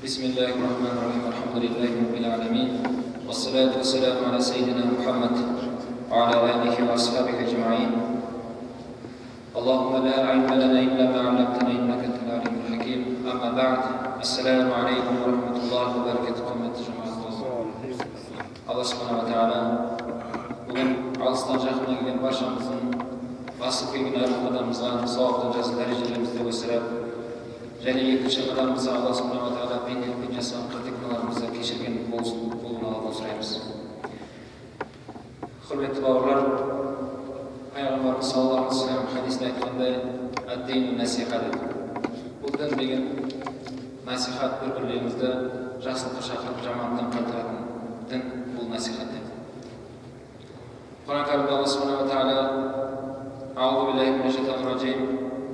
بسم الله الرحمن الرحيم الحمد لله رب العالمين والصلاة والسلام على سيدنا محمد وعلى آله وأصحابه أجمعين اللهم لا علم لنا إلا ما علمتنا إنك أنت العليم الحكيم أما بعد السلام عليكم ورحمة الله وبركاته Allah subhanahu wa ta'ala bugün alıstan жақынға келген баршамыздың басып келген әрбір адамымызға сауаптан жазып дәрежелерімізді өсіріп және екінші қадамымызға Allah subhanahu wa ta'ala пенделікпен жасаған қате-күнәларымызды кешірген болуын Алладан сұраймыз. Құрметті бауырлар, пайғамбарымыз саллаллаху алейхи ва саллям хадисте айтқандай ад-дину насиха деп. Бұл дін деген насихат, бір-бірлерімізді жақсылыққа шақырып жамандықтан қайтаратын дін, бұл насихат деп. Құран кәрімде Allah subhanahu wa ta'ala Аузу биллахи минаш шайтанир раджим.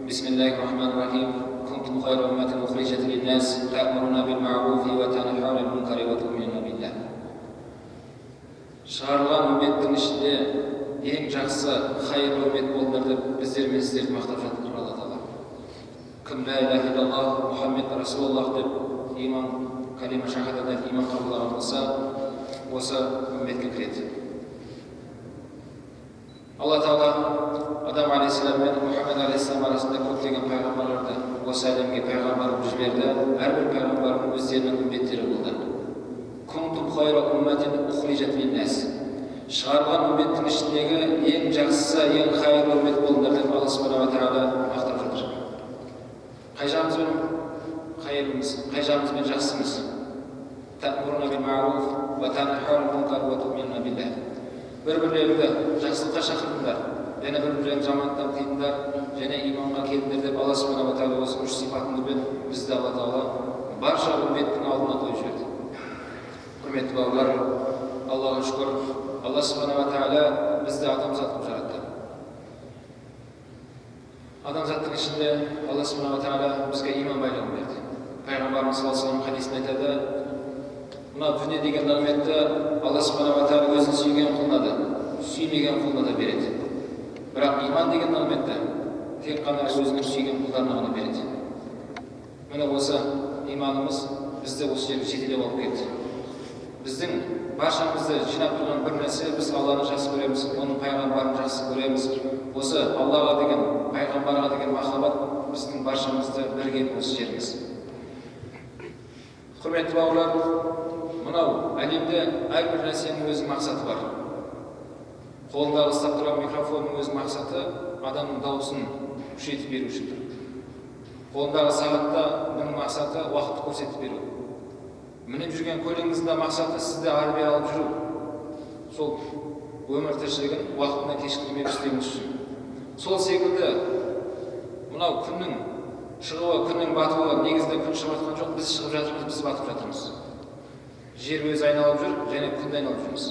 Бисмиллахир рахманир рахим. Кунтум хайра умматин ухриджат лин-нас та'муруна бил-ма'руфи ва танхауна анил-мункари ва ту'минуна биллах. Шығарылған үмметтің ішінде ең жақсы хайырлы үммет болдыңдар деп біздер мен сіздерді мақтап жатыр Алла Тағала. Кім ла илаха иллаллах Мұхаммед Расулуллах деп иман калима шахадат иман қабылдаған болса, осы үмметке кіреді. Алла Тағала Адам алейхиссалам мен Мұхаммед алейхиссалам арасында көптеген пайғамбарларды осы әлемге пайғамбар қылып жіберді. Әрбір пайғамбардың өздерінің үмметтері болды. Кунтум хайра умматин ухриджат лин-нас. Шығарылған үмметтің ішіндегі ең жақсысы, ең хайырлы үммет болдыңдар деп Алла субханаху ва тағала мақтап жатыр. Қай жағымызбен хайырлымыз, қай жағымызбен жақсымыз? Та'муруна бил-ма'руф ва танхауна анил-мункар ва ту'минуна биллах. Бір-бірлеріңді жақсылыққа шақырдыңдар, және бір-бірлерін жамандықтан тыйдыңдар, және иманға келдіңдер деп Алла субханаху ва тағала осы үш сипатымен бізді Алла Тағала барша үмметтің алдына қойып жіберді. Құрметті бауырлар, Аллаға шүкір, Алла субханаху ва тағала бізді адамзат қылып жаратты. Адамзаттың ішінде Алла субханаху ва тағала бізге иман байлығын берді. Пайғамбарымыз саллаллаху алейхи ва саллям хадисінде айтады, мына дүние деген нығметті Алла субханаху ва тағала өзін сүйген құлына да, сүймеген құлына да береді. Бірақ иман деген нығметті тек қана өзінің сүйген құлдарына ғана береді. Міне осы иманымыз бізді осы жерге жетелеп алып келді. Біздің баршамызды жинап тұрған бір нәрсе, біз Алланы жақсы көреміз, оның пайғамбарын жақсы көреміз. Осы Аллаға деген, пайғамбарға деген махаббат біздің баршамызды бірге осы жеріміз. Құрметті бауырлар, мынау әлемде әрбір нәрсенің өз мақсаты бар. Қолындағы ұстап тұрған микрофонның өз мақсаты адамның дауысын күшейтіп беру үшін тұр. Қолындағы сағатта бұның мақсаты уақытты көрсетіп беру. Мініп жүрген көлігіңіздің мақсаты сізді ары бері алып жүру. Сол өмір тіршілігін уақытына кешіктірмей істеуіңіз үшін. Сол секілді мынау күннің шығуы, күннің батуы, негізінде күн шығып жатқан жоқ, біз шығып жатырмыз, біз батып жатырмыз. Жер өзі айналып жүр, және күнді айналып жүрміз.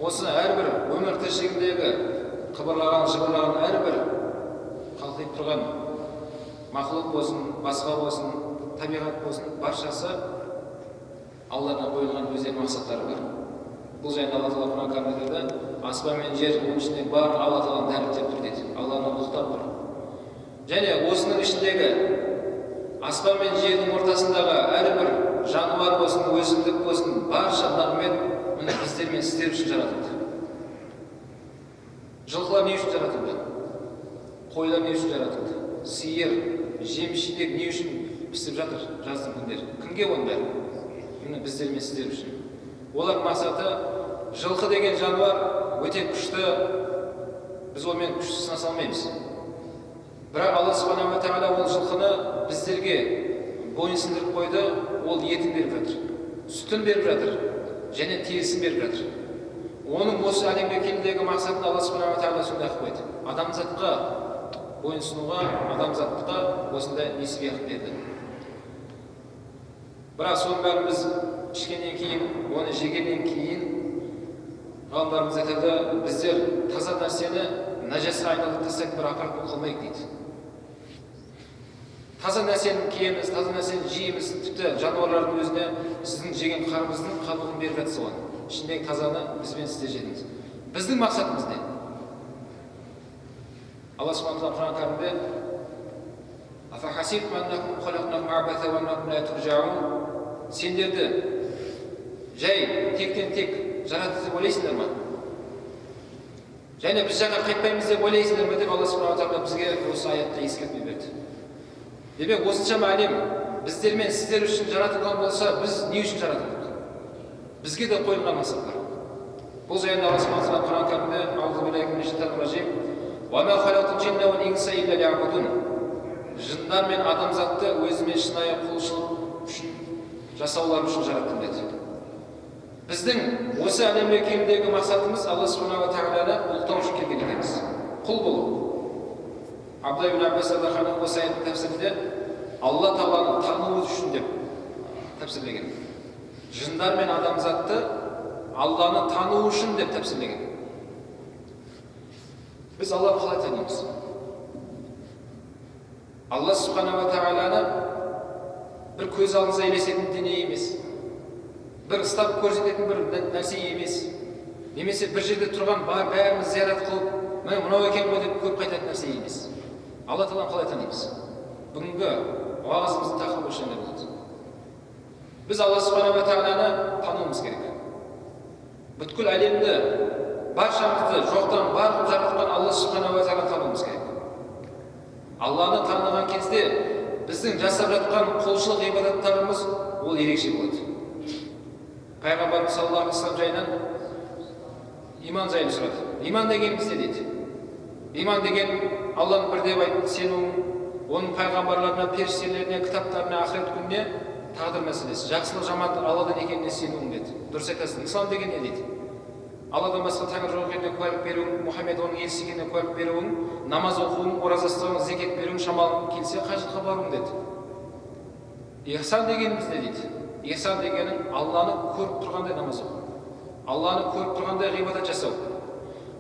Осы әрбір өмір тіршілігіндегі қыбырлаған, жыбырлаған әрбір қалқиып тұрған мақұлық болсын, басқа болсын, табиғат болсын, баршасы Алладан қойылған өздерінің мақсаттары бар. Бұл жайында Алла Тағала Құран кәрімде айтады, аспан мен жер оның ішінде бар Алла Тағаланы дәріптеп тұр дейді. Алланы ұлықтап тұр. Және осының ішіндегі аспан мен жердің ортасындағы әрбір жануар болсын, өсімдік болсын, барша нығмет міне біздер мен сіздер үшін жаратылды. Жылқылар не үшін жаратылды? Қойлар не үшін жаратылды? Сиыр, жеміс-жидек не үшін пісіп жатыр жаздың күндері? Кімге оның бәрі? Міне біздер мен сіздер үшін. Олар мақсаты, жылқы деген жануар өте күшті, біз онымен күшті сынаса алмаймыз. Бірақ Алла субханаху ва тағала ол жылқыны біздерге бойынсындырып қойды, ол етін беріп жатыр, сүтін беріп жатыр, және терісін беріп жатыр. Оның осы әлемге келудегі мақсатын Алла субханаху ва тағала сондай қылып қойды. Адамзатқа бойынсынуға, адамзатқа осындай несібе қылып берді. Бірақ соның бәрін біз ішкеннен кейін, оны жегеннен кейін ғалымдарымыз айтады, біздер таза нәрсені нәжасқа айналдырып тастайтын бір аппарат болып қалмайық дейді. Таза нәрсені киеміз, таза нәрсені жейміз, тіпті жануарлардың өзіне сіздің жеген қарымыздың қабығын беріп жатса оны. Ішіндегі тазаны бізбен сіздер жедіңіз. Біздің мақсатымыз не? Алла субханаху ва тағала Құран кәрімде أفحسبتم أنكم خلقناكم عبثا وأنكم لا ترجعون сендерді жай тектен тек жаратты деп ойлайсыңдар ма? Және біз жаққа қайтпаймыз деп ойлайсыңдар ма деп Алла Субханала Тағала бізге осы аятта ескертме берді. Демек, осыншама әлем біздер мен сіздер үшін жаратылған болса, біз не үшін жаратылдық? Бізге де қойылған мақсат бар. Бұл жайында Алла Субханала Тағала Құран кәрімде аузу биллахи минаш шайтанир ражим ва ма халақтул джинна вал инса илля лиябудун. Жындар мен адамзатты өзіме шынайы құлшылық үшін жасаулар үшін жараттым деді. Біздің осы әлемге келудегі мақсатымыз Алла Субханала Тағаланы ұлықтау үшін келген екенбіз. Құл болу. Абдулла ибн Аббас радхияху осы аяттың тәфсірінде Алла Тағаланы тану үшін деп тәфсірлеген. Жындар мен адамзатты Алланы тану үшін деп тәфсірлеген. Біз Алланы қалай танимыз? Алла Субханала Тағаланы бір көз алдыңызға елестететін дүние емес, бір ұстап көрсететін бір нәрсе емес, немесе бір жерде тұрған бәріміз зиярат қылып, мынау екен ғой деп көп қайтатын нәрсе емес. Алла Тағаланы қалай танимыз? Бүгінгі уағызымыздың тақырыбы осындай болады. Біз Алла Субханала Тағаланы тануымыз керек. Бүткіл әлемді, баршамызды жоқтан бар қылып жаратқан Алла Субханала Тағаланы тануымыз керек. Алланы таныған кезде біздің жасап жатқан құлшылық ғибадаттарымыз ол ерекше болады. Пайғамбарымыз саллаллаху алейхи ва саллям жайынан иман жайлы сұрады. Иман дегеніміз не дейді? Иман деген Алланы бір деп сену, оның пайғамбарларына, періштелеріне, кітаптарына, ақырет күніне, тағдыр мәселесі. Жақсылық жамандық Алладан екеніне сенуің деді. Дұрыс айтасың. Ислам деген не дейді? Алладан басқа тәңір жоқ екеніне куәлік беруің, Мұхаммед оның елшісі екеніне куәлік беруің, намаз оқуың, ораза ұстауың, зекет беруің, шамалың келсе қажылыққа баруың деді. Ихсан дегеніміз не дейді? Ихсан дегенің Алланы көріп тұрғандай намаз оқу, Алланы көріп тұрғандай ғибадат жасау.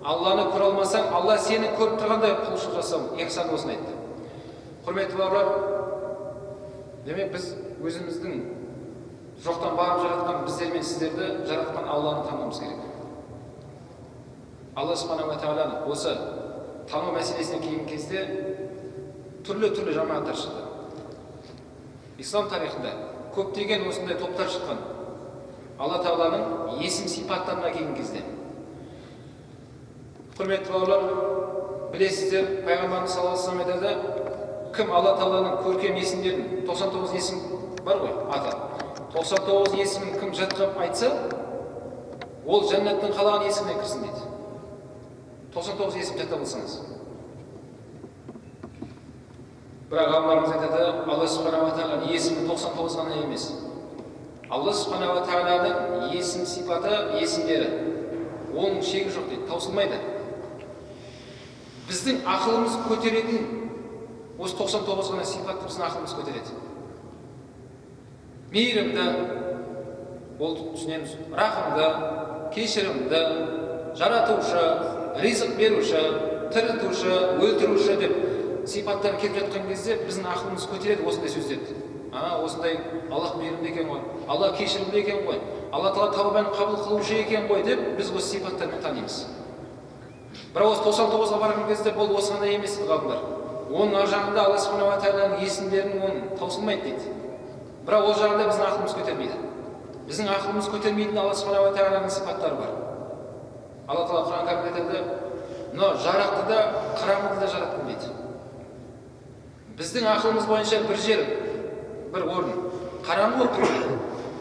Алланы көре алмасаң, Алла сені көріп тұрғандай құлшылық жасау. Ихсан осыны айтты. Құрметті бауырлар, демек біз өзіміздің жоқтан барып жаратқан біздер мен сіздерді жаратқан Алланы тануымыз керек. Алла Субханала Тағаланы осы тану мәселесіне келген кезде түрлі жамағаттар шықты. Ислам тарихында көптеген осындай топтар шыққан. Алла Тағаланың есім сипаттарына келген кезде. Құрметті бауырлар, білесіздер, пайғамбарымыз саллаллаху алейхи ва саллям айтады, кім Алла Тағаланың көркем есімдерін, 99 есім бар ғой, аты. 99 есімін кім жаттап айтса, ол жәннаттың қалаған есіміне кірсін дейді. 99 есім жаттап алсаңыз. Бірақ ғалымдарымыз айтады, Алла Субханала Тағаланың есімі 99 ғана емес. Алла Субханала Тағаланың есім сипаты, есімдері оның шегі жоқ дейді, таусылмайды. Біздің ақылымыз көтеретін осы 99 ғана сипатты біздің ақылымыз көтереді. Мейірімді, ол түсінеміз, рахымды, кешірімді, жаратушы, ризық беруші, тірілтуші, өлтіруші деп сипаттар келіп жатқан кезде біздің ақылымыз көтереді осындай сөздерді. Осындай Аллах мейірімді екен ғой, Алла кешірімді екен ғой, Алла Тағала тәубаны қабыл қылушы екен ғой деп біз осы сипаттармен танимыз. Бірақ осы 99-ға барған кезде бұл осындай емес дейді ғалымдар. Оның ар жағында Алла Субханала Тағаланың есімдерін оның таусылмайды дейді. Бірақ ол жағында біздің ақылымыз көтермейді. Біздің ақылымыз көтермейтін Алла Субханала Тағаланың сипаттары бар. Алла Тағала Құран кәрімде айтады, мынау жарықты да, қараңғыны да жараттым дейді. Біздің ақылымыз бойынша бір жер, бір орын қараңғы болып тұру керек,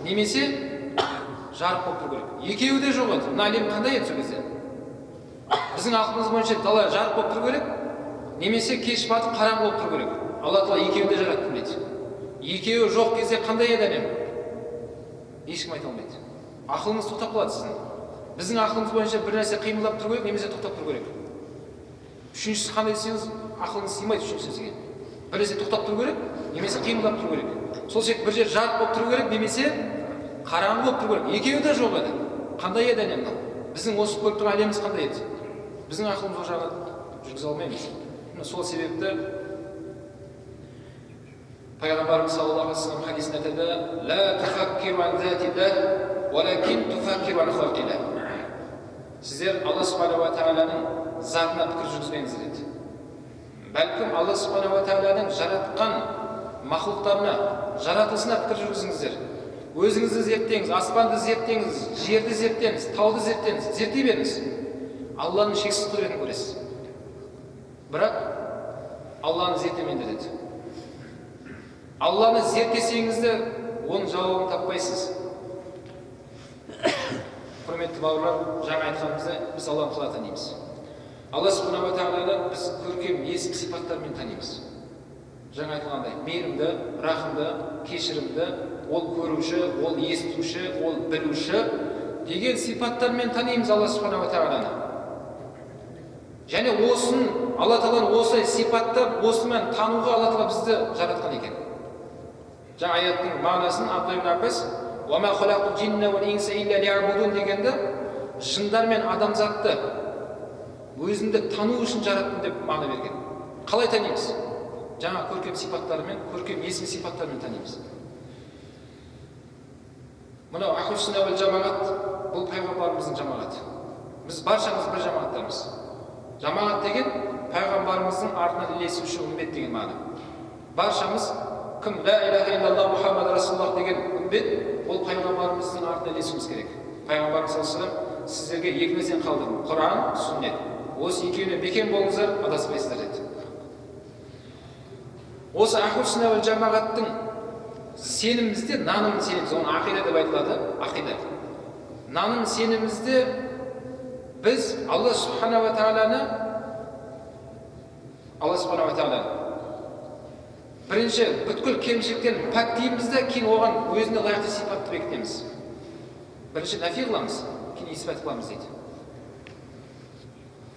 немесе жарық болып тұру керек. Екеуі де жоқ еді. Мына әлем қандай еді сол кезде? Біздің ақылымыз бойынша дала жарық болып тұру керек, немесе кеш батып қараңғы болып тұру керек. Алла Тағала екеуін де жараттым дейді. Екеуі жоқ кезде қандай еді әлем? Ешкім айта алмайды. Ақылыңыз тоқтап қалады сіздің. Біздің ақылымыз бойынша бір нәрсе қимылдап тұру керек, немесе тоқтап тұру керек. Үшіншісі қандай десеңіз, ақылыңыз сыймайды үшіншісіне. Бір нәрсе тоқтап тұру керек, немесе қимылдап тұру керек. Сол сияқты бір жер жарық болып тұру керек, немесе қараңғы болып тұру керек. Екеуі де жоқ еді. Қандай еді әлем? Біздің осы көріп тұрған әлеміміз қандай еді? Біздің ақылымыз ол жағына жүргізе алмаймыз. Сол себепті Пайғамбарымыз саллаллаху алейхи ва саллям хадисінде айтады: "Ла туфаккиру ан затилlah, валакин туфаккиру ан халқилlah." Сіздер Алла Субханала Тағаланың затына пікір жүргізбеңіздер дейді. Бәлкім Алла Субханала Тағаланың жаратқан мақлуқтарына, жаратылысына пікір жүргізіңіздер. Өзіңізді зерттеңіз, аспанды зерттеңіз, жерді зерттеңіз, тауды зерттеңіз, зерттей беріңіз. Алланың шексіз құдіретін көресіз. Бірақ Алланы зерттемеңдер деді. Алланы зерттесеңіз де оның жауабын таппайсыз. Құрметті бауырлар, жаңа айтқанымызда біз Алланы қалай танимыз? Алла субханала тағаланы біз көркем есім сипаттарымен танимыз. Жаңа айтылғандай, мейірімді, рахымды, кешірімді, ол көруші, ол естуші, ол білуші деген сипаттармен танимыз Алла субханала тағаланы. Және осын, Алла тағаланы осы сипаттап, осымен тануға Алла тағала бізді жаратқан екен. Жаңа аяттың мағынасын Абдулла ибн Аббас «Уама халақтул джинна вал инса илля лиъбудун» дегенде жындар мен адамзатты өзімді тану үшін жараттым деп мағына берген. Қалай танимыз? Жаңа көркем сипаттарымен, көркем есім сипаттарымен танимыз. Мынау ахлус-сунна вал жамағат, бұл пайғамбарымыздың жамағаты. Біз баршамыз бір жамағаттамыз. Жамағат деген пайғамбарымыздың артынан ілесуші үмбет деген мағына. Баршамыз кім ла илаха иллаллах Мухаммад расулуллах деген үмбет, ол пайғамбарымыздың артынан ілесуіміз керек. Пайғамбарымыз саллаллаху алейхи вассалам сіздерге екі нәрсені қалдырдым: Құран, сүннет. Осы екеуіне бекем болыңыздар, адаспайсыздар деді. Осы ахлус-сунна вал жамағаттың сенімімізде, наным сеніміміз, оны ақида деп айтылады, ақида. Наным сенімімізде біз Алла субханала тағаланы бірінші бүткіл кемшіліктен пәктейміз де, кейін оған өзіне лайықты сипатты бекітеміз. Бірінші нафи қыламыз, кейін исбат қыламыз дейді.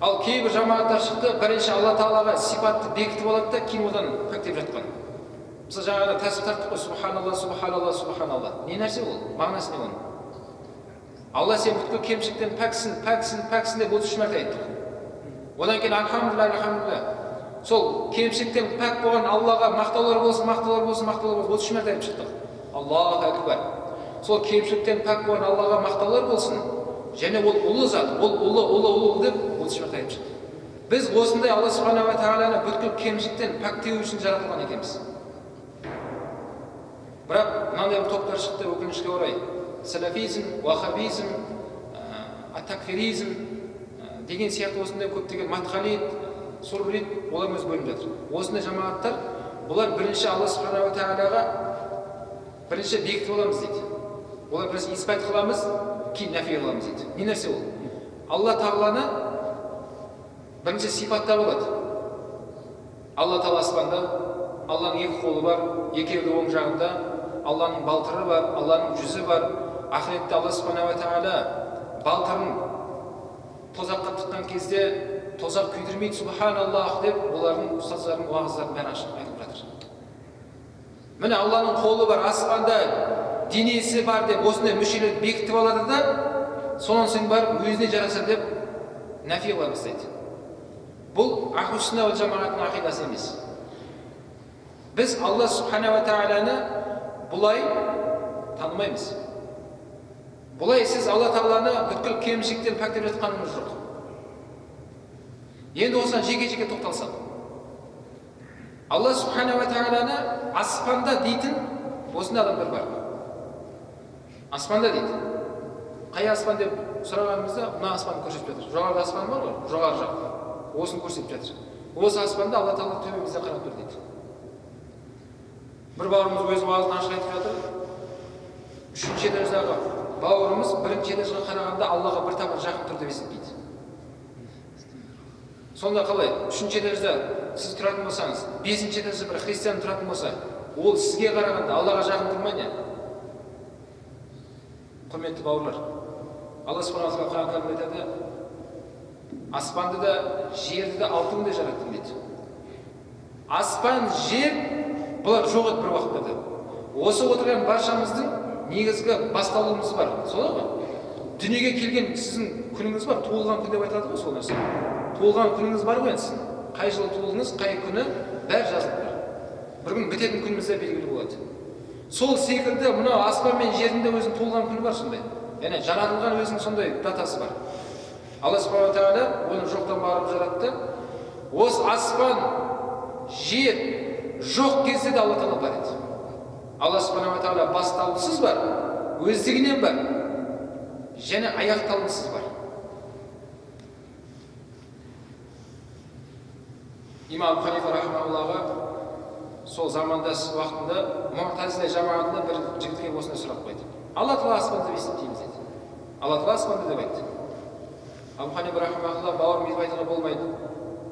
Ал кейбір жамағаттар шықты, бірінші Алла тағалаға сипатты бекітіп алады да, кейін одан пәктеп жатқан. Мысалы жаңағыда тәсбих тарттық қой: субханалла, субханалла, субханалла. Не нәрсе ол? Мағынасы не оның? Алла сен бүткіл кемшіліктен пәксін, пәксін, пәксін деп 33 мәрте айттық. Одан кейін альхамдулилля, альхамдулилля. Сол кемшіліктен пәк болған Аллаға мақтаулар болсын, мақтаулар болсын, мақтаулар болсын 33 мәрте айтып шықтық. Аллаху акбар. Сол кемшіліктен пәк болған Аллаға мақтаулар болсын. Және ол ұлы зат, ол ұлы деп 33 мәрте айтып шықтық. Біз осындай Алла субханала тағаланы бүткіл кемшіліктен пәктеу үшін жаратылған екенбіз. Бірақ мынандай бір топтар шықты, өкінішке орай. Салафизм, вахабизм, ат-такфиризм деген сияқты осындай көптеген матхалид, сурбрид, олар өз бөлініп жатыр. Осындай жамағаттар, бұлар бірінші Алла субханала тағалаға бірінші бекітіп аламыз дейді. Олар бірінші исбат қыламыз, кейін нафи қыламыз дейді. Не нәрсе ол? Алла тағаланы бірінші сипаттап алады. Алла тағала аспанда, Алланың екі қолы бар, екеуі оң жағында, Алланың балтыры бар, Алланың жүзі бар. Ақиретте Алла субханала тағала балтырын тозаққа тұтқан кезде тозақ күйдірмейді, субханаллах деп, олардың ұстаздардың уағыздарын бәрі ашып айтып жатыр. Міне Алланың қолы бар, аспанда денесі бар деп осындай мүшелерді бекітіп алады да, сонан соң барып өзіне жараса деп нафи қыла бастайды. Бұл ахлус-сунна вал жамағаттың ақидасы емес. Біз Алла субханала тағаланы бұлай танымаймыз. Бұлай сіз Алла тағаланы бүткіл кемшіліктен пәктеп жатқанымыз жоқ. Енді осыдан жеке-жеке тоқталсақ. Алла субханала тағаланы аспанда дейтін осындай адамдар бар. Аспанда дейді. Қай аспан деп сұрағанымызда мына аспанды көрсетіп жатыр. Жоғарғы аспан бар ғой, жоғары жақ. Осын көрсетіп жатыр. Осы аспанда Алла тағала төбемізде қарап тұр дейді. Бір бауырымыз өз уағызын ашық айтып жатыр. 3-ші этаждағы бауырымыз 1-ші этажға қарағанда Аллаға бір табан жақын тұр деп есептейді. Сонда қалай? 3-ші этажда сіз тұратын болсаңыз, 5-ші этажда бір христиан тұратын болса, ол сізге қарағанда Аллаға жақын тұрмай не? Құрметті бауырлар, Алла субханала тағала Құран кәрімде айтады: аспанды да, жерді де алтын деп жараттым дейді. Аспан, жер бұлар жоқ еді бір уақытта. Осы отырған баршамыздың негізгі басталуымыз бар. Солай ғой? Дүниеге келген сіздің күніңіз бар, туылған күн деп айтылады ғой сол нәрсе. Туылған күніңіз бар ғой сіздің. Қай жылы туылдыңыз, қай күні бәрі жазылып бар. Бір күн бітетін күніміз де белгілі болады. Сол секілді мынау аспан мен жердің де өзінің туылған күні бар сондай. Яғни жаратылған өзінің сондай датасы бар. Алла субханала тағала оны жоқтан барып жаратты. Осы аспан, жер жоқ кезде де Алла тағала бар еді. Алла субханала тағала басталғысыз бар, өздігінен бар, және аяқталғысыз бар. Имам Ханифа рахимахуллаға сол замандас уақытында Муътазила жамағатында бір жігітке осындай сұрақ қойды. Алла тағала аспанда деп есептейміз деді. Алла тағала аспанда деп айтты. Абу Ханифа рахимахулла, бауырым, өйтіп айтуға болмайды.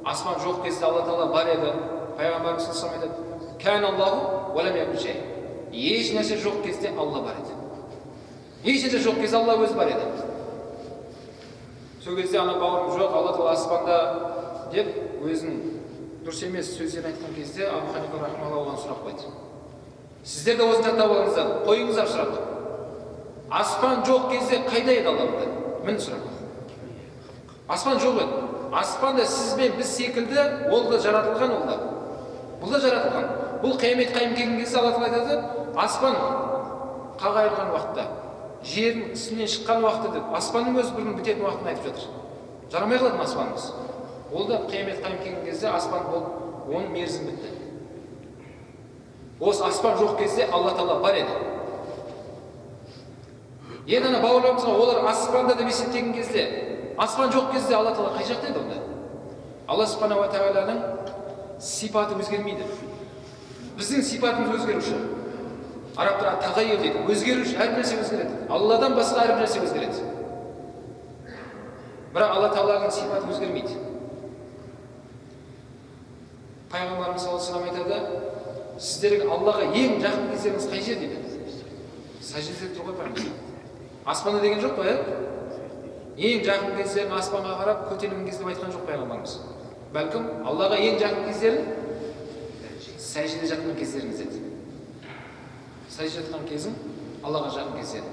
Аспан жоқ кезде Алла тағала бар еді. Пайғамбарымыз саллаллаху алейхи ва саллям айтады: «Кән Аллаху ва лам якун шей». Еш нәрсе жоқ кезде Алла бар еді. Еш нәрсе жоқ кезде Алла өзі бар еді. Сол кезде ана бауырым, жоқ, Алла тағала аспанда деп өзінің дұрыс емес сөздерін айтқан кезде Абу Ханифа рахимахулла оған сұрақ қойды. Сіздер де осыны жаттап алыңыздар, қойыңыздар сұрақ. Аспан жоқ кезде қайда еді Алла? Міне сұрақ. Аспан жоқ еді. Аспанда сіз бен біз секілді ол да жаратылған, ол да. Бұл да жаратылған. Бұл қиямет қайым келген кезде Алла тағала айтады: аспан қағайылған уақытта, жердің үстінен шыққан уақытта деп, аспанның өзі бір күн бітетін уақытын айтып жатыр. Жарамай қалады аспанымыз. Ол да қиямет қайым келген кезде аспан болып, оның мерзім бітті. Осы аспан жоқ кезде Алла тағала бар еді. Енді ана бауырларымызға олар аспанда деп есептеген кезде, аспан жоқ кезде Алла тағала қай жақта еді онда? Алла субханала тағаланың сипаты өзгермейді. Біздің сипатымыз өзгеруші. Арабтар тағайыр дейді, өзгеруші, әрбір нәрсе өзгереді. Алладан басқа әрбір нәрсе өзгереді. Бірақ Алла тағаланың сипаты өзгермейді. Пайғамбарымыз саллаллаху алейхи ва саллям айтады: сіздерге Аллаға ең жақын кездеріңіз қай жер дейді? Сәждеде тұр ғой пайғамбар. Аспанда деген жоқ қой, ең жақын кездерін аспанға қарап көтерілген кезде айтқан жоқ пайғамбарымыз. Бәлкім Аллаға ең жақын кездерін сәждеде жатқан кездеріңіз деді. Сәждеде жатқан кезің Аллаға жақын кездер.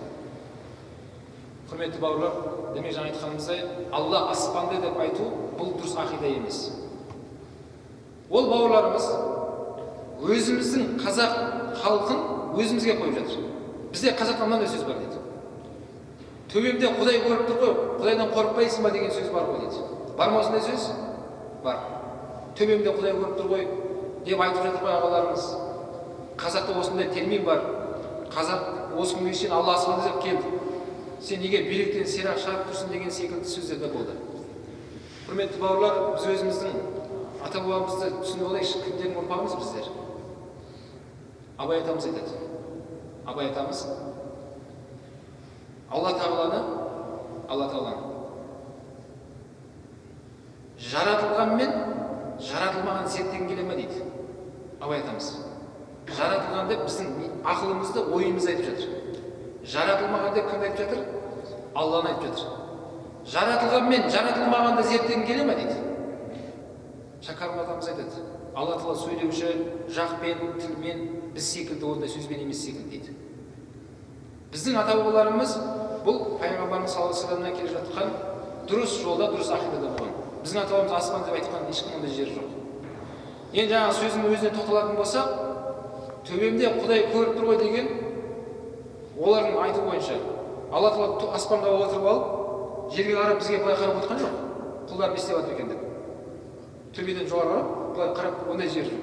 Құрметті бауырлар, демек жаңа айтқанымыздай, Алла аспанда деп айту бұл дұрыс ақида емес. Ол бауырларымыз өзіміздің қазақ халқын өзімізге қойып жатыр. Бізде қазақта мынандай сөз бар дейді: төбемде Құдай көріп тұр ғой, Құдайдан қорықпайсың ба деген сөз бар ғой дейді. Бар ма осындай сөз? Бар. Төбемде Құдай көріп тұр ғой деп айтып жатыр ғой ағаларымыз. Қазақта осындай термин бар. Қазақ осы күнге шейін Алла аспанда деп келді. Сен неге биліктен сирақ шығарып тұрсың деген секілді сөздер де болды. Құрметті бауырлар, біз өзіміздің ата бабамызды түсініп алайықшы, кімдердің ұрпағымыз біздер? Абай атамыз айтады. Абай атамыз Алла тағаланы жаратылған мен жаратылмаған зерттеген келе ме дейді. Абай атамыз жаратылған деп біздің ақылымызды, ойымызды айтып жатыр. Жаратылмаған деп кімді айтып жатыр? Алланы айтып жатыр. Жаратылған мен жаратылмағанды зерттеген келе ме дейді. Шәкәрім атамыз айтады: Алла тағала сөйлеуші, жақпен, тілмен, біз секілді ондай сөзбен емес секілді дейді. Біздің ата-бабаларымыз бұл пайғамбарымыз саллаллаху алейхи ва саллямнан келе жатқан дұрыс жолда, дұрыс ақидада болған. Біздің ата-бабамыз аспан деп айтқан ешкім ондай жері жоқ. Енді жаңа сөздің өзіне тоқталатын болсақ, төбемде Құдай көріп тұр ғой деген олардың айту бойынша Алла тағала аспанға отырып алып, жерге қарап бізге былай қарап отырған жоқ. Құлдар не істеп жатыр екен деп. Төбеден жоғары қарап, былай қарап, ондай жер жоқ.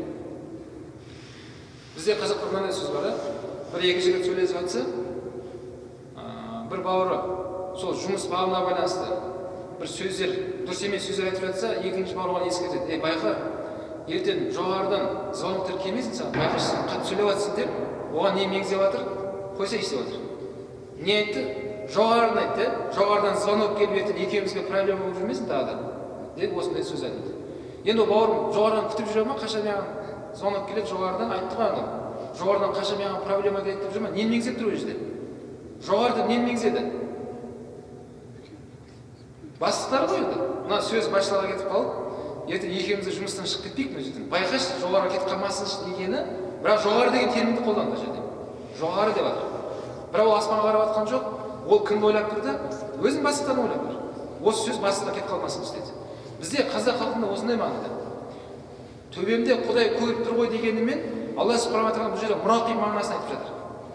Бізде қазақта мынандай сөз бар, бір екі жігіт сөйлесіп жатса, бір бауыры сол жұмыс бабына байланысты бір сөздер, дұрыс емес сөздер айтып жатса, екінші бауыр оған ескертеді: байқа, ертең жоғарыдан звоноктар келмесін саған, байқа, сен қатты сөйлеп жатсың деп, оған не меңзеп жатыр? Қойса істеп жатыр. Не айтты? Жоғарыдан айтты, жоғарыдан звонок келіп ертең екеумізге проблема болып жүрмесін тағы да деп осындай сөз айтты. Енді ол бауырым жоғарыдан күтіп жүре ма, қаша маған звонок келеді жоғарыдан, айтты ғой ана, жоғарыдан қаша маған проблема келеді деп жүре ма? Нені меңзеп тұр ол жерде? Жоғарыда нені меңзеді? Бастықтар ғой енді. Мына сөз басшыларға кетіп қалып, ертең екеумізді жұмыстан шығып кетпейік мына жерден. Байқашы, жоғары кетіп қалмасыншы дегені, бірақ жоғары деген терминді қолданды жерде. Жоғары деп жатыр. Бірақ ол аспанға қарап жатқан жоқ. Ол кімді ойлап тұр да? Өзінің бастықтарын ойлап тұр. Осы сөз бастыққа кетіп қалмасын деді. Бізде қазақ халқында осындай мағынада. Төбемде Құдай көріп тұр ғой дегенімен, Алла субхана ва тағала бұл жерде мұрақиб мағынасын айтып жатыр.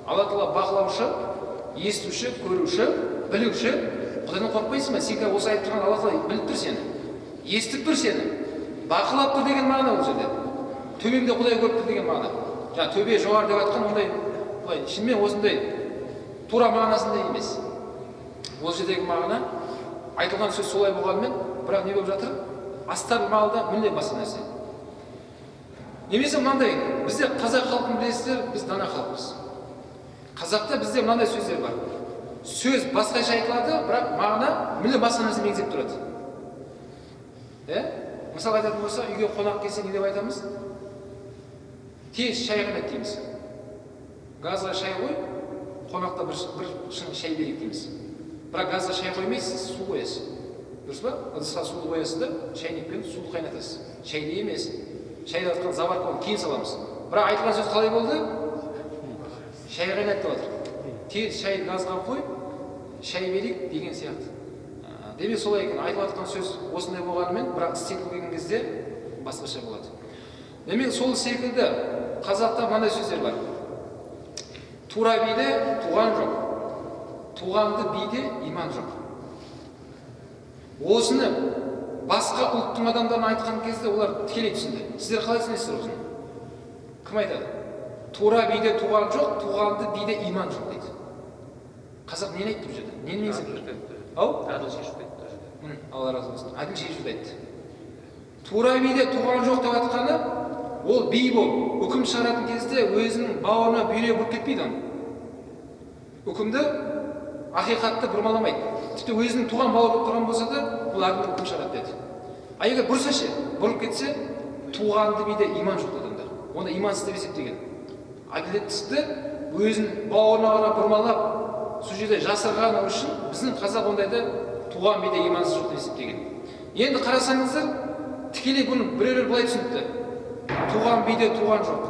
Алла тағала бақылаушы, естуші, көруші, білуші. Құдайдан қорықпайсың ба? Сен осы айтып тұрған Алла тағала біліп тұр сені, естіп тұр сені, бақылап тұр деген мағына бұл жерде. Төбемде Құдай көріп тұр деген мағына. Төбе жоғары деп жатқан ондай былай шынымен осындай тура мағынасында емес. Ол жердегі мағына айтылған сөз солай болғанымен, бірақ не болып жатыр? Астарлы малда мүлде басқа нәрсе. Немесе мынандай, бізде қазақ халқын білесіздер, біз дана халқымыз. Қазақта бізде мынандай сөздер бар. Сөз басқаша айтылады, бірақ мағына мүлде басқа нәрсе меңзеп тұрады. Мысал айтатын болса, үйге қонақ келсе не деп айтамыз? Тез шай қайнат дейміз. Газға шай қой, қонақта бір шын шай берейік дейміз. Бірақ газға шай қоймайсыз, су қоясыз. Дұрыс па? Ыдысқа суды қоясыз да, шайникпен суды қайнатасыз. Шайды емес. Шайды атқан заварканы кейін саламыз. Бірақ айтылған сөз қалай болды? Шай қайнат деп отыр. Тез шай газға қой, шай берейік деген сияқты. Демек солай екен, айтылып жатқан сөз осындай болғанымен, бірақ істеліп келген кезде басқаша болады. Демек сол секілді қазақта мынандай сөздер бар. Тура биде туған жоқ. Туғанды биде иман жоқ. Осыны басқа ұлттың адамдарына айтқан кезде олар тікелей түсінді. Сіздер қалай түсінесіздер осыны? Кім айтады? Тура биде туған жоқ, туғанды биде иман жоқ дейді. Қазақ нені айтты бұл жерде? Нені меңзеп? Ау? Әділ шешуді айтты. Алла разы болсын. Әділ шешуді айтты. Тура биде туған жоқ деп айтқаны, ол би болып, үкім шығаратын кезде өзінің бауырына бүйре бұрып кетпейді оны. Үкімді ақиқатты бұрмаламайды. Тіпті өзінің туған бауыр болып тұрған болса да, ол артынан үкім шығарады деді. Егер бұрса ше, бұрып кетсе, туғанды биде иман жоқ адамдар. Онда имансыз деп есептеген. Әділеттісті өзінің бауырына қарап бұрмалап, сол жерде жасырғаны үшін біздің қазақ ондайды туған биде имансыз жоқ деп есептеген. Енді қарасаңыздар, тікелей бұны біреулер былай түсініпті. Туған биде туған жоқ.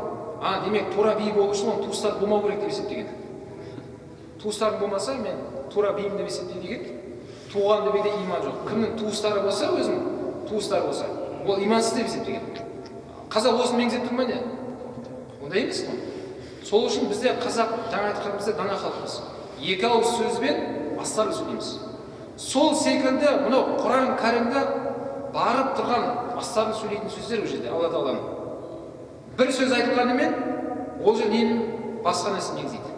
Демек тура би болу үшін оның туыстары болмау керек деп есептеген. Туыстарың болмаса, мен тура бейім деп есептеген. Туғанды биде иман жоқ. Кімнің туыстары болса, өзінің туыстары болса, ол имансыз деп есептеген. Қазақ осыны меңзеп тұр ма не? Ондай емес қой. Сол үшін бізде қазақ, жаңа айтқанымызда дана халқымыз. Екі ауыз сөзбен астарлы сөйлейміз. Сол секілді мынау Құран Кәрімде барып тұрған астарлы сөйлейтін сөздер бұл жерде Алла Тағаланың. Бір сөз айтылғанымен, ол жерде ненің басқа нәрсе меңзейді.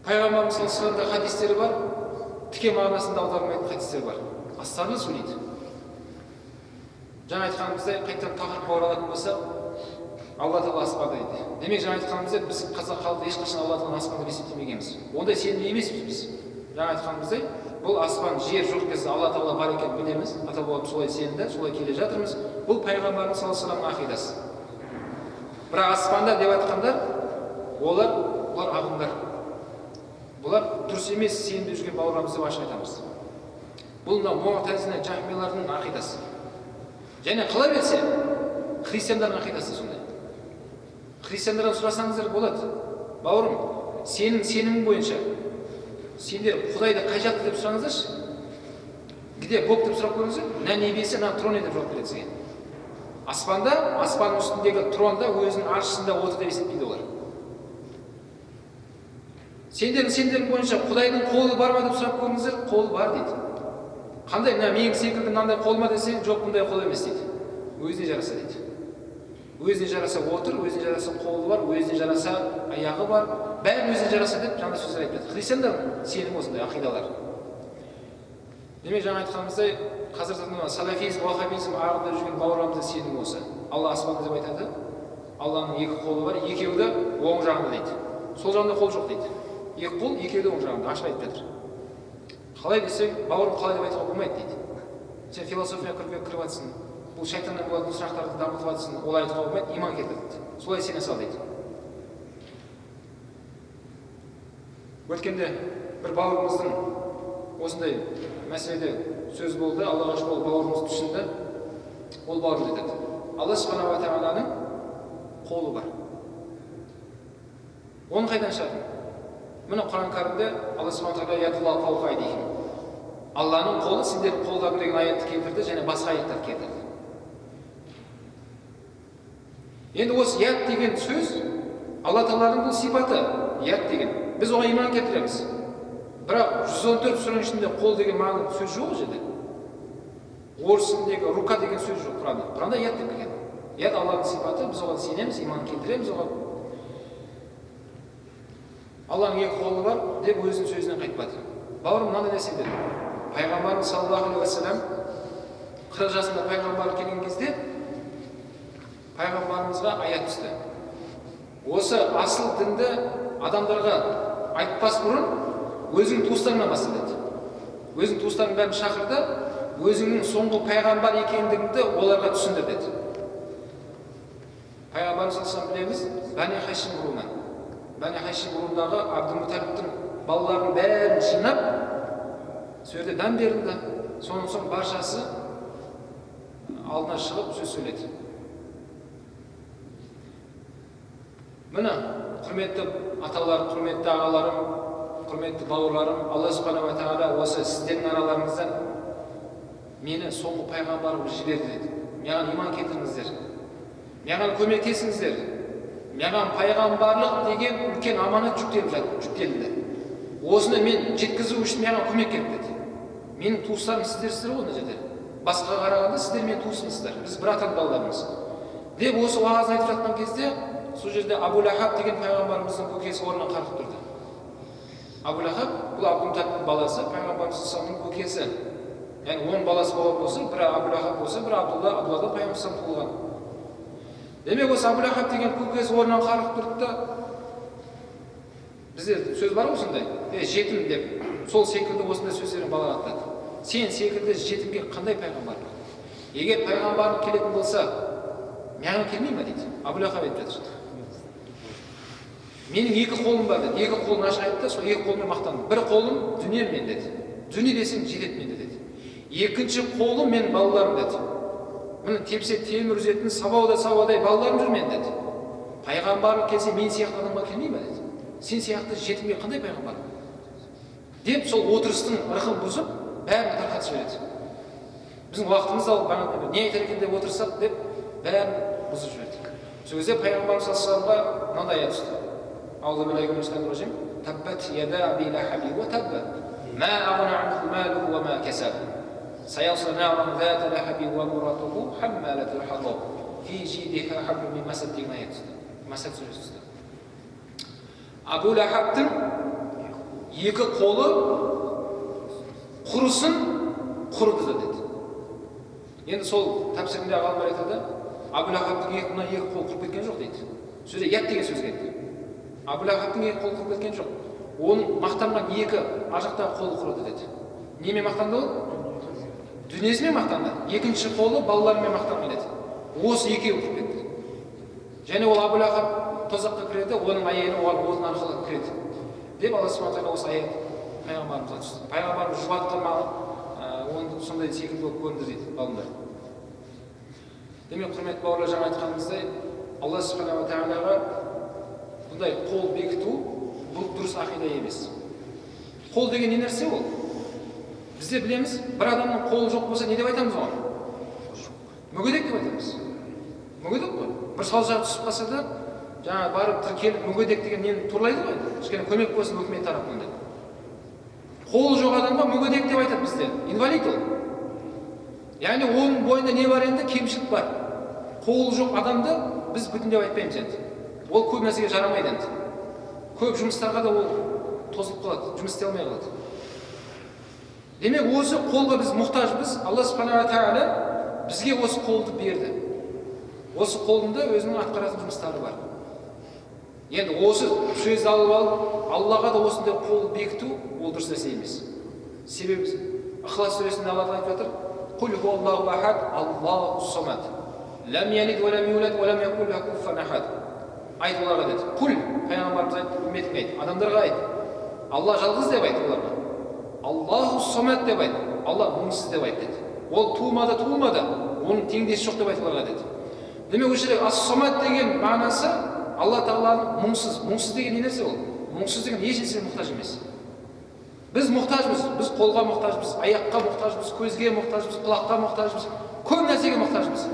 Пайғамбарымыз саллаллаху алейхи хадистері бар, тіке мағынасында аударылмайтын хадистер бар. Астарлы сөйлейді. Жаңа айтқанымыздай, қайтадан тақырыпқа оралатын болса, Алла Тағала аспанда дейді. Демек жаңа айтқанымыздай, біз қазақ халқы ешқашан Алла Тағаланы аспанда деп есептемегенбіз. Ондай сенімді емеспіз біз. Жаңа айтқанымыздай, бұл аспан, жер жоқ кезде Алла Тағала бар екенін білеміз. Ата бабамыз солай сенді, солай келе жатырмыз. Бұл пайғамбарымыз саллаллаху алейхи ақидасы. Бірақ аспанда деп айтқандар, олар ағымдар. Бұлар дұрыс емес сенімде жүрген бауырларымыз деп ашық айтамыз. Бұл муътазила жахмилардың ақидасы. Және қала берсе, христиандардың ақидасы сондай. Христиандардан сұрасаңыздар болады. Бауырым, сенің сенімің бойынша сендер Құдайды қай жақта деп сұраңыздаршы. Где Бог деп сұрап көріңіздер, на небесе, на троне деп жауап береді сізге. Аспанда, аспанның үстіндегі тронда өзінің аршысында отыр деп есептейді олар. Сендердің бойынша Құдайдың қолы бар ма деп сұрап көріңіздер, қолы бар дейді. Қандай, менің секілді мынандай қол ма десе, жоқ бұндай қол емес дейді. Өзіне жараса дейді. Өзіне жараса отыр, өзіне жараса қолы бар, өзіне жараса аяғы бар, бәрін өзіне жараса деп жаңа сөздер айтып. Христиандар сенім осындай ақидалар. Демек жаңа айтқанымыздай, қазір салафизм, уахабизм ағымда жүрген бауырларымызда сенім осы. Алла аспанда деп айтады. Алланың екі қолы бар, екеуі де оң жағында дейді. Сол жағында қол жоқ дейді. Екі қол, екеуі де оң жағында, ашық айтып жатыр. Қалай десең, бауырым қалай деп айтуға болмайды дейді. Сен философияға кіріп жатсың, бұл шайтаннан болатын сұрақтарды дамытып жатсың, олай айтуға болмайды, иман келтір дейді. Солай сене сал дейді. Өткенде бір бауырымыздың осындай мәселеде сөз болды, Аллаға шүкір бауырымыз түсінді. Ол бауырымыз айтады: Алла субханаху ва тағаланың қолы бар. Оны қайдан шығардың? Міне Құран Кәрімде Алла субханаху ва тағала ятуллаху фауқа айдихим. Алланың қолы сендердің қолдарың деген аятты келтірді және басқа аяттар келтірді. Енді осы ят деген сөз Алла Тағаланың бұл сипаты, ят деген. Біз оған иман келтіреміз. Бірақ 114 сүренің ішінде қол деген мағына сөз жоқ жерде. Орыс тіліндегі рука деген сөз жоқ Құранда. Құранда ят деп келген. Яғни Аллахтың сипаты, біз оған сенеміз, иман келтіреміз оған. Алланың екі қолы бар деп өзінің сөзінен қайтпады. Бауырым, мынандай нәрсе деді. Пайғамбарымыз саллаллаху алейхи уассалам 40 жасында пайғамбар келген кезде пайғамбарымызға аят түсті. Осы асыл дінді адамдарға айтпас бұрын өзінің туыстарына баста деді. Өзінің туыстарының бәрін шақырды, өзіңнің соңғы пайғамбар екендігіңді оларға түсіндір деді. Пайғамбарымыз саллаллаху алейхи білеміз, Бәни Хашим руынан. Бәни Хашим руындағы Абдул-Муталибтің балаларының бәрін жинап, сол жерде дәм берілді. Сонан соң баршасы алдына шығып сөз сөйледі. Міне, құрметті аталар, құрметті ағаларым, құрметті бауырларым, Алла субханаху ва тағала осы сіздердің араларыңыздан мені соңғы пайғамбарым жіберді деді. Маған иман келтіріңіздер, маған көмектесіңіздер, маған пайғамбарлық деген үлкен аманат жүктелді. Осыны мен жеткізу үшін маған көмек керек деді. Менің туыстарым сіздерсіздер ғой мына жерде. Басқаға қарағанда сіздер менің туысымсыздар, біз бір атаның балаларымыз. Деп осы уағыз айтып жатқан кезде сол жерде Абу Лахаб деген пайғамбарымыздың көкесі орнынан қалқып тұрды. Абу Лахаб бұл Абдул-Муталибтің баласы, пайғамбарымыз саллаллаху алейхи көкесі. Яғни 10 баласы болған болса, бірі Абу Лахаб болса, бірі Абдулла пайғамбарымыз туылған. Демек осы Абу Лахаб деген көкесі орнынан қалқып тұрды да, бізде сөз бар ғой сондай, жетім деп. Сол секілді осындай сөздерін балаға айтады. Сен секілді жетімге қандай пайғамбар бар? Егер пайғамбарың келетін болса, маған келмей ме дейді. Абу Лахаб айтып жатыр. Менің екі қолым бар деді. Екі қолын ашық айтты, сол екі қолыммен мақтанды. Бір қолым дүнием мен деді. Дүние десең жетеді менде деді. Екінші қолым мен балаларым деді. Міне тепсе темір үзетін, сабаудай балаларым жүр мен деді. Пайғамбарың келсе мен сияқты адамға келмей ме деді. Сен сияқты жетімге қандай пайғамбар? Деп сол отырыстың ырқын бұзып, бәрін тарқатып жібереді. Біздің уақытымыз алып, не айтар екен деп отырсақ деп бәрін бұзып жіберді. Сол кезде пайғамбарымыз саллаллаху алейхи вассаламға мынандай аят түсті. Аузу биллахи минаш шайтанир ражим. Таббат яда аби лахаби ва табба. Ма агна анху малуху ва ма касаб. Sayasla naran zata lahabi wa muratuhu hammalatul hatab. Fi jidiha hablum min masad degan аят түсті. Масад сүресі түсті. Абу Лахабтың екі қолы құрысын құрыды деді. Енді сол тәпсірінде ғалымдар айтады, Абу Лахабтың екі қолы құрып кеткен жоқ дейді. Сөзде ят деген сөз кетті. Абу Лахабтың екі қолы құрып кеткен жоқ. Оның мақтанған екі ажақтағы қолы құрыды деді. Немен мақтанды ол? Дүниесімен мақтанды. Екінші қолы балаларымен мақтанған еді. Осы екеуі құрып кетті. Және ол Абу Лахаб тозаққа кіреді, оның әйелі оған отын арқылы кіреді. Деп Алла субханаху ва тағала осы аят пайғамбарымызға түсті. Пайғамбарымыз жұбатқан маған оны сондай секілді болып көрінді дейді ғалымдар. Демек, құрметті бауырлар, жаңа айтқанымыздай, Алла субханаху ва тағалаға бұндай қол бекіту бұл дұрыс ақида емес. Қол деген не нәрсе ол? Бізде білеміз, бір адамның қолы жоқ болса, не деп айтамыз оған? Мүгедек деп айтамыз. Мүгедек қой. Бір салжағы түсіп қалса да, жаңа барып тіркеліп мүгедек деген нені турлайды ғой. Кішкене көмек болсын үкімет тарапынан деп. Қолы жоқ адамға мүгедек деп айтады бізде. Инвалид ол. Яғни оның бойында не бар енді? Кемшілік бар. Қолы жоқ адамды біз бүтін деп айтпаймыз енді. Ол көп нәрсеге жарамайды енді. Көп жұмыстарға да ол тозылып қалады, жұмыс істей алмай қалады. Демек, осы қолға біз мұқтажбыз. Алла субханаху ва тағала бізге осы қолды берді. Осы қолында өзінің атқаратын жұмыстары бар. Енді осы сөзді алып алып, Аллаға да осындай қол бекіту ол дұрыс нәрсе емес. Себебі Ихлас сүресінде Алла айтып жатыр: "Қул хуаллаху ахад, Аллаху самад. Лам ялид ва лам юлад ва лам якул лаху куфуан ахад." Айт оларға деді. Құл, пайғамбарымыз айтты, үмметіңе айт, адамдарға айт. Алла жалғыз деп айт оларға. Аллаху самад деп айт. Алла мұңсыз деп айт деді. Ол туылмады, оның теңдесі жоқ деп айт оларға деді. Демек, осы жерде ас-самад деген мағынасы Алла тағаланың мұңсыз. Мұңсыз деген не нәрсе ол? Мұңсыз деген еш нәрсеге мұқтаж емес. Біз мұқтажбыз, біз қолға мұқтажбыз, аяққа мұқтажбыз, көзге мұқтажбыз, құлаққа мұқтажбыз, көп нәрсеге мұқтажбыз.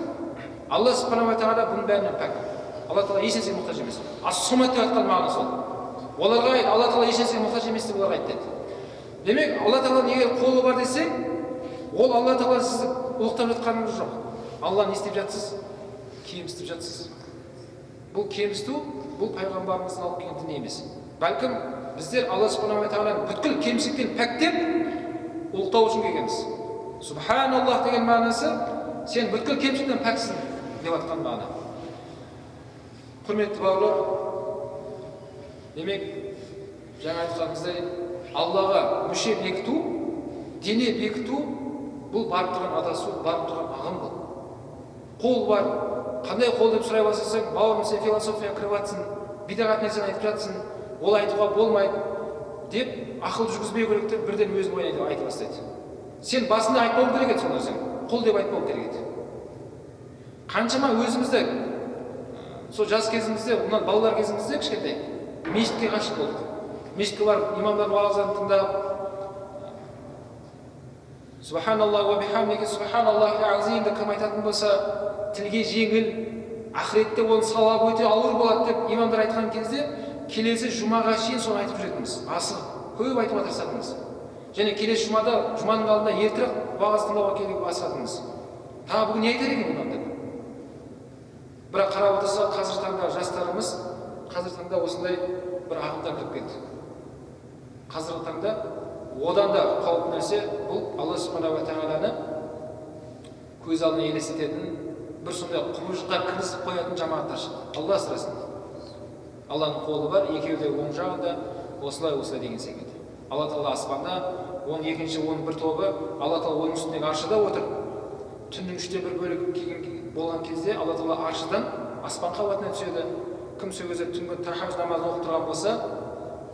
Алла субханаху ва тағала бұның бәрінен пәк. Алла тағала еш нәрсеге мұқтаж емес. Ас-самад деп айтқан мағынасы ол. Оларға айт, Алла тағала еш нәрсеге мұқтаж емес деп оларға айт деді. Демек, Алла тағаланың егер қолы бар десең, ол Алла тағала сізді ұлықтап жатқаныңыз жоқ. Алла не істеп жатсыз? кемсітіп жатсыз. Бұл кемсіту, бұл пайғамбарымыздың алып келген дін емес. Бәлкім біздер Алла субханаху ва тағаланы бүткіл кемшіліктен пәктеп ұлықтау үшін келгенбіз. Субханаллах деген мағынасы сен бүткіл кемшіліктен пәксің деп атқан мағына. Құрметті бауырлар, демек жаңа айтқанымыздай Аллаға мүше бекіту, дене бекіту, бұл барып тұрған адасу, барып тұрған ағым бұл. Қол бар, қандай қол деп сұрай бастасаң, бауырым сен философия кіріп жатсың, бидағат нәрсені айтып жатсың, ол айтуға болмайды деп ақыл жүргізбеу керек деп бірден өзінің ойын айта бастайды. Сен басында айтпау керек еді сол нәрсені, қол деп айтпау керек еді. Қаншама өзімізді сол жас кезімізде, онан балалар кезімізде кішкентай мешітке ғашық болдық. Мешітке барып имамдардың уағыздарын тыңдап, Субханаллах ва бихамдихи субханаллахил азим деп кім айтатын болса, тілге жеңіл, ақыретте оның сауабы өте ауыр болады деп имамдар айтқан кезде, келесі жұмаға шейін соны айтып жүретінбіз. Асығып, көп айтуға тырысатынбыз. Және келесі жұмада, жұманың алдында ертерек уағыз тыңдауға келіп асығатынбыз. Тағы бүгін не айтар екен имам деп. Бірақ қарап отырса, қазір таңда жастарымыз, қазір таңда осындай бір ағымдар кіріп кетті. Қазіргі таңда одан да қауіпті нәрсе бұл Алла субханаху ва тағаланы көз алдына елестететін бір сондай құбыжыққа кіргізіп қоятын жамағаттар шықты. Алла асырасын. Алланың қолы бар, екеуі де оң жағында, осылай деген секілді. Алла Тағала аспанда, оның екінші, оның бір тобы, Алла Тағала оның үстіндегі аршыда отыр. Түннің 3/1 бөлігі болған кезде Алла Тағала аршыдан аспан қабатына түседі. Кім сол кезде түнгі тахажжуд намазын оқып тұрған болса,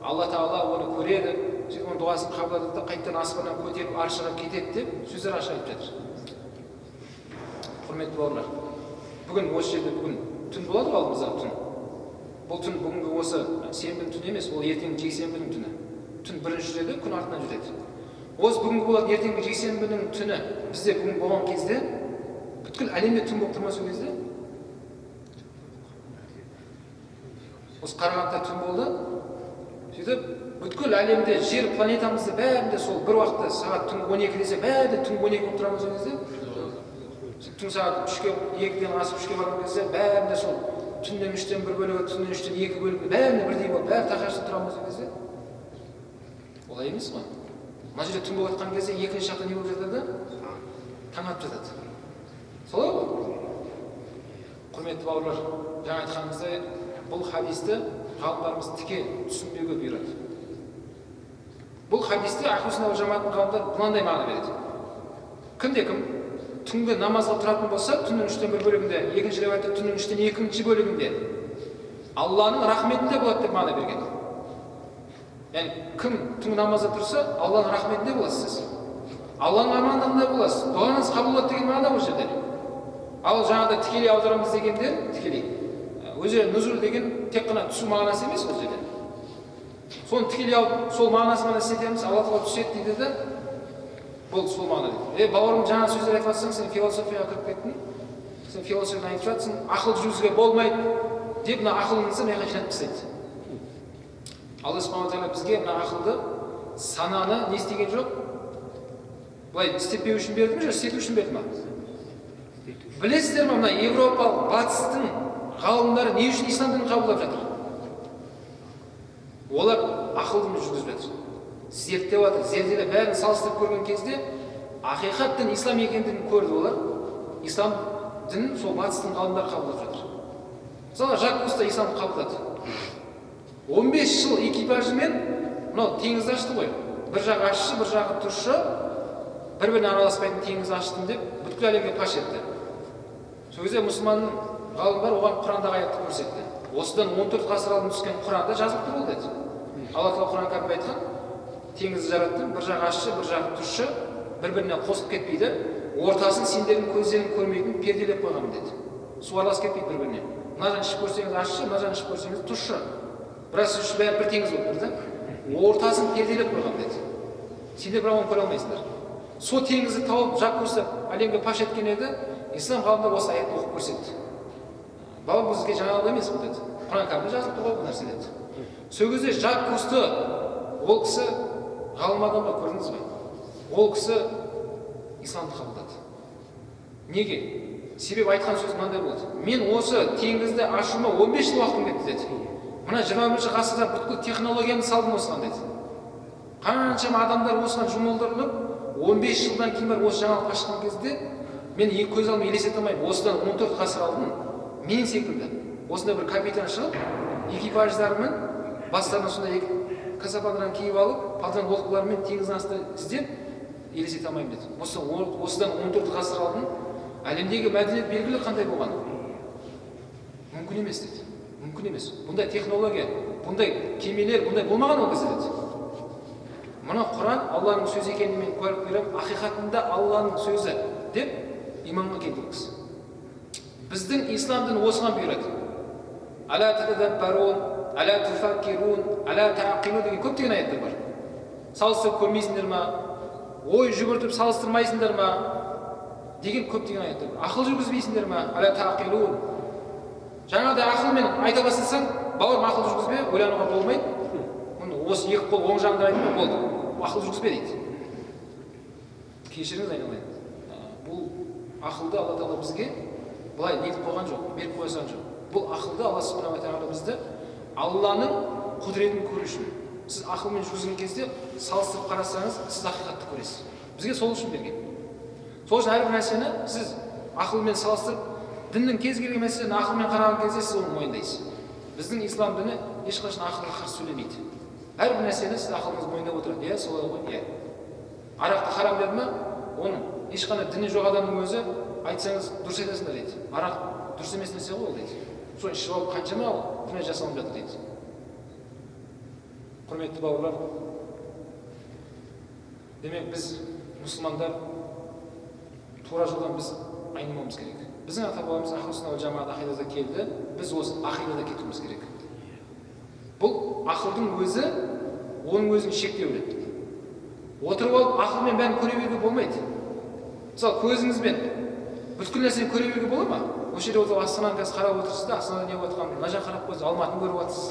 Алла Тағала оны көреді, сөйтіп оның дұғасын қабыл етеді, қайтадан аспаннан көтеріп аршыға кетеді деп сөздер аша айтып жатыр. Құрметті бауырлар, бүгін осы жерде бүгін түн болады ғой алдымыздағы түн. Бұл түн бүгінгі осы сенбінің түні емес, ол ертеңгі жексенбінің түні. Түн бірінші жүреді, күн артынан жүреді. Осы бүгінгі болады ертеңгі жексенбінің түні бізде бүгін болған кезде, бүткіл әлемде түн болып тұрмас ол кезде. Осы Қарағандыда түн болды. Сөйтіп, бүткіл әлемде жер планетамызды бәрінде сол бір уақытта сағат түнгі 12 десе, бәрінде түнгі 12 болып тұрамыз ол кезде. Түн сағат 3-ке, 2-ден асып 3-ке барған кезде, бәрінде сол түннен 3/1 бөлігі, түннен 3/2 бөлігі, бәрінде бірдей болып, бәрі тақашып тұрамыз ол кезде. Олай емес қой. Мына жерде түн болып жатқан кезде екінші жақта не болып жатады? Таң атып жатады. Солай ғой? Құрметті бауырлар, жаңа айтқанымыздай, бұл хадисті ғалымдарымыз тіке түсінбеуге бұйырады. Бұл хадисте Ахлу-сунна уал жамааттың ғалымдары мынандай мағына береді. Кімде-кім түнгі намазға тұратын болса, түннің 3/1 бөлігінде, екінші риуаятта түннің 3/2 бөлігінде Алланың рахметінде болады деп мағына берген. Яғни кім түнгі намазда тұрса, Алланың рахметінде боласыз. Алланың амандығында боласыз. Дұғаңыз қабыл болады деген мағына бұл жерде. Ал жаңағыда тікелей аударамыз дегенде, тікелей. Өзі нұзул деген тек қана түсу мағынасы емес ол жерде. Соны тікелей алып, сол мағынасына істетеміз, Алла Тағала түседі дейді де, бұл сол мағына дейді. Бауырым, жаңа сөздер айтып жатсың, сен философияға кіріп кеттің, сен философияны айтып жатсың, ақыл жүргізуге болмайды деп, мына ақылыңызды мына жаққа жинап тастайды. Алла субханаху ва тағала бізге мына ақылды, сананы не істеген жоқ? Былай істетпеу үшін берді ме, жоқ істету үшін берді ме? Білесіздер ме, мына Европалық батыстың ғалымдары не үшін ислам дінін қабылдап жатыр? Олар ақылды жүргізіп жатыр. Зерттеп жатыр, зерделеп бәрін салыстырып көрген кезде ақиқат дін ислам екендігін көрді олар. Ислам дінін сол батыстың ғалымдары қабылдап жатыр. Мысалы, Жак Кусто исламды қабылдады. 15 жыл экипажымен мынау теңізді ашты ғой. Бір жағы ашшы, бір жағы тұщы, бір-біріне араласпайтын теңізді аштым деп бүткіл әлемге паш етті. Сол кезде мұсылманның ғалымдар оған Құрандағы аятты көрсетті. Осыдан 14 ғасыр алдын түскен Құранда жазылып тұр ол деді. Алла Тағала Құран кәрімде айтқан, теңізді жараттым, бір жағы ащы, бір жағы тұщы, бір-біріне қосып кетпейді, ортасын сендердің көздерің көрмейтін перделеп қойғанмын деді. Су араласып кетпейді бір-біріне. Мына жағын ішіп көрсеңіз ащы, мына жағын ішіп көрсеңіз тұщы. Бірақ сіз үшін бәрі бір теңіз болып тұр да. Ортасын перделеп қойғанмын деді. Сендер бірақ оны көре алмайсыңдар. Сол теңізді тауып Жак Кусто әлемге паш еткен еді, ислам ғалымдар осы аятты оқып көрсетті. Бауыр, бізге жаңалық емес бұл деді. Құран кәрімде жазылып тұр ғой бұл нәрсе деді. Сол кезде Жак Кусто, ол кісі ғалым адам ба, көрдіңіз бе? Ол кісі исламды қабылдады. Неге? себебі айтқан сөз мынандай болды: мен осы теңізді ашуыма 15 жыл уақытым кетті деді. Мына 21 ғасырда бүткіл технологияны салдым осыған деді. Қаншама адамдар осыған жұмылдырылып, 15 жылдан кейін бар осы жаңалық ашқан кезде мен көз алдыма елестете алмаймын. Осыдан 14 ғасыр алдын мен секілді осындай бір капитан шығып, экипаждарымен бастарына сондай касапандраны киіп алып, палдан олқыларымен теңіздің астында іздеп, елестете алмаймын деді. Осыдан 14 ғасыр алдын әлемдегі мәдениет белгілі қандай болған? Мүмкін емес деді. Мүмкін емес. Бұндай технология, бұндай кемелер, бұндай болмаған ол кезде деді. Мына Құран Алланың сөзі екеніне мен куәлік беремін, ақиқатында Алланың сөзі деп иманға келдіңіз. Біздің ислам діні осыған бұйырады. Ала татадаббарун, ала туфаккирун, ала таақилун деген көптеген аяттар бар. Салыстырып көрмейсіңдер ма? Ой жүгіртіп салыстырмайсыңдар ма? Деген көптеген аяттар бар. Ақыл жүргізбейсіңдер ма? Ала таақилун. Жаңағыдай ақылмен айта бастасаң, бауырым ақыл жүргізбе, ойлануға болмайды. Осы екі қол оң жағында айтып болды. Ақыл жүргізбе дейді. Кешіріңіз айналайын. Бұл ақылды Алла Тағала бізге былай нетіп қойған жоқ, беріп қойған жоқ. Бұл ақылды Алла Субхана ва Тағала бізді Алланың құдіретін көру үшін. Сіз ақылмен жүргізген кезде салыстырып қарасаңыз, сіз ақиқатты көресіз. Бізге сол үшін берген. Сол үшін әрбір нәрсені сіз ақылмен салыстырып, діннің кез келген мәселені ақылмен қараған кезде сіз оны мойындайсыз. Біздің ислам діні ешқашан ақылға қарсы сөйлемейді. Әрбір нәрсені сіз ақылыңыз мойындап отырады. Иә, солай ғой, иә. Арақты харам деді ма, оның ешқандай діні жоқ адамның өзі айтсаңыз дұрыс айтасыңдар дейді. Арақ дұрыс емес нәрсе ғой ол дейді. Соны ішіп алып қаншама күнә жасалып жатыр дейді. Құрметті бауырлар, демек біз мұсылмандар тура жолдан біз айнымауымыз керек. Біздің ата-бабамыз Ахлу сүнна уал жамаат ақидада келді, біз осы ақидада кетуіміз керек. Бұл ақылдың өзі, оның өзін шектеулі. Отырып алып ақылмен бәрін көре беруге болмайды. Мысалы, көзіңізбен бүткіл нәрсені көре беруге бола ма? Осы жерде отырып Астананы қазір қарап отырсыз да, Астанада не болып жатқанын мына жаққа қарап қойсыз, Алматыны көріп отырсыз.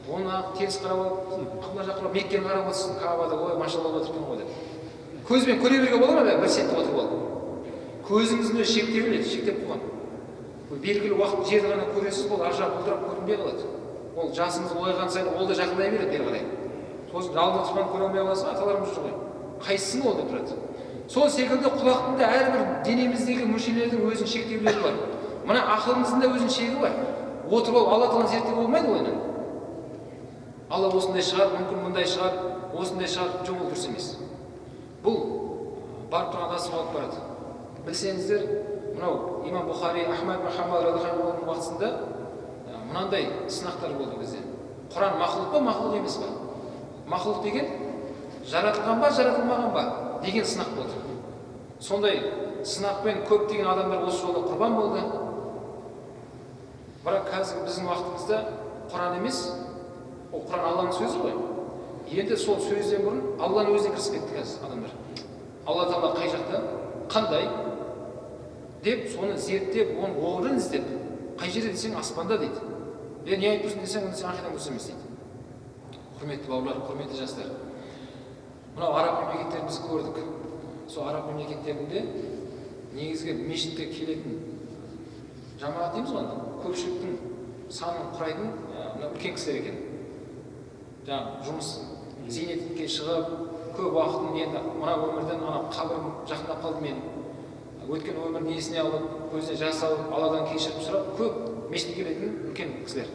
Оны теріс қарап алып, мына жаққа қарап Меккені қарап отырсыз, Каабада, ой, машалла отырып ғой деп. Көзбен көре беруге бола ма? Бір сәтте отырып алып. Көзіңіздің өзі шектеулі, шектеп қойған. Белгілі уақыт жерді ғана көресіз, ол ар жағы бұлдырап көрінбей қалады. Ол жасыңыз ұлғайған сайын ол да жақындай береді бері қарай. Сосын жалғыз тұрған көре алмай қаласың, аталарымыз жүр ғой. Қайсысың ол деп тұрады. Сол секілді құлақтың да әрбір денеміздегі мүшелердің өзінің шектеулері бар. Мына ақылымыздың да өзінің шегі бар. Отырып алып Алла Тағаланы зерттеуге болмайды ғой. Алла осындай шығар, мүмкін мұндай шығар, осындай шығар, жоқ, ол дұрыс емес. Бұл барып тұрған адасып алып барады. Білсеңіздер, мынау имам Бұхари, Ахмад бин Хамбал радхияллаху анху уақытында мынандай сынақтар болды бізде. Құран мақлұқ па, мақлұқ емес па? Мақлұқ деген жаратылған ба, жаратылмаған ба деген сынақ болды. Сондай сынақпен көптеген адамдар осы жолда құрбан болды. Бірақ қазір біздің уақытымызда Құран емес, ол Құран Алланың сөзі ғой. Енді сол сөзден бұрын Алланың өзіне кірісіп кетті қазір адамдар. Алла Тағала қай жақта, қандай деп соны зерттеп, оның орнын іздеп, қай жерде десең аспанда дейді. Не айтып тұрсың десең, онда сен ақидан дұрыс емес дейді. Құрметті бауырлар, құрметті жастар. Мынау араб мемлекеттерін біз көрдік. Сол араб мемлекеттерінде негізгі мешітке келетін жамағат дейміз ғой, көпшіліктің санын құрайтын үлкен кісілер екен. Жаңағы жұмыс зейнетке шығып, көп уақытын енді мына өмірден ана қабірім жақындап қалды мен. Өткен өмірін есіне алып, көзіне жас алып, Алладан кешірім сұрап, көп мешітке келетін үлкен кісілер.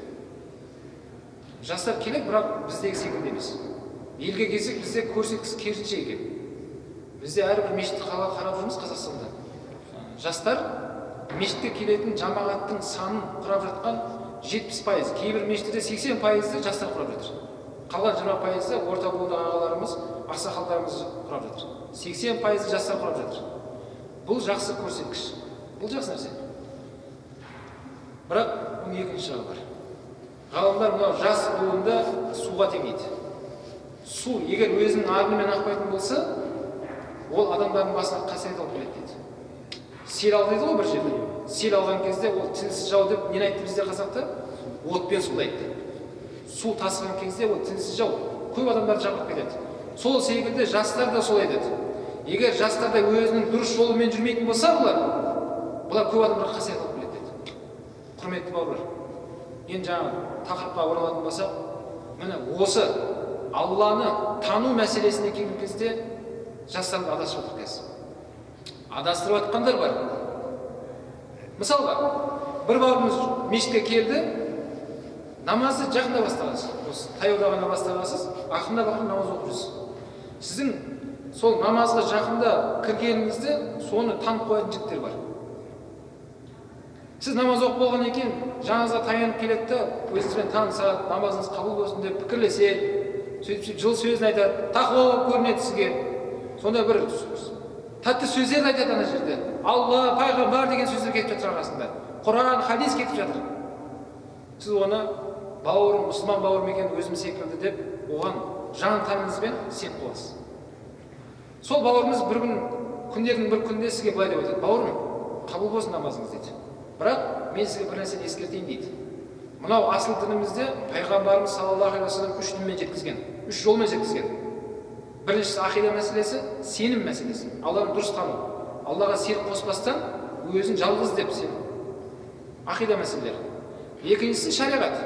Жастар келеді, бірақ біздегі секілді емес. Елге келсек, бізде көрсеткісі керісінше екен. Бізде әрбір мешітті қарап жүрміз Қазақстанда. Жастар мешітке келетін жамағаттың санын құрап жатқан 70%, кейбір мешіттерде 80%-ді жастар құрап жатыр. Қалған 20%-ді орта буындағы ағаларымыз, ақсақалдарымыз құрап жатыр. 80%-ді жастар құрап жатыр. Бұл жақсы көрсеткіш. Бұл жақсы нәрсе. Бірақ бұның екінші жағы бар. Ғалымдар мынау жас буынды суға теңейді. Су егер өзінің арнымен ақпайтын болса, ол адамдардың басына қасірет алып келеді дейді. Сел алды дейді ғой бір жерде. Сел алған кезде ол тілсіз жау деп нені айтты бізде қазақта? Отпен суды айтты. Су тасыған кезде ол тілсіз жау көп адамдарды жапырып кетеді. Сол секілді жастар да солай деді. Егер жастарда өзінің дұрыс жолымен жүрмейтін болса, бұлар көп адамдарға қасиет алып келеді дейді. Құрметті бауырлар, енді жаңа тақырыпқа оралатын болсақ, міне осы Алланы тану мәселесіне келген кезде жастар адасып жатыр қазір. Адастырып жатқандар бар. Мысалға, бір бауырымыз мешітке келді, намазды жақында бастағансыз, осы таяуда ғана бастағансыз, ақырындап намаз оқып жүрсіз. Сіздің сол намазға жақында кіргеніңізде соны танып қоятын жігіттер бар. Сіз намаз оқып болған екен, жаңыңызға таянып келеді да, өзіңізбен танысады, намазыңыз қабыл болсын деп пікірлеседі, сөйтіп жыл сөзін айтады, тақуа болып көрінеді сізге. Сонда бір тәтті сөздер айтады ана жерде. Алла, пайғамбар деген сөздер кетіп жатыр арасында. Құран, хадис кетіп жатыр. Сіз оны бауырым, мұсылман бауырым екен, өзім секілді деп, оған жан тәніңізбен сеніп қоясыз. Сол бауырымыз бір күндердің бір күнде сізге былай деп айтады: бауырым, қабыл болсын намазыңыз дейді. Бірақ мен сізге бір нәрсені ескертейін дейді. Мынау асыл дінімізде пайғамбарымыз саллаллаху алейхи вассалам үш дінмен жеткізген, үш жолмен жеткізген. Біріншісі ақида мәселесі, сенім мәселесі. Алланы дұрыс тану. Аллаға серік қоспастан өзін жалғыз деп сену. Ақида мәселелері. Екіншісі шариғат.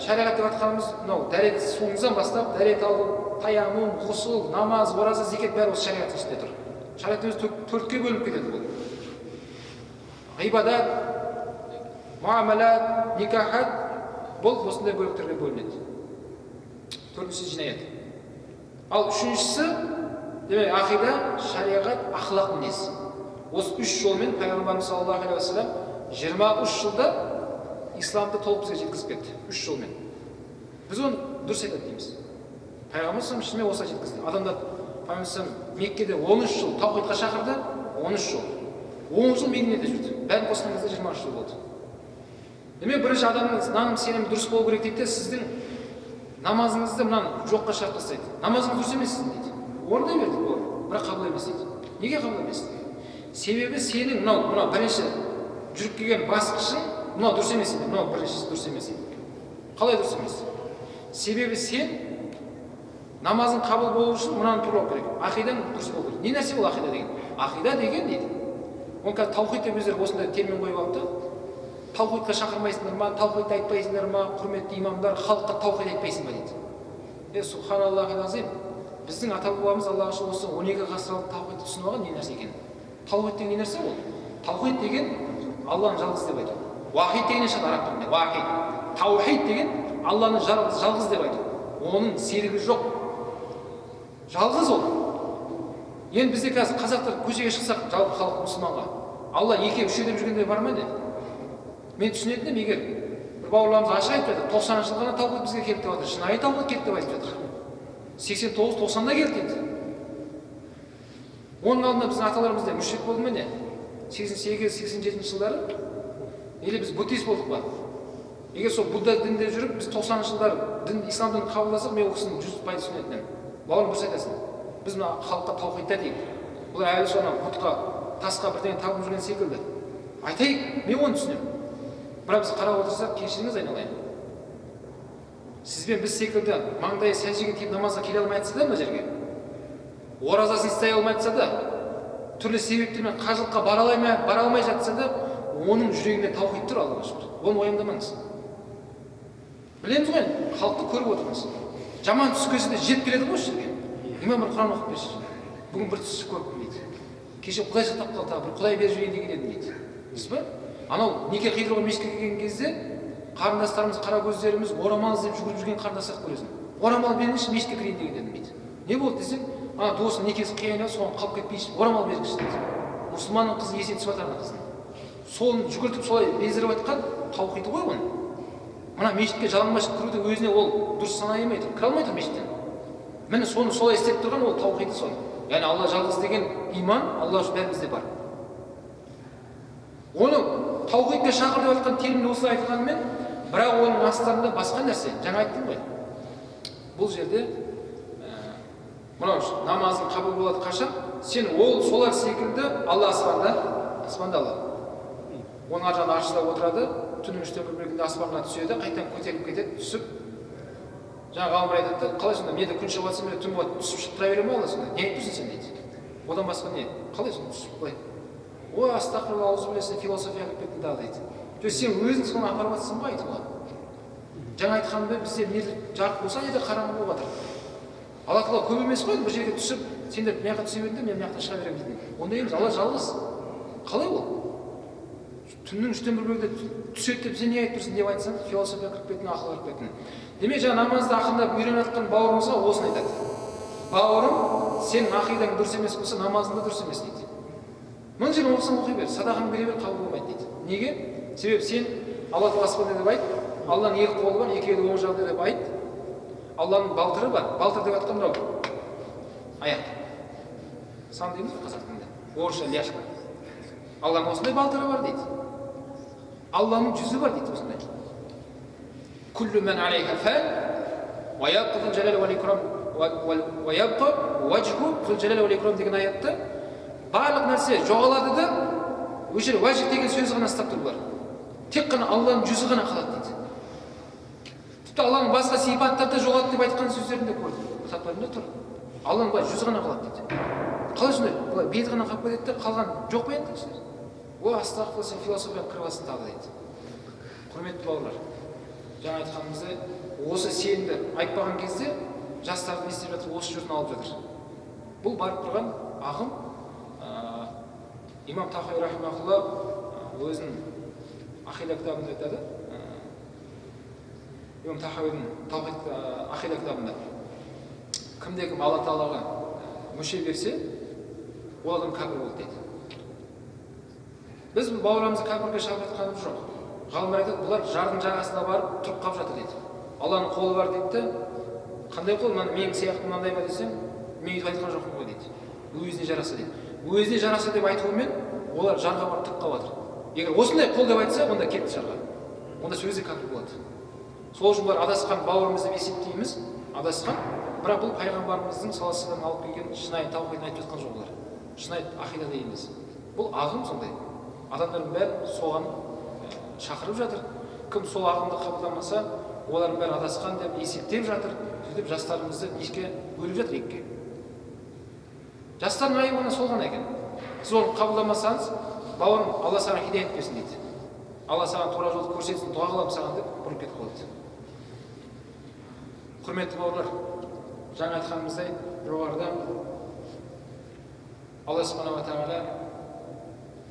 Шариғат деп жатқанымыз мынау дәрет суыңыздан бастап, дәрет алу, таяммум, ғұсыл, намаз, ораза, зекет бәрі осы шариғаттың ішінде тұр. Шариғат өзі төртке бөлініп кетеді бұл. Ғибадат, муамалат, никахат бұл осындай бөліктерге бөлінеді. Төртіншісі жинаят. Ал үшіншісі, демек ақида, шариғат, ақылақ мінез. Осы үш жолмен пайғамбарымыз саллаллаху алейхи вассалам 23 жылда исламды толық бізге жеткізіп кетті. Үш жолмен. Біз оны дұрыс айтады дейміз. Пайғамбарымыз шынымен осылай жеткізді. Адамдар пайғамбарымыз Меккеде 13 жыл таухидқа шақырды, 13 жыл. 10 жыл Мединеде жүрді. Бәрін қосқан кезде 23 жыл болды. Демек бірінші адамның наным сенімі дұрыс болу керек дейді, сіздің намазыңызды мынаны жоққа шығарып тастайды. Намазыңыз дұрыс емес дейді. Орындай берді бұл, бірақ қабыл емес дейді. Неге қабыл емес? Себебі сенің мынау бірінші жүріп келген басқышың мынау дұрыс емес дейді. Мынау біріншісі дұрыс емес дейді. Қалай дұрыс емес? Себебі сен намазың қабыл болу үшін мынаны туралау керек. Ақидаң дұрыс болу керек. Не нәрсе бұл ақида деген? Ақида деген дейді. Оны қазір таухид деп өздері осындай термин қойып алыпты. Таухидқа шақырмайсыңдар ма, таухидты айтпайсыңдар ма, құрметті имамдар, халыққа таухид айтпайсың ба дейді. Субханаллахи азим. Біздің ата бабамыз Аллаға шүкір осы 12 ғасырлық таухидты түсініп алған не нәрсе екен? Таухид деген не нәрсе ол? Таухид деген Алланы жалғыз деп айту. Уахид деген шығады араб тілінде. Уахид. Таухид деген Алланы жалғыз деп айту. Оның серігі жоқ. Жалғыз ол. Енді бізде қазір қазақтар көшеге шықсақ, жалпы халық мұсылманға, Алла екеу үшеу деп жүргендер бар ма не? Мен түсінетінім, егер бір бауырларымыз ашық айтып жатыр, 90 жыл ғана таухид бізге келді деп жатыр, шынайы таухид келді деп айтып жатыр. 89-90-да келді дейді. Оның алдында біздің аталарымызда мүшрик болды ма не? 88-87 жылдары или біз буддист болдық па? Егер сол будда дінде жүріп, біз 90 жылдары дін, ислам дінін қабылдасақ, мен ол кісінің 100% түсінетінім. Бауырым дұрыс айтасың. Біз мына халыққа таухидта дейік. Бұл әлі соны бұтқа, тасқа бірдеңе табып жүрген секілді. Айтайық, мен оны түсінемін. Бірақ біз қарап отырсақ, кешіріңіз айналайын. Сізбен біз секілді маңдайы сәждеге тиіп намазға келе алмай жатса да мына жерге, оразасын ұстай алмай жатса да, түрлі себептермен қажылыққа бара алмай жатса да, оның жүрегінде таухид тұр, Аллаға шүкір. Оны уайымдамаңыз. Білеміз ғой, халықты көріп отырмыз. Жаман түс кезінде жетіп келеді ғой осы жерге. Имам бір Құран оқып берші. Бүгін бір түсі көріп дейді. Кеше Құдай сақтап қалды, бір Құдай беріп жүрген деген едім дейді. Біз ба? Анау неке қидыруға мешітке келген кезде қарындастарымыз, қара көздеріміз орамал іздеп жүгіріп жүрген қарындастарды көресің. Орамал беріңізші, мешітке кірейін деген едім дейді. Не болды десем, ана досының некесі қиын еді, соған қалып кетпейші, орамал беріңізші дейді. Мұсылманның қызы есен түсіп жатыр ана қызын. Соны жүгіртіп солай бездіріп айтқан таухиды ғой оны. Мына мешітке жалаңбас кіруді өзіне ол дұрыс санай алмай тұр, кіре алмай тұр мешіттен. Міне соны солай істеп тұрған ол таухиды соны. Яғни Алла жалғыз деген иман Алла үшін бәрімізде бар. Оны таухидқа шақыр деп жатқан термин осылай айтқанымен, бірақ оның астарында басқа нәрсе. Жаңа айттым ғой. Бұл жерде мынау намазың қабыл болады қашан? Сен ол солар секілді Алла аспанда Алла. Оның ар жағында аршыда отырады, түннің 3-те 1-інде аспанға түседі, қайтадан көтеріліп кетеді, түсіп. Жаңа ғалымдар айтады, қалай сонда менде күн шығып жатса, менде түн болады, түсіп шығып тұра бере ме Алла сонда? Не айтып тұрсың сен дейді. Одан басқа не? Қалай сонда түсіп қалай? ой астағфирулла аузубилля, сен философияға кіріп кеттің дағы дейді. жоқ сен өзің соны апарып жатрсың ғой айтуға. жаңа айтқанымдай бізде не жарық болса не де қараңғы болып жатыр. алла тағала көп емес қой, бір жерге түсіп сендер мына жаққа түсе беріңдер, мен мына жақтан шыға беремін дейтін. ондай емес, алла жалғыз. қалай ол? түннің 3-тен 1 бөлігінде түседі деп сен не айтып тұрсың деп айтсаң, философия кіріп кеттің, ақыл кіріп кеттің. демек жаңа намазды ақырындап үйреніп жатқан бауырымызға осыны айтады. бауырым, сенің ақидаң дұрыс емес болса, намазың да дұрыс емес дейді. мың жыл оқысаң оқи бер, садақаны бере бер, қабыл болмайды дейді. неге? себебі сен алла тағала аспанда деп айт, алланың 2 қолы бар, екеуі де оң жағында деп айт. алланың балтыры бар. балтыр деп жатқан мынау аяқ. сан дейміз ғой қазақ тілінде. орысша ляшка. алланың осындай балтыры бар дейді. алланың жүзі бар дейді осындай. Күллу мен алейха фән, ва ябқа зул жалали вал икрам, ва ябқа ваджху зул жалали вал икрам деген аятты барлық нәрсе жоғалады да, ол жерде уәжх деген сөз ғана ұстап тұрулар. тек қана алланың жүзі ғана қалады дейді. тіпті алланың басқа сипаттарды жоғалды деп айтқан сөздерінде көрдім. кітаптарында тұр. алланың былай жүзі ғана қалады дейді. қалай сондай? былай бет ғана қалып кетеді де қалған жоқ па енді? о астағфирулла, сен философияға кіріп алсың тағы дейді. құрметті бауырлар, жаңа айтқанымыздай, осы сенімді айтпаған кезде жастарды не істеп жатыр? осы жұртын алып жатыр. бұл барып тұрған ағым имам Тахауи рахимахулла өзінің ақида кітабында айтады. имам Тахауидің таухид ақида кітабында кімде-кім алла тағалаға мүше берсе, ол адам кәпір болды дейді. біз бұл бауырларымызды кәпірге шақырып жатқанымыз жоқ. ғалымдар айтады, бұлар жардың жағасына барып тұрып қалып жатыр дейді. алланың қолы бар дейді де, қандай қол? менің сияқты мынандай ма десем, мен өйтіп айтқан жоқпын ғой дейді. өзіне жараса дейді. өзіне жараса деп айтуымен олар жарға барып тұрып қалып жатыр. егер осындай қол деп айтса, онда кетті жарға. онда сөзі кәпір болады. сол үшін бұлар адасқан бауырымыз деп есептейміз, адасқан. бірақ бұл пайғамбарымыздың саллаллаху алейхи алып келген шынайы таухидын айтып жатқан жоқ олар. шынайы ақидада емес. бұл ағым сондай. адамдардың бәрі соған шақырып жатыр. кім сол ағымды қабылдамаса, олардың бәрі адасқан деп есептеп жатыр. сөйтіп жастарымызды нешке бөліп жатыр екіге. жастардың айыбы сол ғана екен. сіз оны қабылдамасаңыз, бауырым, алла саған хидаят берсін дейді. алла саған тура жолды көрсетсін, дұға қыламын саған деп бұрып кетіп қалады. құрметті бауырлар, жаңа айтқанымыздай, жоғарыда алла субхана ва тағала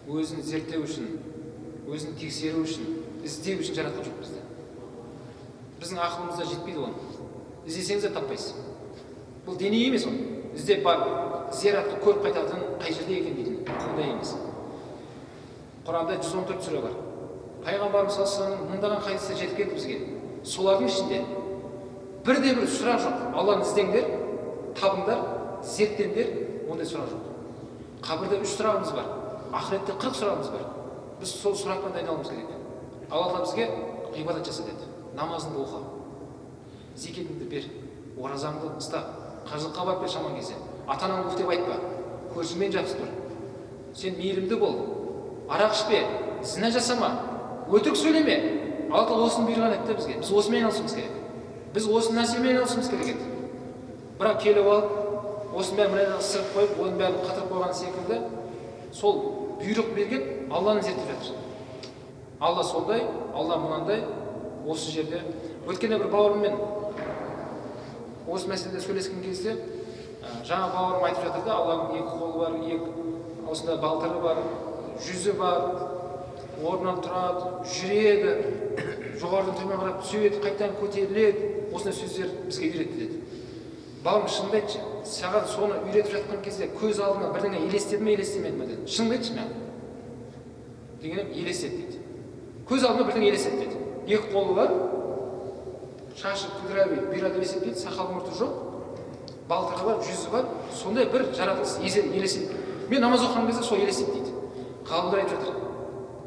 өзін зерттеу үшін, өзін тексеру үшін, іздеу үшін жаратқан жоқ бізді. біздің ақылымызда жетпейді оны. іздесеңіз де таппайсыз. бұл дени емес ол. іздеп барып, зиратты көріп қайтатын қай жерде екен дейтін құдай емес. Құранда 114 сүре бар. Пайғамбарымыз саллаллаху алейхи ва саллям мыңдаған хадистер жетіп келді бізге. солардың ішінде бірде-бір сұрақ жоқ. Алланы іздеңдер, табыңдар, зерттеңдер, ондай сұрақ жоқ. қабірде 3 сұрағымыз бар. Ақыретте 40 сұрағымыз бар. біз сол сұрақтан дайындалуымыз керек. Алла тағала бізге ғибадат жаса деді. намазыңды оқы, зекетіңді бер, оразаңды ұста, қажылыққа барып бер шаман кезде. ата-анаңды уф деп айтпа, көршіңмен жақсы тұр. сен мейірімді бол, арақ ішпе, зina жасама, өтірік сөйлеме. Алла тағала осыны бұйырған еді бізге. Біз осымен айналысуымыз керек. Біз осы нәрсемен айналысуымыз керек еді. бірақ келіп алып, осының бәрін мына ысырып қойып, оның бәрін қатырып қойған секілді, сол бұйрық берген Алланы зерттеп жатыр. Алла сондай, Алла мынандай. осы жерде өткенде бір бауырыммен осы мәселеде сөйлескен кезде жаңа бауырым айтып жатыр да, Алланың 2 қолы бар, 2 осында балтыры бар, жүзі бар, орнынан тұрады, жүреді, жоғарыдан төмен қарап түседі, қайтадан көтеріледі. осындай сөздер бізге үйретті деді. бауырым, шынымды айтшы, саған соны үйретіп жатқан кезде көз алдыңа бірдеңе елестеді ме, елестемеді ме деді. шынымды айтшы маған дегенім, елестеді дейді. көз алдыма бірдеңе елестеді деді. 2 қолы бар, шашы күдірәби, бұйра деп есептейді, сақал мұрты жоқ, балтыры бар, жүзі бар, сондай бір жаратылыс елестеді. мен намаз оқыған кезде сол елестеді дейді. ғалымдар айтып жатыр,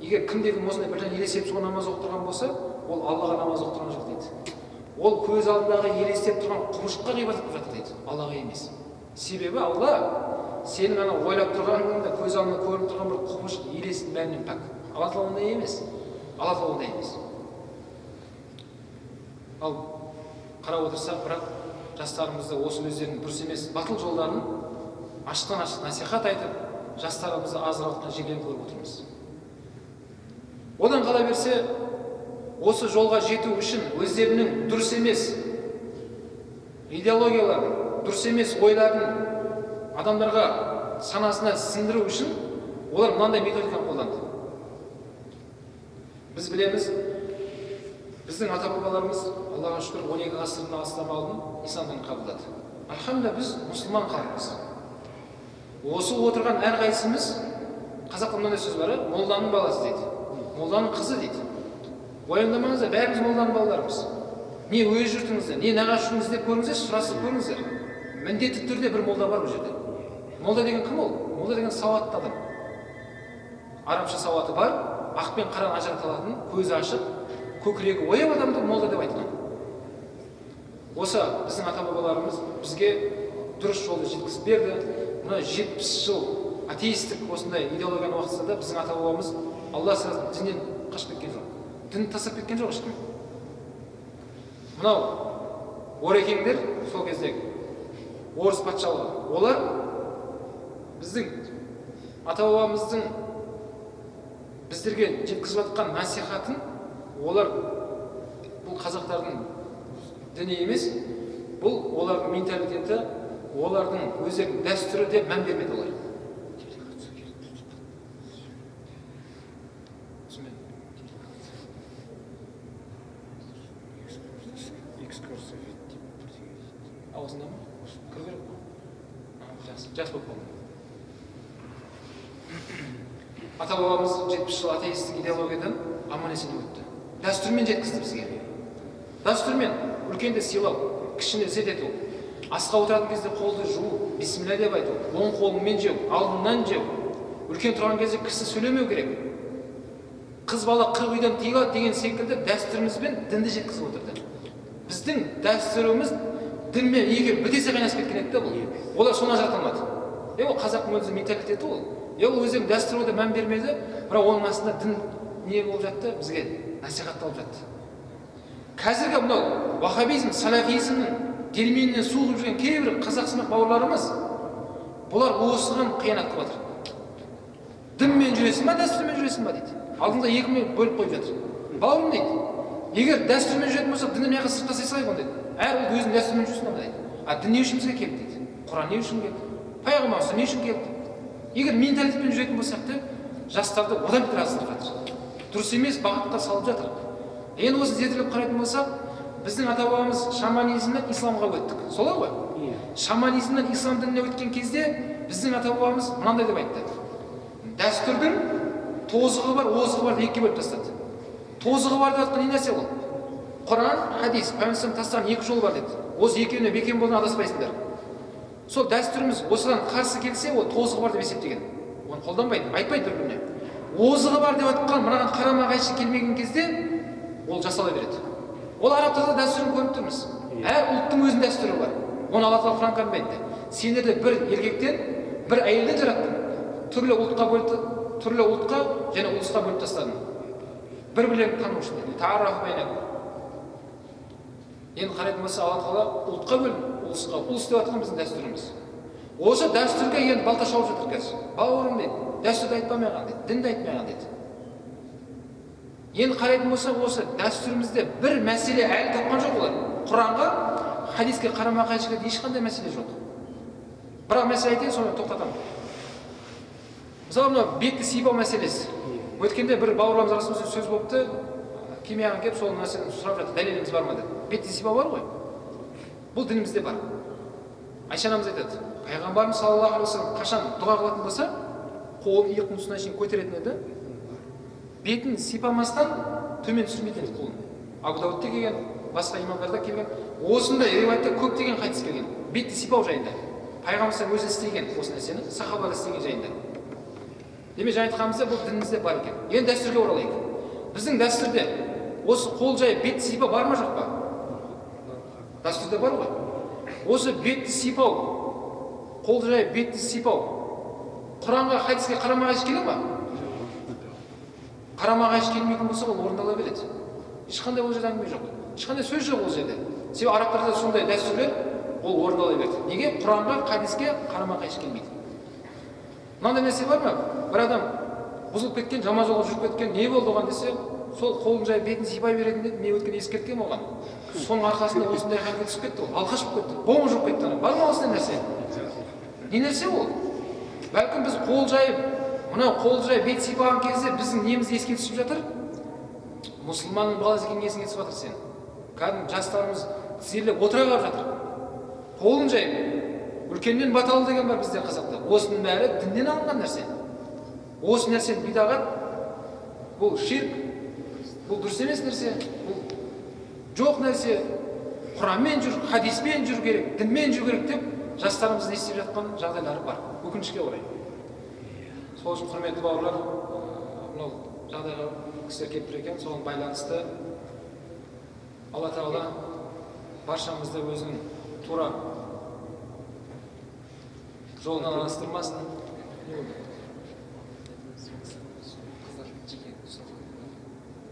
егер кімде-кім осындай бірден елестеп сол намаз оқытырған болса, ол Аллаға намаз оқытырған жоқ дейді. ол көз алдындағы елестеп тұрған құмышқа ғибадат қылып жатыр дейді, Аллаға емес. себебі Алла сенің ана ойлап тұрғаныңда көз алдында көрініп тұрған бір құмыш елестің бәрінен пәк. Алла тағала ондай емес. Алла тағала ондай емес. ал қарап отырсақ, бірақ жастарымызды осы өздерінің дұрыс емес батыл жолдарын ашықтан ашық насихат айтып, жастарымызды азыратқан жерлерін көріп отырмыз. Одан қала берсе, осы жолға жету үшін өздерінің дұрыс емес идеологияларын, дұрыс емес ойларын адамдарға санасына сіңдіру үшін олар мынандай методиканы қолданды. Біз білеміз, біздің ата-бабаларымыз, Аллаға шүкір, 12 ғасырдан астам алдын ислам дінін қабылдады. Алхамдулилlah, біз мұсылман халқымыз. Осы отырған әрқайсымыз, қазақта мынандай сөз бар, молданың баласы дейді, молданың қызы дейді. Уайымдамаңыздар, бәріміз молданың балаларымыз. Не өз жұртыңызда, не нағашы жұртыңызда деп көріңіздер, сұрасып көріңіздер. Міндетті түрде бір молда бар бұл жерде. Молда деген кім ол? Молда деген сауатты адам. Арабша сауаты бар, ақ пен қараны ажырата алатын, көзі ашық, көкірегі ояу адамды молда деп айтқан. Осы біздің ата-бабаларымыз бізге дұрыс жолды жеткізіп берді. Мына 70 жыл атеистік осындай идеологияның уақытында біздің ата-бабамыз Алла сырасын діннен қашып кеткен жоқ. Дін тастап кеткен жоқ ешкім. Мынау орекеңдер, сол кездегі орыс патшалығы, олар біздің ата-бабамыздың біздерге жеткізіп жатқан насихатын, олар бұл қазақтардың діні емес, бұл олардың менталитеті, олардың өздерінің дәстүрі деп мән бермеді олар. Аузында ма? Кіру керек па? Жас болып қалды. Ата-бабамыз 70 жыл атеистік идеологиядан аман-есен өтті. Дәстүрмен жеткізді бізге. Дәстүрмен үлкенді сыйлау, кішіні ізет ету, асқа отыратын кезде қолды жуу, бисмилля деп айту, оң қолыңмен жеу, алдынан жеу, үлкен тұрған кезде кісі сөйлемеу керек. Қыз бала қырық үйден тыйылады деген секілді дәстүрімізбен дінді жеткізіп отырды. Біздің дәстүріміз дінмен егер бітесе қайнасып кеткен еді бұл. Олар соны ажыратылмады. Ол қазақтың өзі менталитеті ол. Ол өздерінің дәстүріне мән бермеді, бірақ оның астында дін не болып жатты, бізге насихатталып жатты. Қазіргі мынау вахабизм, салафизмнің терминінен суғып жүрген кейбір қазақсымақ бауырларымыз, бұлар осыған қиянат қылып жатыр. Дінмен жүресің ба, дәстүрмен жүресің ба дейді. Алдында екімен бөліп қойып жатыр. Бауырым дейді, егер дәстүрмен жүретін болсақ, дінді мына жаққа сыртқа салайық дейді. Әр ұлт өзінің дәстүрімен жүрсін дейді. Дін не үшін бізге келді дейді. Құран не үшін келді? Пайғамбар не үшін келді? Егер менталитетпен жүретін болсақ деп, жастарды одан бетер аздырып жатыр. Дұрыс емес бағытқа салып жатыр. Енді осы зерделеп қарайтын болсақ, біздің ата-бабамыз шаманизмнен исламға өттік. Солай ғой? Шаманизмнен ислам дініне өткен кезде біздің ата-бабамыз мынандай деп айтты. Дәстүрдің тозығы бар, озығы бар екіге бөліп тастады. Тозығы бар деп жатқан не нәрсе ол? Құран, хадис, пайғамбар тастаған екі жол бар деді. Осы екеуіне бекем болудан адаспайсыңдар. Сол дәстүріміз осыған қарсы келсе, ол тозығы бар деп есептеген. Оны қолданбайды, айтпайды бір-біріне. Озығы бар деп жатқан мынаған қарама-қайшы келмеген кезде ол жасала береді. Ол арабтарда дәстүрін көріп тұрмыз. Әр ұлттың өзінің дәстүрі бар. Оны Алла тағала Құран кәрімде айтты. Сендерді бір еркектен, бір әйелден жараттым. Түрлі ұлтқа және ұлысқа бөліп тастадым. Бір-бірлерін тану үшін деді. Тағарафу байнакум. Енді қарайтын болса, Алла тағала ұлтқа бөліп, ұлысқа, ұлыс деп жатқан біздің дәстүріміз. Осы дәстүрге енді балта шауып жатыр қазір. Бауырым дейді, дәстүрді айтпамаған дейді, дінді айтпаған дейді. Енді қарайтын болса, осы дәстүрімізде бір мәселе әлі тапқан жоқ олар. Құранға, хадиске қарама-қайшы келетін ешқандай мәселе жоқ. Бірақ мәселе айтайын, соны тоқтатамын. Мысалы, мынау бетті сипау мәселесі. Өткенде бір бауырларымыз арасында сөз болыпты, кемияға келіп сол нәрсені сұрап жатыр, дәлеліміз бар ма деп. Бетті сипау бар ғой. Бұл дінімізде бар. Айша анамыз айтады, пайғамбарымыз саллаллаху алейхи вассалам қашан дұға қылатын болса, қолын иықтың тұсына шейін көтеретін еді. Бетін сипамастан төмен түсірмейтін еді қолын. Абу Даудта келген, басқа имамдарда келген, осындай риуаятта көптеген хадис келген. Бетті сипау жайында. Пайғамбар өзі істеген осы нәрсені, сахабалар істеген жайында. Демек жаңа айтқанымызда бұл дінімізде бар екен. Енді дәстүрге оралайық. Біздің дәстүрде осы қол жай бетті сипау бар ма жоқ па? Дәстүрде бар ғой. Осы бетті сипау, қол жай бетті сипау Құранға, хадиске қарама-қайшы келе ма? Қарама-қайшы келмейтін болса, ол орындала береді. Ешқандай ол жерде әңгіме жоқ. Ешқандай сөз жоқ ол жерде. Себебі арабтарда сондай дәстүрлер ол орындала берді. Неге? Құранға, хадиске қарама-қайшы келмейді. мынандай нәрсе бар ма? Бір адам бұзылып кеткен, жаман жолға жүріп кеткен, не болды оған десе, сол қолын жайып бетін сипай беретін еді, не өткен ескерткем оған. Соның арқасында осындай халге түсіп кетті, ол алқаш болып кетті, боң жүріп кетті. Бар ма осындай нәрсе? Не нәрсе ол? Бәлкім біз қол жайып, мынау қол жайып бет сипаған кезде біздің неміз еске түсіп жатыр? Мұсылманның баласы екенін есіңе түсіп жатыр сен. Кәдімгі жастарымыз тізерлеп отыра қалып жатыр. Қолын жайып, үлкеннен бата ал деген бар бізде қазақта. Осының бәрі діннен алынған нәрсе. Осы нәрсені бидағат, бұл ширк, бұл дұрыс емес нәрсе, бұл жоқ нәрсе. Құранмен жүр, хадиспен жүр керек, дінмен жүр керек деп жастарымыз не істеп жатқан жағдайлары бар. Өкінішке орай. Сол үшін құрметті бауырлар, мынау жағдайға кісілер келіп тұр екен, соған байланысты Алла Тағала баршамызды өзінің тура жолынан адастырмасын.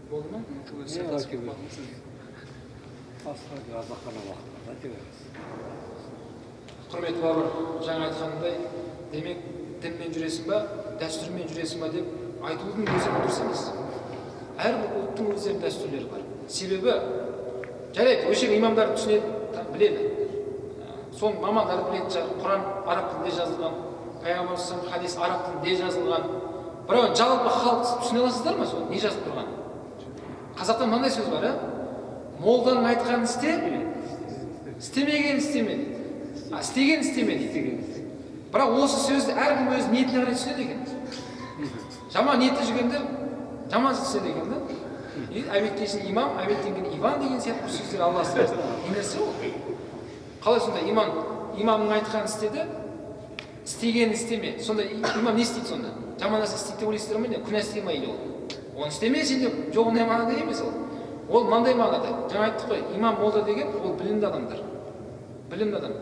Болды ма? Құрметті бауырлар, жаңа айтқанымдай, демек дінмен жүресің ба, дәстүрмен жүресің ба деп айтудың өзі дұрыс емес. Әрбір ұлттың өздерінің дәстүрлері бар. Себебі жарайды, өше имамдар түсінеді, біледі. Соның мамандары білетін шығар. Құран араб тілінде жазылған, пайғамбар хадис араб тілінде жазылған. Бірақ жалпы халық түсіне аласыздар ма соны? Не жазып тұрған? Қазақта мынандай сөз бар, молданың айтқанын істе, істемеген істеме дейді. Істеген істеме дейді. Бірақ осы сөзді әркім өз ниетіне қарай түсінеді екен. Жаман ниетте жүргендер жаман түсінеді екен да. Әбеттесін имам, әбеттен кейін Иван деген сияқты сөздер алластырады. Не нәрсе ол? Қалай сонда имамның айтқанын істеді, істеген істеме. Сонда имам не істейді сонда? Жаман нәрсе істейді деп ойлайсыздар ма? Күнә істемейді ол. Оны істеме сен деп жоқ ондай мағынада емес ол. Ол мынандай мағынада. Жаңа айттық қой, имам молда деген ол білімді адамдар. Білімді адам.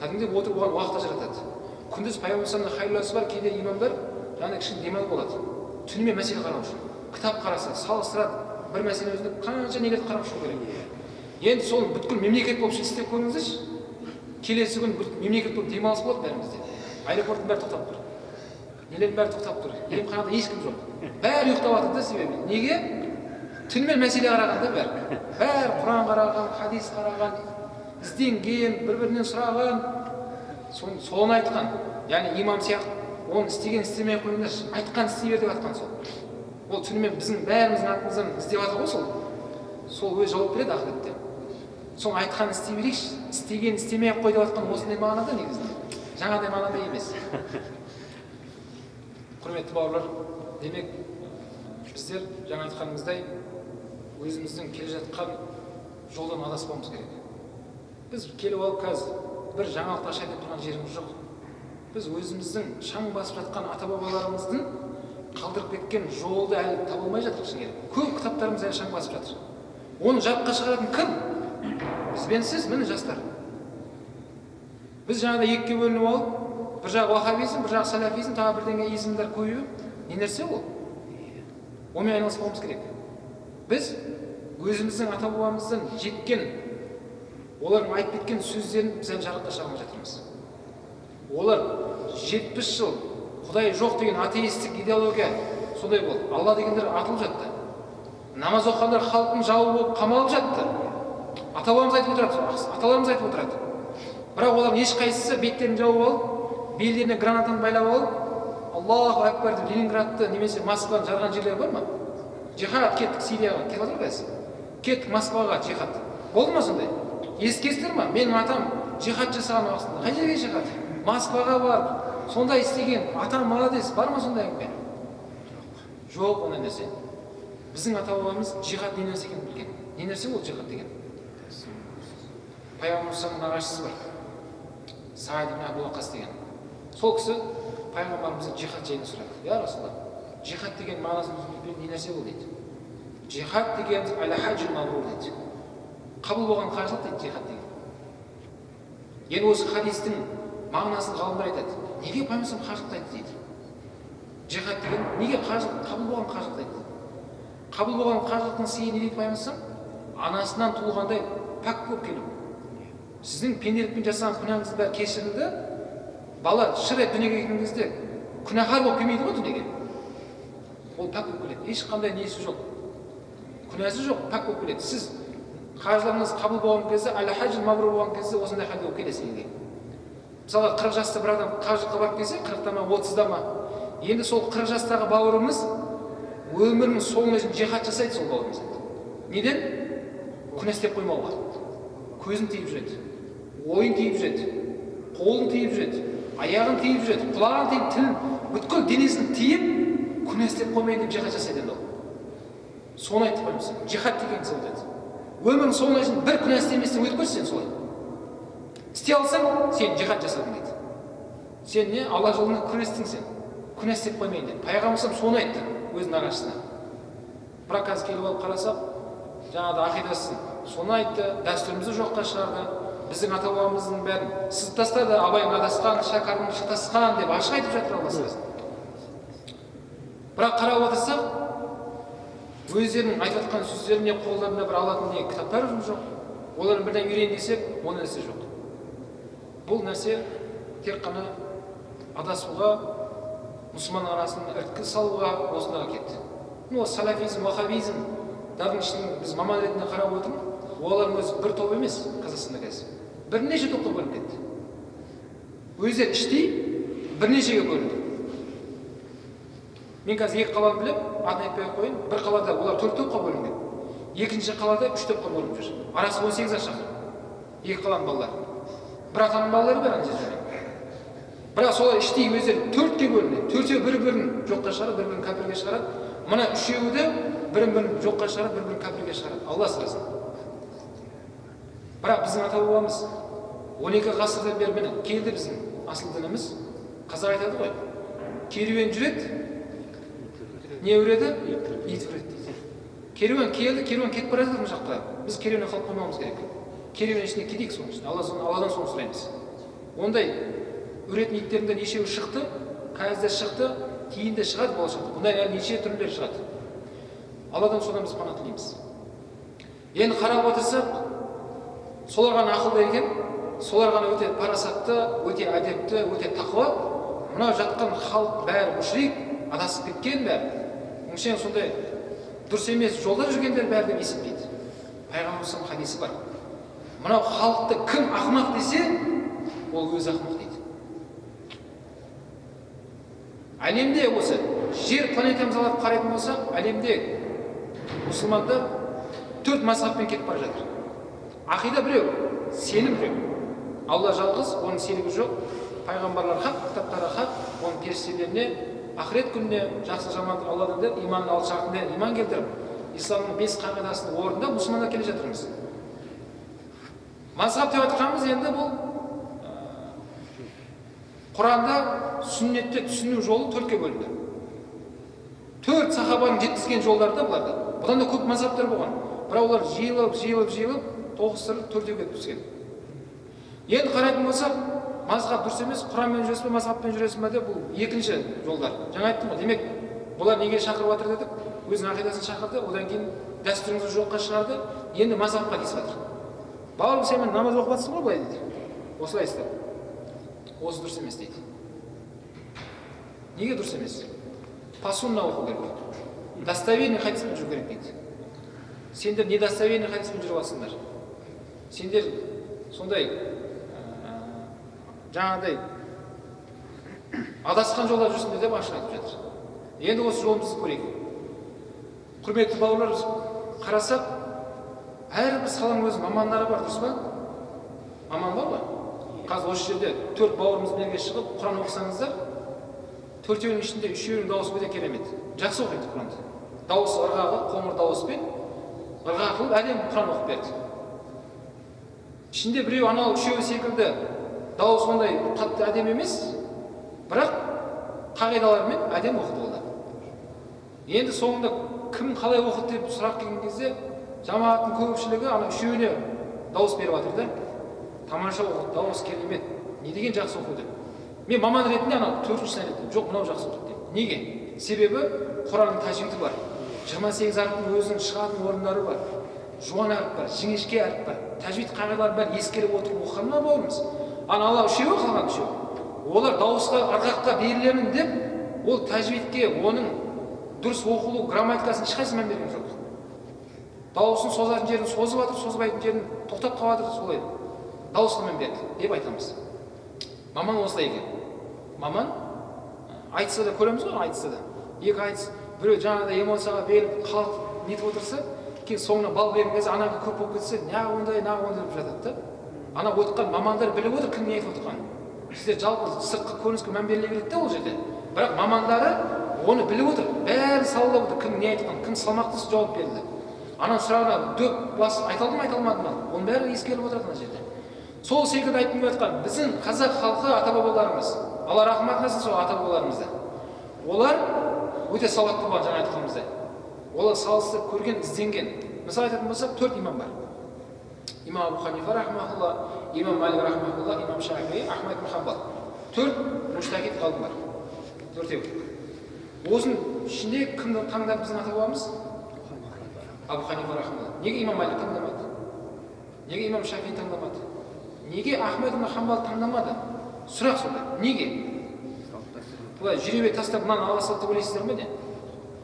Кәдімгідей отырып оған уақыт ажыратады. Күндіз пайғамбар хайырласы бар, кейде имамдар жаңа кішкене демалып болады. Түнімен мәселе қарау үшін. Кітап қараса, салыстырады, бір мәселе өзінде қанша нелерді қарап шығу керек. Енді соны бүткіл мемлекет болып істеп көріңіздерші. Келесі күн мемлекет болып демалыс болады бәрімізде. Аэропорттың бәрі тоқтап тұр. Нелердің бәрі тоқтап тұр. Емханада ешкім жоқ. Бәрі ұйықтап жатыр да себебі. Неге? Түнімен мәселе қарағанда бәрі. Бәрі Құран қараған, хадис қараған, ізденген, бір-бірінен сұраған, соны айтқан. Яғни имам сияқты оны істеген істемей қойыңдаршы. Айтқан істей бер деп айтқан сол. Ол түнімен біздің бәріміздің атымыздан іздеп жатыр ғой сол. Сол өз жауап береді ақыретте. Соны айтқан істей берейікші. Істеген істемей қой деп жатқан осындай мағынада негізінде. Жаңадай мағынада емес. Құрметті бауырлар, демек біздер жаңа айтқанымыздай өзіміздің келе жатқан жолдан адаспауымыз керек. Біз келіп алып қазір бір жаңалық ашайын деп тұрған жеріміз жоқ. Біз өзіміздің шаң басып жатқан ата-бабаларымыздың қалдырып кеткен жолды әлі таба алмай жатырмыз керек. Көп кітаптарымыз әлі шаң басып жатыр. Оны жарыққа шығаратын кім? Бізбен сіз, міне жастар. Біз жаңағыда екіге бөлініп алып, бір жағы вахабизм, бір жағы салафизм, тағы бірдеңе измдар көбейіп, не нәрсе ол? Онымен айналыспауымыз керек. Біз өзіміздің ата-бабамыздан жеткен, олардың айтып кеткен сөздерін біз әлі жарыққа шығара алмай жатырмыз. Олар 70 жыл Құдай жоқ деген атеистік идеология сондай болды. Алла дегендер атылып жатты. Намаз оқығандар халықтың жауы болып қамалып жатты. Ата-бабамыз айтып отырады, аталарымыз айтып отырады. Бірақ олардың ешқайсысы беттерін жауып алып, белдеріне гранатаны байлап алып, Аллаху акбар деп Ленинградты немесе Москваны жарған жерлер бар ма? Жихад, кеттік Сирияға, кетіп жатыр қазір. Кеттік Москваға жихад. Болды ма сондай? Ескерсіздер ма? Менің атам жихад жасаған уақытында. Қай жерге жихад? Москваға барып, сондай істеген, атам молодец, бар ма сондай әңгіме? Жоқ ондай нәрсе. Біздің ата-бабамыз жихад не нәрсе екенін білген. Не нәрсе ол жихад деген? Пайғамбарымыздың нағашысы бар. Саид ибн Абу Вақас деген. Сол кісі пайғамбарымыздан жихад жайында сұрады. Я Расулалла, жихад деген мағынасын түсіндіріп не нәрсе ол дейді. Жихад деген әл-хаджул мабрур дейді. Қабыл болған қажылық дейді жихад деген. Енді осы хадистің мағынасын ғалымдар айтады. Неге пайғамбарымыз қажылықты айтты дейді? Жихад деген неге қажылық, қабыл болған қажылықты айтты? Қабыл болған қажылықтың сыйы не дейді пайғамбарымыз? Анасынан туылғандай пәк болып келу. Сіздің пенделікпен жасаған күнәңіздің бәрі кешірілді. Бала шыр етіп дүниеге келген кезде күнәһар болып келмейді ғой дүниеге. Ол пәк болып келеді. Ешқандай несі жоқ. Күнәсі жоқ, пәк болып келеді. Сіз қажылығыңыз қабыл болған кезде, әл-хаджил мабрур болған кезде осындай халде болып келесіз елге. Мысалы 40 жаста бір адам қажылыққа барып келсе, 40-та ма, 30-да ма, енді сол 40 жастағы бауырымыз өмірінің соңына дейін жихад жасайды сол бауырымыз. Неден? Күнә істеп қоймауға. Көзін тиіп жүреді, ойын тиіп жүреді, қолын тиіп жүреді, аяғын тиіп жүреді, құлағын тиіп, тілін, бүткіл денесін тиіп, күнә істеп қоймайын деп жихад жасайды енді ол. Соны айтып қоймыз. Жихад деген сол деді. Өмірің соңына дейін бір күнә істеместен өтіп көрсін сен солай. Істей алсаң, сен жихад жасадың дейді. Сен не? Алла жолында күрестің сен. Күнә істеп қоймайын деп. Пайғамбарымыз соны айтты өзінің нағашысына. Бірақ қазір келіп алып қарасақ, жаңағыда ақидасын соны айтты, дәстүрімізді жоққа шығарды, біздің ата-бабамыздың бәрін сызып тастады, абайың адасқан, шәкәрім шатасқан деп ашық айтып жатыр Алла сөзін. Бірақ қарап отырсақ, өздерінің айтып жатқан сөздеріне қолдарында бір алатын не кітаптар жоқ. Олардың бірден үйрен десек, оны нәрсе жоқ. Бұл нәрсе тек қана адасуға, мұсылман арасын іріткі салуға осындағы кетті. Салафизм, вахабизм дардың ішін біз маман ретінде қарап отырмыз. Олардың өзі бір топ емес Қазақстанда қазір. Бірнеше топқа бөлініп кетті. Өздері іштей бірнешеге бөлінді. Мен қазір екі қаланы білем, атын айтпай қойын. Бір қалада олар 4 топқа бөлінген. Екінші қалада 3 топқа бөлініп жүр. Арасы 18 шақырым. Екі қаланың балалары. Бір атаның балалары бар ана жерде. Бірақ солар іштей өздері 4-ке бөлінеді. 4-еу бір-бірін жоққа шығарады, бір-бірін кәпірге шығарады. Мына 3-еуі де бір-бірін жоққа шығарады, бір-бірін кәпірге шығарады. Алла сырасын. Бірақ біздің ата-бабамыз 12 ғасырдан бері міне келді біздің асыл дініміз. Қазақ айтады ғой. Керуен жүреді, не өреді? Ит өреді дейді. Керуен келді, керуен кетіп бара жатыр мына жақта. Біз керуеннен қалып қоймауымыз керек. Керуен ішіне кетейік соның ішіне. Алладан соны сұраймыз. Ондай өретін иттердің нешеуі шықты, қазір шықты, кейін де шығады болашақта. Бұндай әлі неше түрлері шығады. Алладан содан біз пана тілейміз. Енді қарап отырсақ, солар ғана ақылды екен, солар ғана өте парасатты, өте әдепті, өте тақуа. Мынау жатқан халық бәрі мүшрик, адасып кеткен бәрі. Мүшен сондай дұрыс емес жолда жүргендер бәрі деп есептейді. Пайғамбарымыздың хадисі бар. Мынау халықты кім ақымақ десе, ол өзі ақымақ дейді. Әлемде осы жер планетамыз алып қарайтын болсақ, әлемде мұсылмандар 4 мазхабпен кетіп бара жатыр. Ақида біреу, сенім біреу. Алла жалғыз, оның серігі жоқ. Пайғамбарлар хақ, кітаптары хақ, оның періштелеріне, ақырет күніне, жақсы жамандық Алладан деп, иманның алшағында иман келтіріп, исламның 5 қағидасын орындап мұсылмандар келе жатырмыз. Мазхаб деп айтқанымыз енді бұл Құранда сүннетте түсіну жолы 4-ке бөлінді. 4 сахабаның жеткізген жолдарда бұларда. Бұдан да көп мазхабтар болған. Бірақ олар жиылып, тоғыстырып 4-ге түскен. Енді қарайтын болсақ, мазхаб дұрыс емес, Құранмен жүресің бе, мазхабпен жүресің бе деп бұл екінші жолдар. Жаңа айттым ғой, демек бұлар неге шақырып жатыр дедік? Өзінің ақидасын шақырды, одан кейін дәстүріңізді жоққа шығарды, енді мазхабқа тиісіп жатыр. Бауырым, сен намаз оқып жатсың ғой былай дейді. Осылай істеп. Осы дұрыс емес дейді. Неге дұрыс емес? Пасунна оқу керек. Достоверный хадиспен жүру керек дейді. Сендер не достоверный хадиспен жүріп жатсыңдар? Сендер сондай жаңағыдай адасқан жолда жүрсіңдер деп ашық айтып жатыр. Енді осы жолымызды көрейік. Құрметті бауырлар, қарасақ, әрбір саланың өз мамандары бар, дұрыс па? Маман бар ма? Қазір осы жерде 4 бауырымыз бірге шығып, Құран оқысаңыздар, 4-еуінің ішінде 3-еуінің дауысы өте керемет. Жақсы оқиды Құранды. Дауысы ырғағы, қоңыр дауыспен ырғақ қылып әдемі Құран оқып берді. Ішінде біреу анау 3-еуі секілді дауысы ондай қатты әдемі емес, бірақ қағидалармен әдемі оқыды олар. Енді соңында кім қалай оқыды деп сұрақ келген кезде, жамағаттың көпшілігі ана 3-еуіне дауыс беріп жатыр да. Тамаша оқыды, дауыс керемет. Не деген жақсы оқыды. Мен маман ретінде ана 4-ші айттым, жоқ, мынау жақсы оқыды деп. Неге? Себебі Құранның тәжвиді бар. 28 әріптің өзінің шығатын орындары бар. Жуан әріп бар, жіңішке әріп бар. Тәжвид қағидаларын бәрін ескеріп отырып оқыған ма бауырымыз? Ана 3-еуі қалған 3-еуі. Олар дауысқа, ырғаққа берілемін деп ол тәжвидке, оның дұрыс оқылу грамматикасын ешқайсы мән берген жоқ. Дауысын созатын жерін созып жатыр, созбайтын жерін тоқтап қалып жатыр, солай дауысқа мән берді деп айтамыз. Маман осылай екен. Маман айтса да көреміз ғой, айтса да. Екі айтыс, біреу жаңағыдай эмоцияға беріліп қалып нетіп отырса, кейін соңына бал берген кезде анаға көп болып кетсе, неғып ондай деп жатады да. Ана отқан мамандар біліп отыр кім не айтып отырғанын. Сіздер жалпы сыртқы көрініске мән беріле береді де ол жерде. Бірақ мамандары оны біліп отыр, бәрін салалап отыр, кім не айтқан, кім салмақтысы жауап берді. Ананың сұрағына дөп басып айта алды ма, айта алмады ма, оның бәрі ескеріліп отырады ана жерде. Сол секілді айтқым келіп жатқан, біздің қазақ халқы ата-бабаларымыз, Алла рахмат етсін сол ата-бабаларымызды. Олар өте сауатты болған, жаңа айтқанымыздай. Олар салыстырып көрген, ізденген. Мысалы айтатын болсақ, 4 имам бар. Имам Абу Ханифа рахмахулла, имам Малик рахмахулла, имам Шафии, Ахмад ибн Хамбал. 4 мужтахид ғалым бар. 4-еу. Осының ішінде кімді таңдап біздің ата-бабамыз? Абу Ханифа рахмахулла. Неге имам Малик таңдамады? Неге имам Шафии таңдамады? Неге Ахмад ибн Хамбал таңдамады? Сұрақ сонда. Неге? Бұлай жүребе тастап мынаны ала салды деп ойлайсыздар ма не?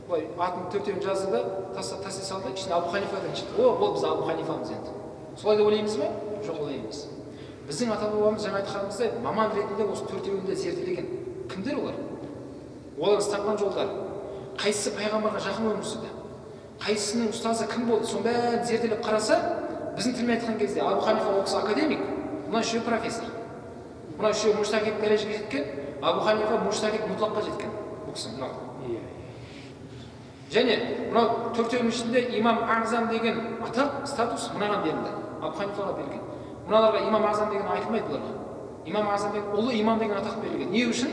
Бұлай атын 4-еуін жазды да тастай салды, ішіне Абу Ханифадан шықты. О, бұл біз Абу Ханифамыз енді. Солай деп ойлаймыз ба? Жоқ, олай емес. Біздің ата-бабамыз жаңа айтқанымыздай маман ретінде осы 4-еуін де зерделеген. Кімдер олар? Олар ұстанған жолдар. Қайсысы пайғамбарға жақын өмір сүрді? Қайсысының ұстазы кім болды? Соның бәрін зерделеп қараса, біздің тілмен айтқан кезде Абу Ханифа ол кісі академик, мына үшеуі профессор. Мына үшеуі мужтахид дәрежеге жеткен, Абу Ханифа мужтахид мұтлаққа жеткен. Бұл кісі мынау. Және мынау 4-еуінің ішінде имам Азам деген атақ, статус мынаған берілді. Абу Ханифаға берілген. Мыналарға имам Азам деген айтылмайды бұларға. Имам Азам деген ұлы имам деген атақ берілген. Не үшін?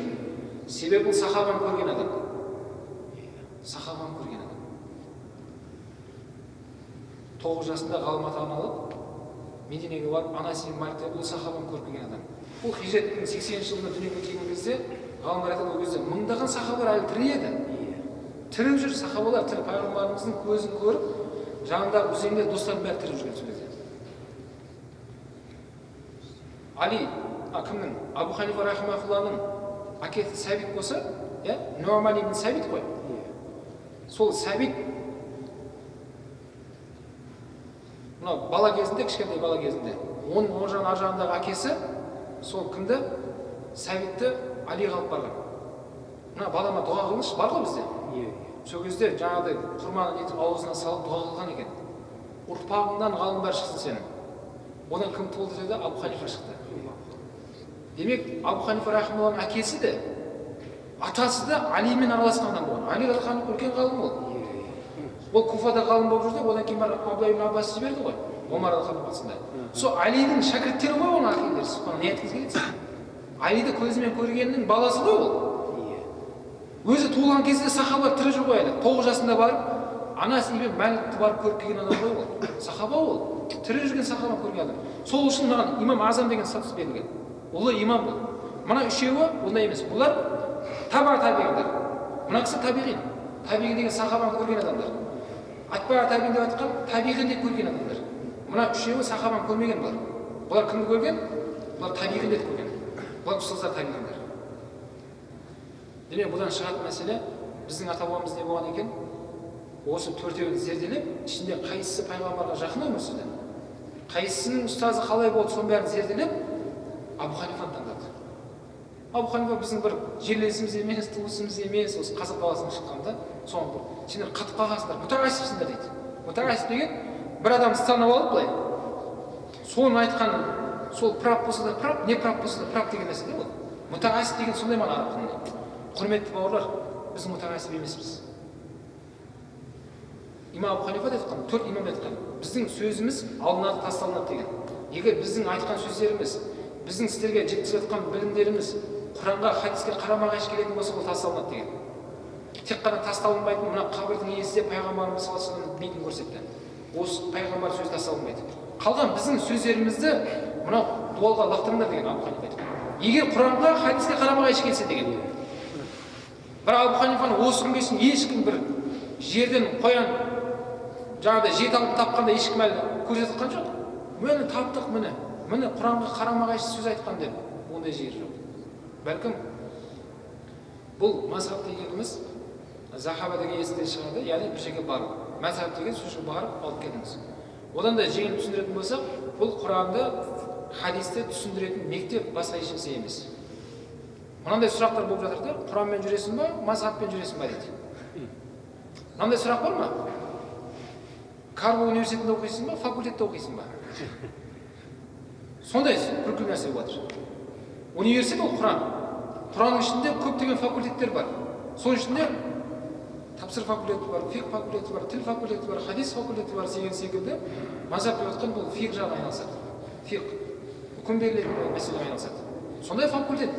Себебі бұл сахабаны көрген адам. Сахабаны көрген адам. 9 жасында ғалым атағын алып, Мединеге барып, Анас ибн Маликте бұл сахабаны көріп келген адам. Бұл хижреттің 80 жылында дүниеге келген кезде, ғалымдар айтады ол кезде мыңдаған сахабалар әлі тірі еді. Тірі жүр, сахабалар тірі, пайғамбарымыздың көзін көріп, жанындағы үзеңдер достардың бәрі тірі жүрген сол кезде. Али, кімнің? Абу Ханифа рахимахулланың әкесі Сәбит болса, Нуъман ибн Сәбит қой. Сол Сәбит мынау бала кезінде, кішкентай бала кезінде, оның оң жағындағы әкесі сол кімді? Сәбитті Алиға алып барған. Мына балама дұға қылыңызшы, бар ғой бізде. Сол кезде жаңағыдай құрманы етіп аузына салып дұға қылған екен. Ұрпағыңнан ғалымдар шықсын сенің. Одан кім туылды деді? Абу Ханифа шықты. Демек, Абу Ханифа рахимахулланың әкесі де, атасы да Алимен араласқан адам болған. Али радханов үлкен ғалым ол. Ол Куфада ғалым болып жүрді, одан кейін Абдулла ибн Аббас жіберді ғой, Омар радханов басында. Сол Алидің шәкірттері ғой оның ақилдері. Не айтқыңыз келеді? Алиді көзімен көргеннің баласы ғой ол. Өзі туылған кезде сахаба тірі жүр ғой әлі. 9 жасында барып, Анас ибн Маликті барып көріп келген адам ғой ол. Сахаба ол. Тірі жүрген сахабаны көрген адам. Сол үшін маған имам Азам деген статус берілген. Ұлы имам бұл. Мына үшеуі ондай емес. Бұлар табиғиндар. Мына кісі табиғин. Табиғин деген сахабаны көрген адамдар. Атбаға табиғин деп айтқан табиғин деп көрген адамдар. Мына үшеуі сахабаны көрмеген бұлар. Бұлар кімді көрген? Бұлар табиғин деп көрген. Бұлар ұстаздар табиғиндар. Демек бұдан шығатын мәселе біздің ата-бабамыз не болған екен? Осы 4-еуін зерделеп, ішінде қайсысы пайғамбарға жақын өмір сүрді? Қайсысының ұстазы қалай болды, соның бәрін зерделеп, Абу Ханифаны таңдады. Абу Ханифа біздің бір жерлесіміз емес, туысымыз емес, осы Қазақ даласынан шыққанда, соны бір сендер қатып қалғансыңдар, мутағассибсіңдер дейді. Мутағассиб деген бір адам станып алып былай. Соны айтқаны, сол прап болса да прап, не прап болса да прап деген нәрсе де ол. Мутағассиб деген сондай мағына араб тілінде. Құрметті бауырлар, біз мутағассиб емеспіз. Имам Абу Ханифа айтқан, 4 имам айтқан, біздің сөзіміз алынады, тасталынады деген. Егер біздің айтқан сөздеріміз, біздің сіздерге жеткізіп жатқан білімдеріміз Құранға, хадиске қарама-қайшы келетін болса, ол тасталынады деген. Тек қана тасталынбайтын, мына қабірдің иесі де пайғамбарымыз саллаллаху алейхи вассалам дейтін көрсетті. Осы пайғамбар сөзі тасталынбайды. Қалған біздің сөздерімізді мына дуалға лақтырыңдар деген Абу Ханифа айтқан. Егер Құранға, хадиске қарама-қайшы келсе деген. Бірақ Абу Ханифаны осы күнге шейін ешкім бір жерден қоян жаңағыдай жет алып тапқанда ешкім әлі көрсеткен жоқ. Мені таптық, міне Құранға қарама-қайшы сөз айтқан деп, ондай жер жоқ. Бәлкім Бұл мазхаб дегеніміз захаба деген естен шығады, яғни бір жерге бару. Мазхаб деген сол жерге барып алып келдіңіз. Одан да жеңіл түсіндіретін болсақ, бұл Құранды, хадисті түсіндіретін мектеп, басқа ешнәрсе емес. Мынандай сұрақтар болып жатыр да, Құранмен жүресің ба, мазхабпен жүресің ба дейді. Мынандай сұрақ бар ма? Карбо университетінде оқисың ба, факультетте оқисың ба? Сондай күлкілі нәрсе болып жатыр. Университет ол Құран. Құранның ішінде көптеген факультеттер бар. Сол ішінде тапсыр факультеті бар, фиқ факультеті бар, тіл факультеті бар, хадис факультеті бар деген секілді мазхаб деп жатқан бұл фиқ жағына айналысады. Фиқ, үкім берілетін мәселеге айналысады. Сондай факультет.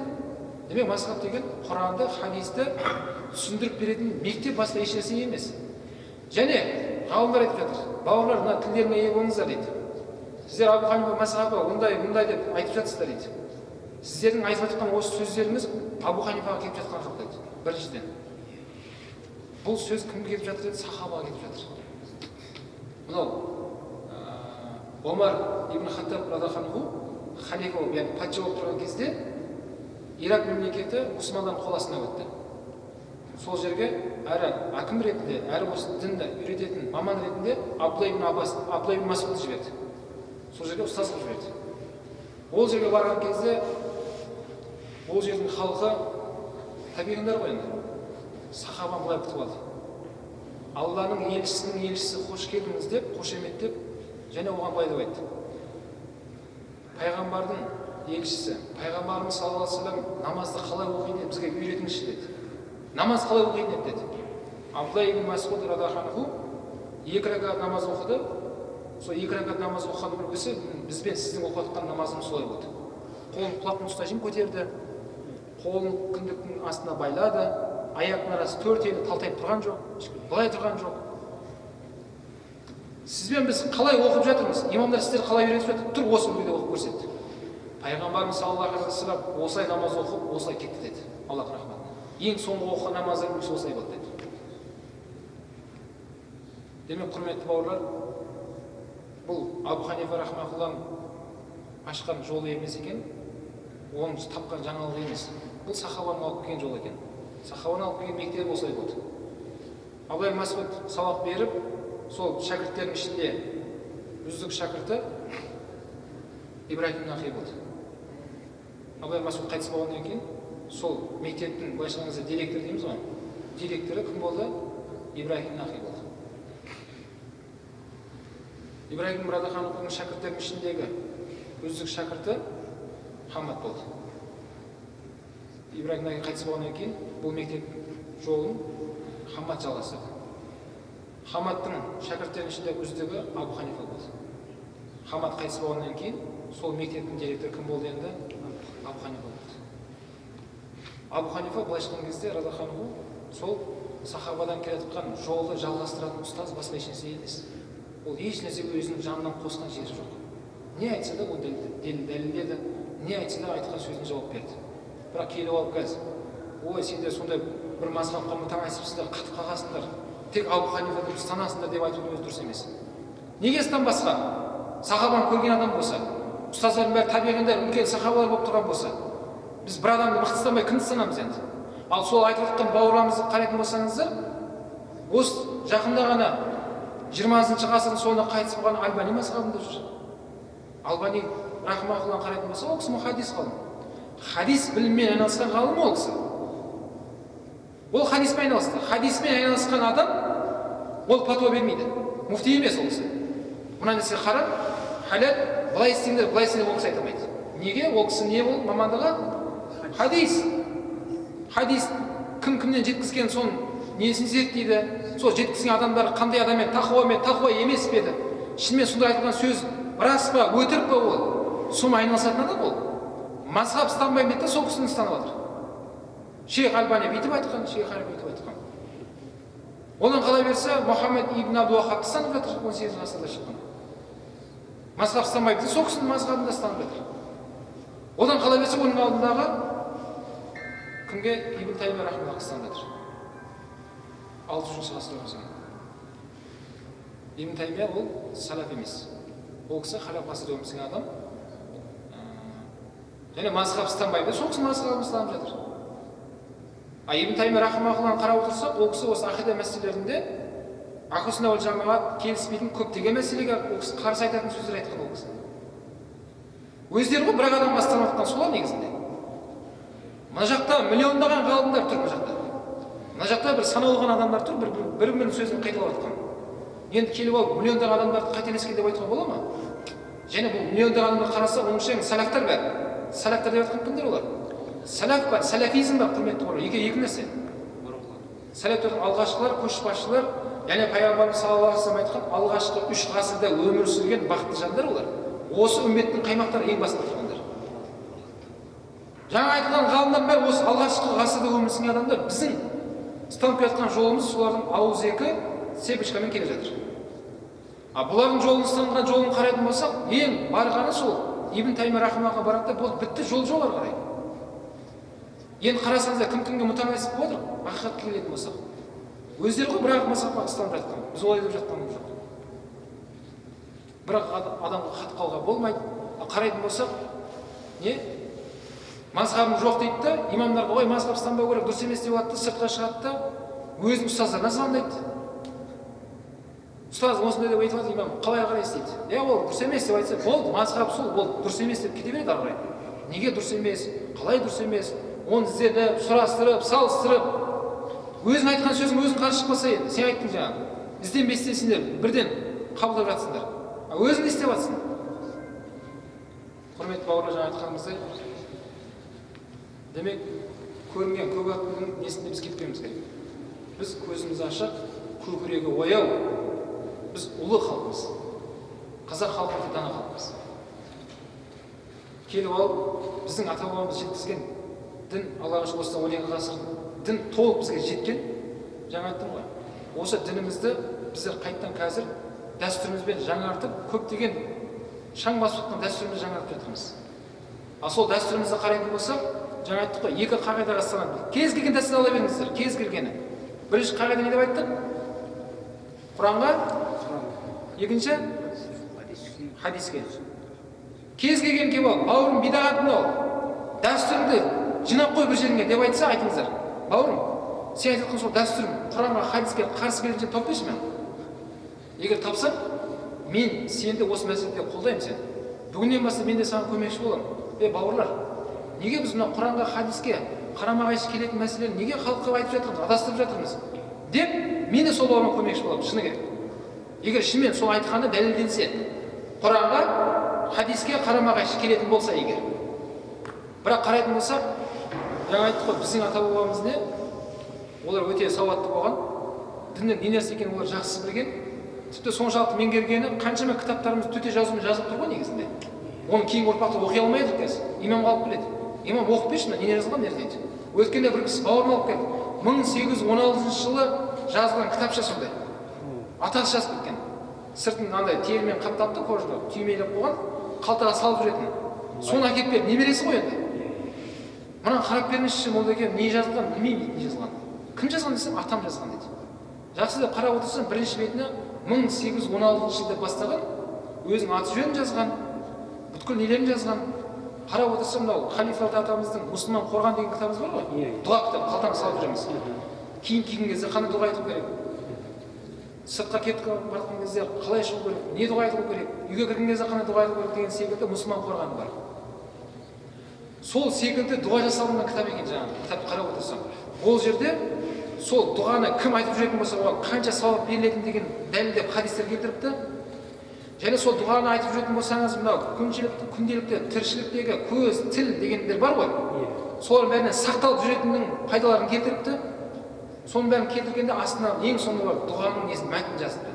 Демек, мазхаб деген Құранды, хадисті түсіндіріп беретін мектеп, басқа ешнәрсе емес. Және ғалымдар айтып жатыр, бауырлар, мына тілдеріне ие болыңыздар дейді. Сіздер Абу Ханифа мазхабы ондай деп айтып жатсыздар дейді. Сіздердің айтып жатқан осы сөздеріңіз Абу Ханифаға келіп жатқан жоқ дейді. Біріншіден. Бұл сөз кімге кетіп жатыр деді? Сахабаға кетіп жатыр. Мынау Омар ибн Хаттаб радхияллаху халифа, яғни патша болып тұрған кезде Ирак мемлекеті мұсылмандар қол астына өтті. Сол жерге әрі әкім ретінде, әрі осы дінді үйрететін маман ретінде Абдулла ибн Масъудты жіберді. Сол жерге ұстаз қылып жіберді. Ол жерге барған кезде ол жердің халқы табиғиндар ғой енді. Сахабаны былай күтіп алды. Алланың елшісінің елшісі қош келдіңіз деп, қошеметтеп, және оған былай деп айтты. Пайғамбардың елшісі, пайғамбарымыз саллаллаху алейхи ва саллям намазды қалай оқиды бізге үйретіңізші деді. Намаз қалай оқиды деді. Абдулла ибн Масъуд радхияллаху анху 2 рәкат намаз оқыды. Сол 2 рәкат намаз оқыған үлгісі бізбен сіздің оқып жатқан намазыңыз солай болды. Қолын құлақтың тұстан шейін көтерді, қолын кіндіктің астына байлады, аяқтың арасы 4 елі талтайып тұрған жоқ, былай тұрған жоқ. Сізбен біз қалай оқып жатырмыз? Имамдар сіздер қалай үйретіп жатыр? Тұр осы үлгіде оқып көрсетті. Пайғамбарымыз саллаллаху алейхи ва саллям осылай намаз оқып, осылай кетті деді. Аллах рахматына. Ең соңғы оқыған намазың осылай болды деді. Демек, құрметті бауырлар, бұл Абу Ханифа рахматуллахның ашқан жолы емес екен, оның тапқан жаңалығы емес. Бұл сахабаның алып келген жолы екен. Сахабаның алып келген мектебі осылай болды. Абдулла ибн Масъуд сабақ беріп, сол шәкірттердің ішінде үздік шәкірті Ибрахим Нахи болды. Абдулла ибн Масъуд қайтыс болғаннан кейін сол мектептің былайша айтқанда директор дейміз ғой. Директоры кім болды? Ибрахим Нахи болды. Ибрахим радхияллаху анхуның шәкірттердің ішіндегі үздік шәкірті Хаммад болды. Ибрахим Нахи қайтыс болғаннан кейін бұл мектеп жолын Хаммад жалғастырды. Хаммадтың шәкірттердің ішіндегі үздігі Абу Ханифа болды. Хаммад қайтыс болғаннан кейін сол мектептің директоры кім болды енді? Абу Ханифа болды. Абу Ханифа былайша айтқан кезде радхияллаху анху сол сахабадан келе жатқан жолды жалғастыратын ұстаз, басқа ешнәрсе емес. Ол ешнәрсе өзінің жанынан қосқан жері жоқ. Не айтса да ол дәлелдеді, не айтса да айтқан сөзіне жауап берді. Бірақ келіп алып қазір, ой, сендер сондай бір мазхабқа мұтағассыпсыңдар, қатып қалғансыңдар, тек Абу Ханифа деп ұстанасыңдар деп айтудың өзі дұрыс емес. Неге ұстанбасқа? Сахабаны көрген адам болса, ұстаздардың бәрі табиғиндар, үлкен сахабалар болып тұрған болса, біз бір адамды мықты ұстанбай кімді ұстанамыз енді? Ал сол айтып жатқан бауырларымызды қарайтын болсаңыздар, осы жақында ғана 20 ғасырдың соңында қайтыс болған Альбани мазхабында жүр. Альбани рахматуллахын қарайтын болса, ол кісі хадис ғалым. Хадис біліммен айналысқан ғалым ол кісі. Ол хадиспен айналысты. Хадиспен айналысқан адам ол патуа бермейді. Муфти емес ол кісі. Мына нәрсе қара, халал, былай істеңдер, былай істеңдер, ол кісі айта алмайды. Неге? Ол кісі не болды мамандығы? Хадис. Хадис кім-кімнен жеткізген соның несін зерттейді, сол жеткізген адамдар қандай адаммен, тақуа емес пе еді, шынымен сондай айтылған сөз рас па, өтірік па ол, соны айналысатын адам ол. Мазхаб ұстанбаймын дейді, сол кісіні ұстанып жатыр. Шейх Альбани бүйтіп айтқан, Шейх Альбани бүйтіп айтқан. Одан қала берсе, Мұхаммед ибн Абдул-Ваххабты ұстанып жатыр, 18 ғасырда шыққан. Мазхаб ұстанбайды, сол кісінің мазхабында ұстанып жатыр. Одан қала берсе, оның алдындағы кімге? Ибн Таймия рахматуллахы ұстанып жатыр. 600 ғасырда болса. Ибн Таймия ол салаф емес. Ол кісі халаф ғасырда өмір сүрген адам. Және мазхаб ұстанбайды, сол кісі мазхабын ұстанып жатыр. Ибн Таймия рахимахулланы қарап отырсақ, ол кісі осы ақида мәселелерінде ахлус-сунна уал жамаат келіспейтін көптеген мәселеге ол кісі қарсы айтатын сөздер айтқан. Ол кісі өздері ғой бір адамға станып жатқан солар негізінде. Мына жақта миллиондаған ғалымдар тұр, мына жақта бір санаулы адамдар тұр, бір-бірінің сөзін қайталап жатқан. Енді келіп алып миллиондаған адамдарды қателескен деп айтуға бола ма? Және бұл миллиондаған адамдар қараса, оның ішінде салафтар бар. Салафтар деп жатқан кімдер олар? Салаф бар, салафизм бар, құрметті болар. Екі нәрсе. Салафтар алғашқылар, көшбасшылар, яғни пайғамбарымыз саллаллаху алейхи ва саллям айтқан алғашқы 3 ғасырда өмір сүрген бақытты жандар олар. Осы үмметтің қаймақтары ең басында тұрғандар. Жаңа айтылған ғалымдар бәрі осы алғашқы ғасырда өмір сүрген адамдар. Біздің ұстанып жатқан жолымыз солардың ауызекі цепочкамен келе жатыр. Бұлардың жолын ұстанған жолын қарайтын болсақ, ең барғаны сол Ибн Таймия рахимахуллаға барады да, бітті жол жолар қарай. Енді қарасаңыздар, кім-кімге мұтамасип болып отыр? Ақиқатқа келетін болсақ. Өздері ғой бірақ мазхабқа ұстанып жатқан. Біз олай деп жатқанымыз жоқ. Бірақ адамға қатқалға болмайды. Қарайтын болсақ, не? Мазхабым жоқ дейді да, имамдарға ой мазхаб ұстанбау керек, дұрыс емес деп жатты, сыртқа шығады да, өзінің ұстаздарына звондайды. Ұстаз осындай деп айтып жатыр, имам қалай қарайсыз дейді. Ол дұрыс емес деп айтса, болды, мазхаб сол, ол дұрыс емес деп кете береді ары қарай. Неге дұрыс емес, қалай дұрыс емес, оны ізденіп, сұрастырып, салыстырып, өзің айтқан сөзің өзің қарсы шықпаса еді, сен айттың жаңағы, ізденбестен сендер бірден қабылдап жатсыңдар. Өзің не істеп жатсың? Құрметті бауырлар, жаңа айтқанымыздай, демек, көрінген көк аттың несінде біз кетпеуіміз керек. Біз көзіміз ашық, көкірегі ояу, біз ұлы халқымыз. Қазақ халқы дана халқымыз. Келіп алып, біздің ата-бабамыз жеткізген дін, Аллаға шүкір, осыдан 12 ғасыр дін толық бізге жеткен. Жаңа айттым ғой. Осы дінімізді біздер қайттан қазір дәстүрімізбен жаңартып, көптеген шаң басып жатқан дәстүрімізді жаңартып жатырмыз. Сол дәстүрімізді қарайтын болсақ, жаңа айттық қой, 2 қағидаға ұстанамыз. Кез келген дәстүр ала беріңіздер, кез келгені. Бірінші қағида не деп айттық? Құранға, екінші хадиске. Кез келген келіп ал, бауырым бидағат мынау, дәстүріңді жинап қой бір жеріңе деп айтса, айтыңыздар. Бауырым, сен айтып жатқан сол дәстүрім Құранға, хадиске қарсы келгенше таппайсың мен. Егер тапсаң, мен сенде осы мәселеде қолдаймын сен. Бүгіннен бастап мен де саған көмекші боламын. Бауырлар, неге біз мына Құранға, хадиске қарама-қайшы келетін мәселені неге халыққа айтып жатырмыз, адастырып жатырмыз деп, мен де сол бауырыма көмекші боламын, шыны керек. Егер шынымен сол айтқаны дәлелденсе, Құранға, хадиске қарама-қайшы келетін болса егер. Бірақ қарайтын болсақ, жаңа айттық қой, біздің ата-бабамыз не? Олар өте сауатты болған, діннің не нәрсе екенін олар жақсы білген. Тіпті соншалықты меңгергені қаншама кітаптарымыз төте жазумен жазып тұр ғой негізінде. Оны кейінгі ұрпақтар оқи алмайды қазір. Имам қалып келеді. Имам оқып берші, не жазылған не дейді. Өткенде бір кісі бауырым алып келді. 1816 жылы жазылған кітапша сондай. Атасы жазып кеткен. Сыртын андай терімен қаптапты, кожаны түймелеп қойған, қалтаға салып жүретін. Соны әкеліп берді. Немересі ғой енді. Мына қарап беріңізші, ол екен не жазылған, білмеймін не жазылған. Кім жазған десем, атам жазған дейді. Жақсы деп қарап отырсам, бірінші бетіне 1816 жылда бастаған, өзінің аты жөнін жазған, бүткіл нелерін жазған. Қарап отырсам, мынау халифат атамыздың мұсылман қорған деген кітабымыз бар ғой, дұға кітап, қалтамға салып жүреміз. Киім киген кезде қандай дұға айту керек, сыртқа кетіп бартқан кезде қалай шығу керек, не дұға айту керек, үйге кірген кезде қандай дұға айту керек деген секілді мұсылман қорғаны бар. Сол секілді дұға жасалынған кітап екен жаңағы, кітапты қарап отырсам. Ол жерде сол дұғаны кім айтып жүретін болса, оған қанша сауап берілетін деген дәлелдеп хадистер келтіріпті. Және сол дұғаны айтып жүретін болсаңыз, мынау күнделікті тіршіліктегі көз, тіл дегендер бар ғой. Солардың бәрінен сақталып жүретіннің пайдаларын келтіріпті. Соның бәрін келтіргенде астына ең соңғы бар дұғаның несін мәтінін жазыпты.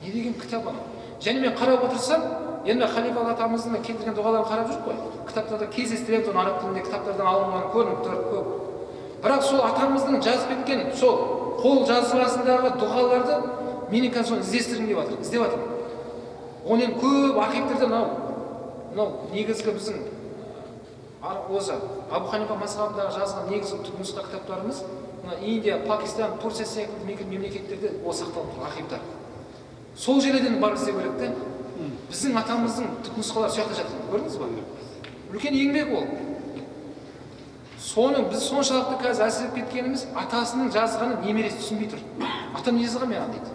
Не деген кітап ана? Және мен қарап отырсам, енді халифа атамыздың келтірген дұғаларын қарап жүріп қой. Кітаптарда кездестіреміз, оны араб тілінде кітаптардан алынған көрініп тұр көп. Бірақ сол атамыздың жазып кеткен сол қол жазбасындағы дұғаларды менің қазір соны іздестіргім деп жатырмын. Оның көп ақиқаттерде мынау негізгі біздің осы Абу Ханифа мазхабындағы жазған негізгі түпнұсқа кітаптарымыз Индия, Пакистан, Турция секілді мемлекеттерде ол сақталып тұр ақиқаттар. Сол жерлерден барып іздеу керек те. Біздің атамыздың түпнұсқалары сол жақта жатыр. Көрдіңіз ба? Үлкен еңбек ол. соның біз соншалықты қазір әлсіреп кеткеніміз, атасының жазғанын немересі түсінбей тұр. Атам не жазған маған дейді.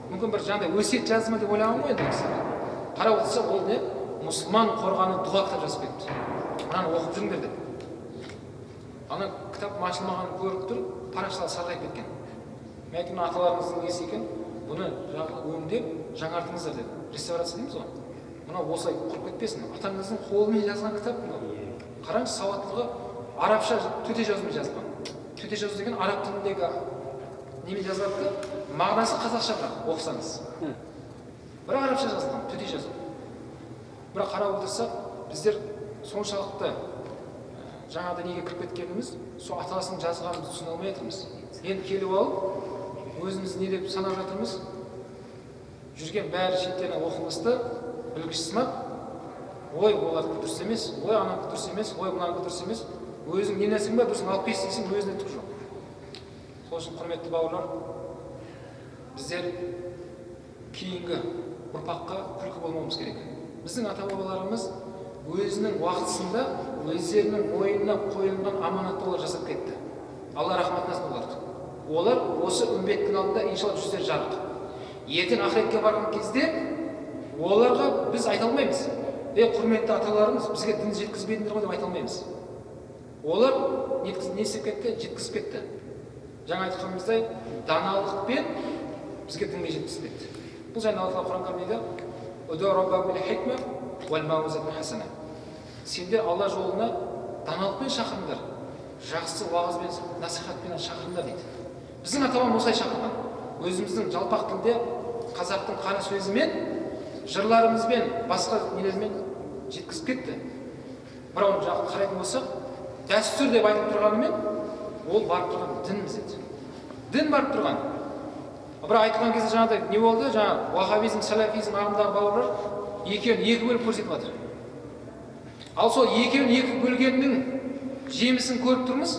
Мүмкін бір жаңағыдай өсиет жазды ма деп ойлаған ғой енді кісі. Қарап отырса ол не? Мұсылман қорғаны дұға кітап жазып кетті. Мынаны оқып жүріңдер деп. Ана кітап ашылмағанын көріп тұр, парақшалар сарғайып кеткен. Мен айттым, аталарыңыздың несі екен, бұны өңдеп жаңартыңыздар деді. Реставрация дейміз ғой. Мынау осылай құрып кетпесін. Атаңыздың қолымен жазған кітап мынау. Қараңыз, сауаттылығы арабша төте жазумен жазылған. Төте жазу деген араб тіліндегі немен жазылады, мағынасы қазақша оқысаңыз. Бірақ арабша жазылған, төте жазу. Бірақ қарап отырсақ, біздер соншалықты жаңағыда неге кіріп кеткеніміз, сол атасының жазғанымызды түсіне алмай жатырмыз. Енді келіп алып, өзіміз не деп санап жатырмыз? Жүрген бәрі шеттен оқымысты, білгіш сынап, ой, олардікі дұрыс емес, ой, анамдікі дұрыс емес, ой, мынамдікі дұрыс емес. Өзің не нәрсең ба, дұрысын алып келсейсің, өзіне түк жоқ. Сол үшін, құрметті бауырлар, біздер кейінгі ұрпаққа күлкі болмауымыз керек. Біздің ата-бабаларымыз өзінің уақытысында өздерінің мойнына қойылған аманатты олар жасап кетті. Алла рахматына оларды. Олар осы үмбеттің алдында иншалла жүздері жарық. Ертең ақыретке барған кезде оларға біз айта алмаймыз. Құрметті аталарымыз бізге дінді жеткізбедіңдер ғой деп айта алмаймыз. Олар не істеп кетті? Жеткізіп кетті. Жаңа айтқанымыздай, даналықпен бізге дінге жеткізіп кетті. Бұл жайында Алла Құран Кәрімде сендер Алла жолына даналықпен шақырыңдар, жақсы уағызбен, насихатпен шақырыңдар дейді. Біздің ата-бабамыз осылай шақырған. Өзіміздің жалпақ тілде қазақтың қара сөзімен, жырларымызбен, басқа нелермен жеткізіп кетті. Бірақ оны қарайтын болсақ, дәстүр деп айтып тұрғанымен, ол барып тұрған дініміз еді. Дін барып тұрған. Бірақ айтылған кезде жаңағыдай не болды? Жаңа уахабизм, салафизм ағымдағы бауырлар екеуін екі бөліп көрсетіп жатыр. Ал сол екеуін екі бөлгеннің жемісін көріп тұрмыз.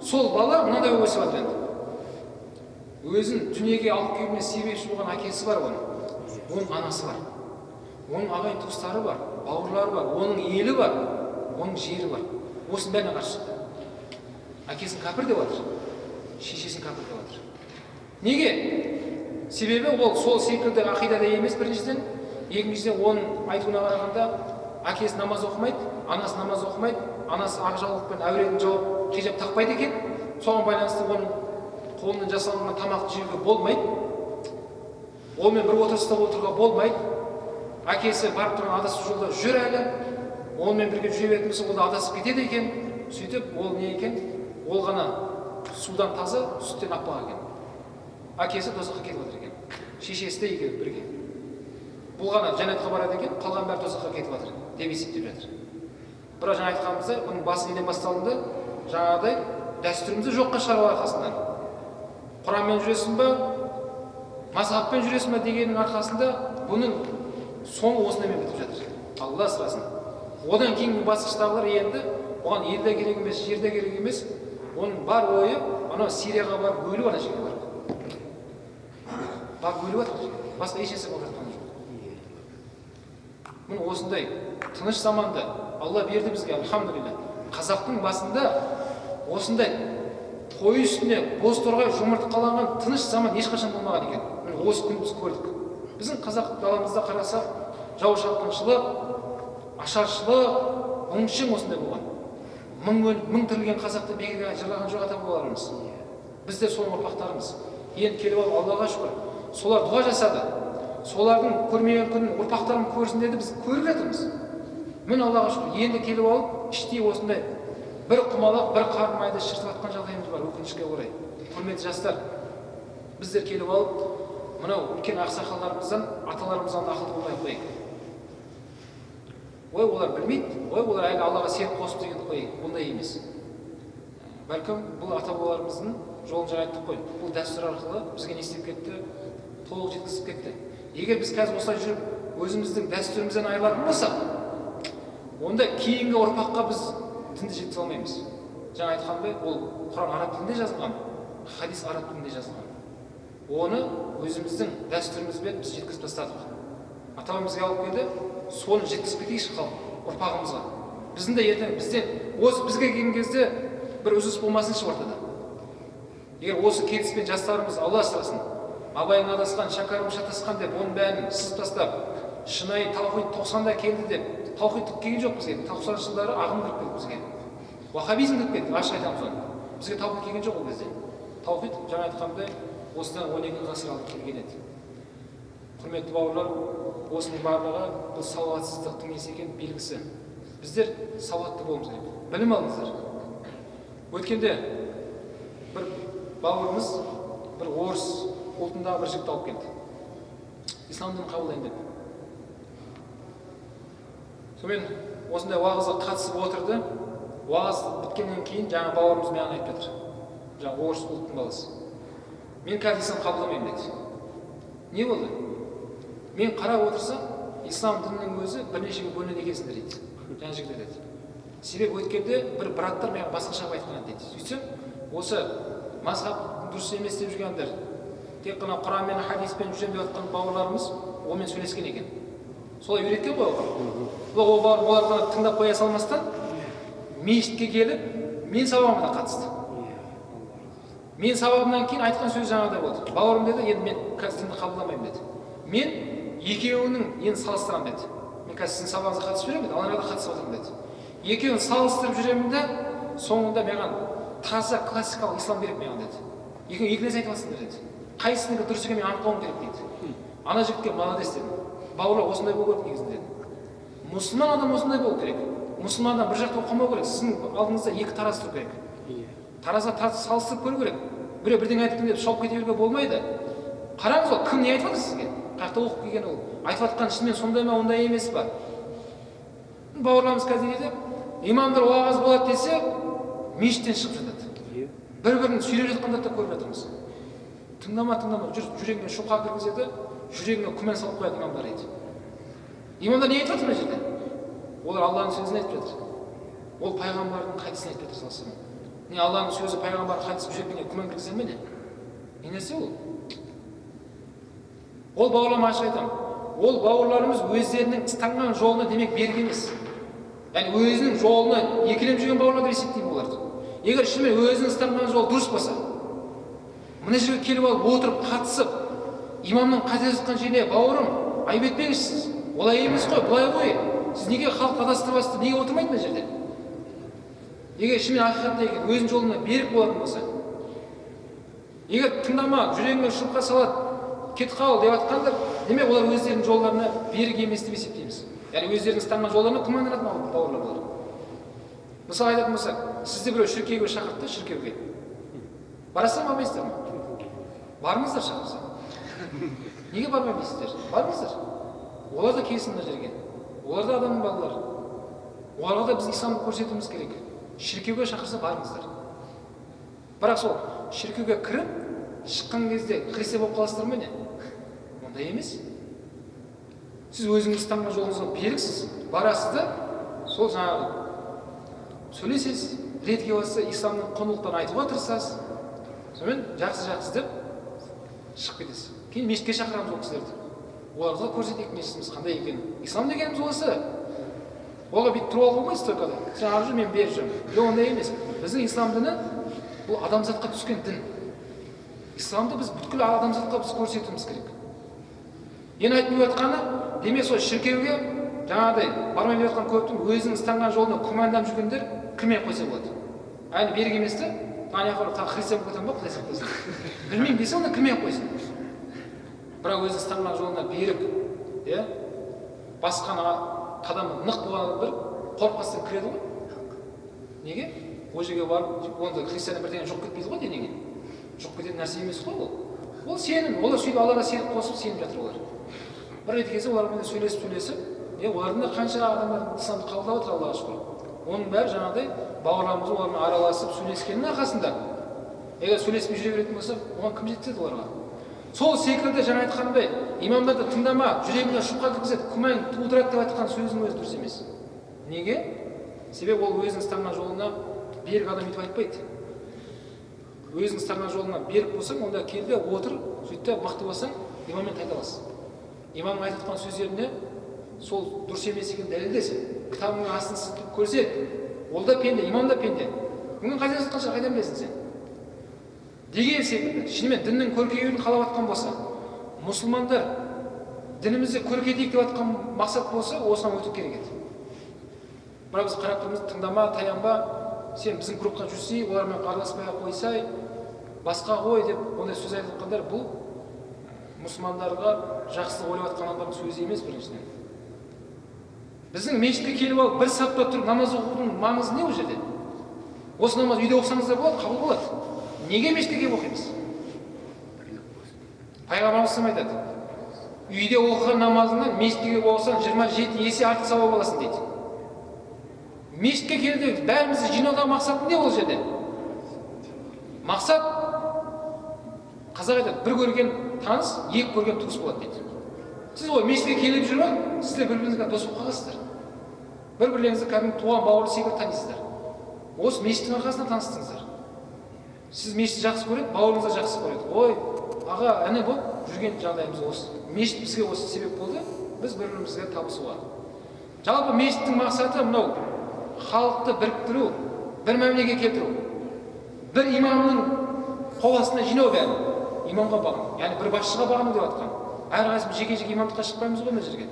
Сол бала мынандай өсіп жатыр енді. Өзін дүниеге алып келуіне себепші болған әкесі бар оның. Оның анасы бар. Оның ағайын туыстары бар, бауырлары бар, оның елі бар, оның жері бар. Осының бәріне қарсы шықты. Әкесін кәпір деп жатыр, шешесін кәпір деп жатыр. Неге? Себебі ол сол секілді ақидада емес біріншіден, екіншіден оның айтуына қарағанда әкесі намаз оқымайды, анасы намаз оқымайды, анасы ақжаулықпен әуретін жауып хижаб тақпайды екен. Соған байланысты оның қолынан жасалынған тамақты жеуге болмайды. Онымен бір отырыста отыруға болмайды. Әкесі барып тұрған адасып жолда жүр әлі. Онымен бірге жүре беретін болса, ол адасып кетеді екен. Сөйтіп, ол не екен? Ол ғана судан таза, сүттен аппақ екен. Әкесі тозаққа кетіп отыр екен. Шешесі де екеуі бірге. Бұл ғана жәннатқа барады екен, қалған бәрі тозаққа кетіп отыр деп есептеп жатыр. Бірақ жаңа айтқанымызда, бұның басы неден басталынды? Жаңағыдай дәстүрімізді жоққа шығару арқасынан. Құранмен жүресің ба, мазхабпен жүресің ба дегеннің арқасында бұның соңы осынымен бітіп жатыр. Алла сырасын. Одан кейінгі басқыштағылар енді оған елде керек емес, жерде керек емес. Оның бар ойы, ана Сирияға барып өліп ана жерге барып. Барып өліп жатыр. Басқа ешнәрсе болып жатқан жоқ. Міне осындай тыныш заманда Алла берді бізге, алхамдулилля. Қазақтың басында осындай қой үстіне боз торғай жұмыртқаланған тыныш заман ешқашан болмаған екен. Міне осы күнді біз көрдік. Біздің қазақ даламызда қарасақ, жау шапқыншылық, ашаршылық, өңшең осындай болған. Мың тірілген қазақты бекерге жырлаған жоқ ата-бабаларымыз. Біз де соның ұрпақтарымыз. Енді келіп алып Аллаға шүкір, солар дұға жасады. Солардың көрмеген күнін ұрпақтарым көрсін деді, біз көріп жатырмыз. Міне Аллаға шүкір, енді келіп алып, іштей осындай бір құмалақ, бір қарын майды шыртып атқан жағдайымыз бар, өкінішке орай. Құрметті жастар, біздер келіп алып, мынау үлкен ақсақалдарымыздан, аталарымыздан ақыл болмай қойайық. Ой, олар білмейді, ой, олар әлі Аллаға сеніп қосып дегенді қойайық. Бұндай емес. Бәлкім бұл ата-бабаларымыздың жолын жаңа айттық қой. Бұл дәстүр арқылы бізге не істеп кетті? Толық жеткізіп кетті. Егер біз қазір осылай жүріп, өзіміздің дәстүрімізден айырылатын болсақ, онда кейінгі ұрпаққа біз дінді жеткізе алмаймыз. Жаңа айтқандай, ол Құран араб тілінде жазылған, хадис араб тілінде жазылған. Оны өзіміздің дәстүрімізбен біз жеткізіп тастадық. Ата-бабамызға алып келді, соны жеткізіп кетейікші халық, ұрпағымызға. Біздің де ертең бізден осы бізге келген кезде бір үзіліс болмасыншы ортада. Егер осы кетіспен жастарымыз Алла асырасын, абайың адасқан, шәкәрім шатасқан деп оның бәрін сызып тастап, шынайы таухид 90-да келді деп, таухидтық келген жоқ бізге. 90 жылдары ағым кіріп келді бізге. Ваххабизм кіріп келді, ашық айтамыз оны. Бізге таухид келген жоқ ол кезде. Таухид, жаңа айтқандай, осыдан 12 ғасыр алдын келген еді. Құрметті бауырлар, осының барлығы бұл сауатсыздықтың несі екенін белгісі. Біздер сауатты болуымыз керек. Білім алыңыздар. Өткенде бір бауырымыз бір орыс ұлтындағы бір жігітті алып келді. Ислам дінін қабылдайын деп. Сонымен осындай уағызға қатысып отырды. Уағыз біткеннен кейін жаңа бауырымыз маған айтып жатыр. Жаңа орыс ұлттың баласы. Мен қазір ислам қабылдамаймын деді. Не болды? Мен қарап отырсам, ислам дінінің өзі бірнешеге бөлінеді екенсіңдер дейді. Жаңа жігіт айтады. Себебі өткенде бір браттар маған басқаша айтқан дейді. Сөйтсем, осы мазхаб дұрыс емес деп жүргендер, тек қана Құран мен хадиспен жүремін деп жатқан бауырларымыз онымен сөйлескен екен. Солай үйреткен ғой олар. Ол бауыр оларға тыңдап қоя салмастан, мешітке келіп, мен сабағыма да қатысты. Мен сабағымнан кейін айтқан сөз жаңағыдай болды. Бауырым деді, енді мен қазір дінді қабылдамаймын деді. Мен екеуінің енді салыстырамын деді. Мен қазір сіздің сабағыңызға қатысып жүремін деді, аларда қатысып отырмын деді. Екеуін салыстырып жүремін де, соңында маған таза классикалық ислам керек маған деді. Екі нәрсе айтып жатсыңдар деді. Қайсысының дұрыс екенін мен анықтауым керек дейді. Ана жігітке молодец дедім. Бауырлар осындай болу керек негізінде дедім. Мұсылман адам осындай болу керек. Мұсылман адам бір жақта оқымау керек. Сіздің алдыңызда екі тараз тұру керек. Таразға салыстырып көру керек. Біреу бірдеңе айтып деп шауып кете беруге болмайды. Қараңыз, ол кім не айтып жатыр сізге? Қаяқта оқып келген ол? Айтып жатқан шынымен сондай ма, ондай емес па? Бауырларымыз қазір дейді, имамдар уағыз болады десе, мешіттен шығып жатады. Бір-бірін сүйреп жатқандарды да көріп жатырмыз. Тыңдама, жүрегіне шұқа кіргізеді, жүрегіне күмән салып қояды имамдар дейді. Имамдар не айтып жатыр мына жерде? Олар Алланың сөзін айтып жатыр. Ол пайғамбардың хадисін айтып жатыр салсын. Не Алланың сөзі пайғамбардың хадисі жүрегіне күмән кіргізе ме не? Не нәрсе ол? Ол бауырларыма ашық айтамын. Ол бауырларымыз өздерінің ұстанған жолына демек берік емес. Яғни өзінің жолына екілеп жүрген бауырлар деп есептеймін оларды. Егер шынымен өзінің ұстанған жолы дұрыс болса, мына жерге келіп алып отырып қатысып, имамның қате жатқан жеріне бауырым, айып етпеңізсіз. Олай емес қой, былай ғой. Сіз неге халықты адастырып неге отырмайды мына жерде? Егер шынымен ақиқатта екен, өзінің жолына берік болатын болса, егер тыңдама, жүрегіңе шұққа салады, кетіп қал деп жатқандар, демек олар өздерінің жолдарына берік емес деп есептейміз. Яғни өздерінің ұстанған жолдарына күмәнданатын бауырлар олар. Мысалы айтатын болсақ, сізді біреу шіркеуге шақыртты, шіркеуге. Барасыздар ма, бармайсыздар ма? Барыңыздар шақырса. Неге бармайсыздар? Барыңыздар. Олар да келсін мына жерге. Олар да адамның балалары. Оларға да біз исламды көрсетуіміз керек. Шіркеуге шақырса барыңыздар. Бірақ сол шіркеуге кіріп, шыққан кезде христиан болып қаласыздар ма не? Ондай емес. Сіз өзіңіз ұстанған жолыңызға беріксіз, барасыз да, сол жаңағы сөйлесесіз, ретке болса исламның құндылықтарын айтуға тырысасыз. Сонымен жақсы деп шығып кетесіз. Кейін мешітке шақырамыз ол кісілерді. Оларға көрсетейік мешітіміз қандай екенін. Ислам дегеніміз осы. Оларға бүйтіп тұрып алуға болмайды стойкада. Сен ары жүр, мен бері жүремін. Жоқ, ондай емес. Біздің ислам діні бұл адамзатқа түскен дін. Исламды біз бүткіл адамзатқа біз көрсетуіміз керек. Енді айтып жатқаны, демек сол шіркеуге жаңағыдай бармай жатқан көптің өзінің ұстанған жолына күмәнданып жүргендер кірмей қойса болады. Әлі берік емес те, тағы христиан болып кетемін ба, құдай сақтасын. Білмеймін десе, онда кірмей қойсын. Бірақ өзінің ұстанған жолына берік, басқан қадамы нық болған бір қорықпастан кіреді ғой. Неге? Ол жерге барып, онда христиан бірдеңе жоқ кетпейді ғой денеге. Жоқ кететін нәрсе емес қой ол. Ол сенім, олар сөйтіп Аллаға серік қосып сеніп жатыр олар. Бір рет келсе олармен сөйлесіп, олардың да қанша адамдар исламды қабылдап отыр, Аллаға шүкір. Оның бәрі жаңағыдай бауырларымыз олармен араласып сөйлескеннің арқасында. Егер сөйлеспей жүре беретін болса, оған кім жеткізеді оларға? Сол секілді жаңа айтқандай, имамдарды тыңдама, жүрегіне шұққа кіргізеді, күмән тудырады деп айтқан сөздің өзі дұрыс емес. Неге? Себебі ол өзінің ұстанған жолына берік адам етіп айтпайды. Өзінің ұстанған жолына берік болсаң, онда келді, отыр, сөйтті мықты болсаң, имаммен айта аласың. Имамның айтып жатқан сөздеріне сол дұрыс емес екенін дәлелдесін. Кітабының астын сілтеп көрсет. Ол да пенде, имам да пенде. Бүгін қайдан жатқанша қайдан білесің сен? Деген секілді, шынымен діннің көркеюін қалап жатқан болса, мұсылмандар дінімізді көркейтейік деп жатқан мақсат болса, осынан өту керек еді. Бірақ біз қарап тұрмыз, тыңдама, таянба, сен біздің группқа жүрсей, олармен араласпай қойсай, басқа ғой деп ондай сөз айтып жатқандар, бұл мұсылмандарға жақсылық ойлап жатқан адамдардың сөзі емес біріншіден. Біздің мешітке келіп алып, бір сапта тұрып намаз оқудың маңызы не ол жерде? Осы намаз үйде оқысаңыздар болады, қабыл болады. Неге мешітке келіп оқимыз? Пайғамбарымыз айтады, үйде оқыған намазыңнан мешітке келіп оқысаң 27 есе артық сауап аласың дейді. Мешітке келді, бәрімізді жинаудағы мақсат не ол жерде? Мақсат, қазақ айтады, бір көрген таныс, екі көрген туыс болады дейді. Сіз ғой мешітке келіп жүріп, сіздер бір-біріңізге дос болып қаласыздар. Бір-бірлеріңізді кәдімгі туған бауырлы секілді танисыздар. Осы мешіттің арқасында таныстыңыздар. Сіз мешітті жақсы көреді, бауырыңызды жақсы көреді. Ой, аға, әне бұл жүрген жағдайымыз осы. Мешіт бізге осы себеп болды, біз бір-бірімізге табысуға. Жалпы мешіттің мақсаты мынау, халықты біріктіру, бір мәмлеге келтіру, бір имамның қол астына жинау бәрін. Имамға бағыну, яғни бір басшыға бағыну деп жатқан. Әрқайсымыз жеке-жеке имамдыққа шықпаймыз ғой мына жерге.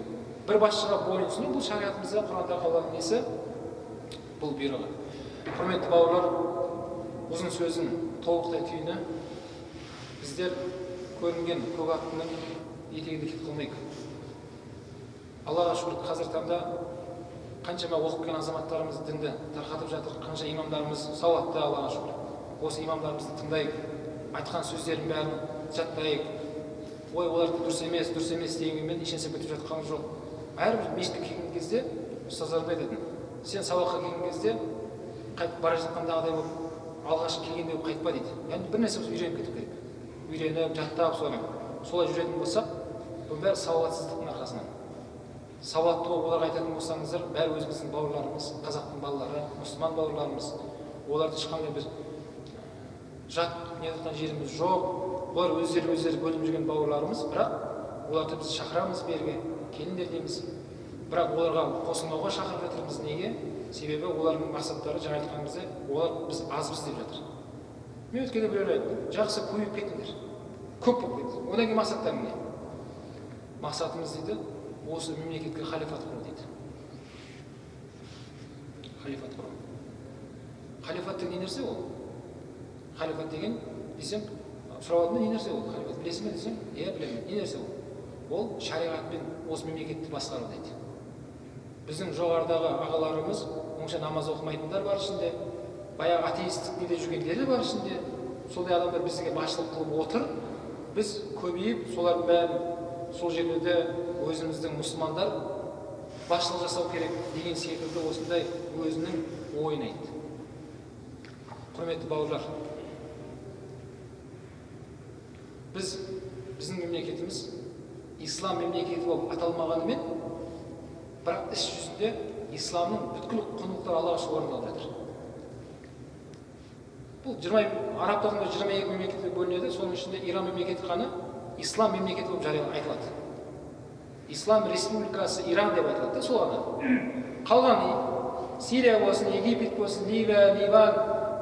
Бір басшыға бойынсыну, бұл шариғатымызда Құрандағы Алланың несі, бұл бұйрығы. Құрметті бауырлар, ұзын сөзін толықтай түйіні біздер көрінген көк аттының етегінде кет қылмайық. Аллаға шүкір, қазір таңда қаншама оқып келген азаматтарымыз дінді тарқатып жатыр, қанша имамдарымыз сауатты, Аллаға шүкір. Осы имамдарымызды тыңдайық, айтқан сөздерін бәрін жаттайық. Ой, олар дұрыс емес дегенмен ешнәрсе бітіп жатқан жоқ. Әрбір мешітке келген кезде ұстаздар айтатын, сен сабаққа келген кезде қайтып бара жатқандағыдай болып алғашқы келгенде болып қайтпа дейді. Яғни бір нәрсе үйреніп кету керек. Үйреніп, жаттап солай жүретін болсақ, бұл бәрі сауатсыздықтың арқасынан. Сауатты болып оларға айтатын болсаңыздар, бәрі өзіміздің бауырларымыз, қазақтың балалары, мұсылман бауырларымыз. Оларды ешқандай бір жат неткен жеріміз жоқ. Олар өздері бөлініп жүрген бауырларымыз, бірақ оларды біз шақырамыз берге, келіңдер дейміз. Бірақ оларға қосылмауға шақырып жатырмыз. Неге? Себебі олардың мақсаттары жаңа айтқанымыздай, олар біз азбыз деп жатыр. Мен өткенде біреулер айтты, жақсы көбейіп кетіңдер. Көп болып кетті. Одан кейін мақсаттарың не? Мақсатымыз дейді, осы мемлекетке халифат құру дейді. Халифат құру. Халифат деген не нәрсе ол? Халифат деген десем, сұрап алдым, не нәрсе ол? Халифат білесің бе десем, иә білемін. Не нәрсе ол? Ол шариғатпен осы мемлекетті басқару дейді. Біздің жоғарыдағы ағаларымыз, онша намаз оқымайтындар бар ішінде, баяғы атеистік неде жүргендері бар ішінде, сондай адамдар бізге басшылық қылып отыр. Біз көбейіп, солардың бәрін сол жерлерде өзіміздің мұсылмандар басшылық жасау керек деген секілді осындай өзінің ойын айтты. Құрметті бауырлар, біздің мемлекетіміз ислам мемлекеті болып аталмағанымен, бірақ іс жүзінде исламның бүткіл құндылықтары Аллаға шүкір орындалып жатыр. Бұл арабтардың 22 мемлекетке бөлінеді, соның ішінде Иран мемлекеті қана ислам мемлекеті болып айтылады. Ислам республикасы Иран деп айтылады, сол ғана. Қалған Сирия болсын, Египет болсын, Ливия, Ливан,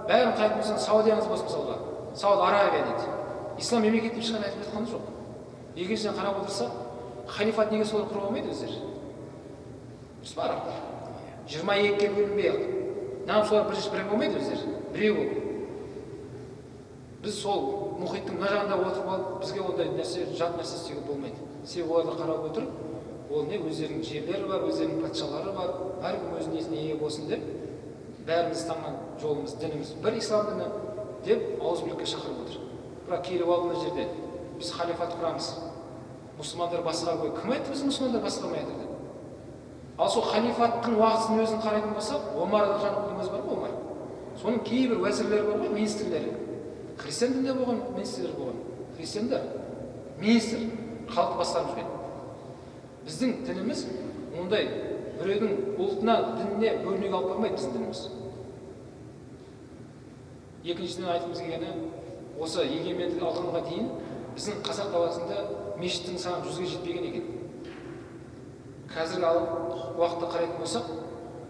бәрін қайтып болсын, Саудияңыз болсын мысалға, Сауд Аравия дейді. Ислам мемлекеті ешқандай айтып жатқан жоқ. Екіншіден қарап отырса, халифат неге солай құра алмайды өздері? Дұрыс па? 22-ге бөлінбей, нам солар бірге болмайды өздері, біреу болып. Біз сол мұхиттың мына жағында отырып алып, бізге ондай нәрсе, жат нәрсе істеуге болмайды. Себебі оларды қарап отырып, ол не өздерінің жерлері бар, өздерінің патшалары бар, әркім өзінің несіне ие болсын деп, бәріміз таңған жолымыз, дініміз бір ислам діні деп ауызбірлікке шақырып отыр. Бірақ келіп алған жерде біз халифат құрамыз, мұсылмандар басқару керек. Кім айтты біз мұсылмандар басқармай жатыр деп? Ал сол халифаттың уақытын өзін қарайтын болсақ, Омар радиаллаху өзі бар ғой, Омар. Соның кейбір уәзірлері бар ғой, министрлері. Христиан дінде болған министрлер болған. Христиандар, министр, халықты басқарып жүрген. Біздің дініміз ондай біреудің ұлтына, дініне бөлінуге алып бармайды біздің дініміз. Екіншіден айтқымыз келгені, осы егемендік алғанға дейін біздің қазақ даласында мешіттің саны 100-ге жетпеген екен. Қазіргі уақытта қарайтын болсақ,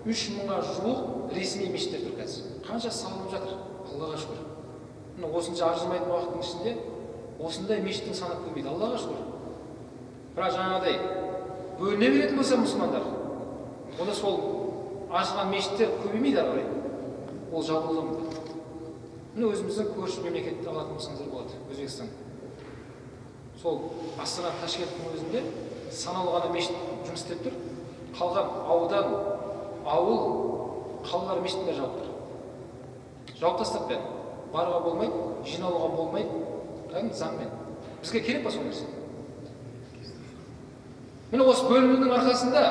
3000-ға жуық ресми мешіттер тұр қазір. Қанша салынып жатыр, Аллаға шүкір. Мына осынша ажырмайтын уақыттың ішінде осындай мешіттің саны көбейді, Аллаға шүкір. Бірақ жаңағыдай бөліне беретін болса мұсылмандар, онда сол ашылған мешіттер көбеймейді ары қарай. Ол жабылуы мүмкін. Міне өзіміздің көрші мемлекетті алатын болсаңыздар болады, Өзбекстан. Сол Астана, Ташкенттің өзінде санаулы ғана мешіт жұмыс істеп тұр. Қалған аудан, ауыл, қалалар мешіттер жауып тұр. Жауып тастап бәрін. Баруға болмайды, жиналуға болмайды, кәдімгі заңмен. Бізге керек па сол нәрсе? Міне осы бөлімнің арқасында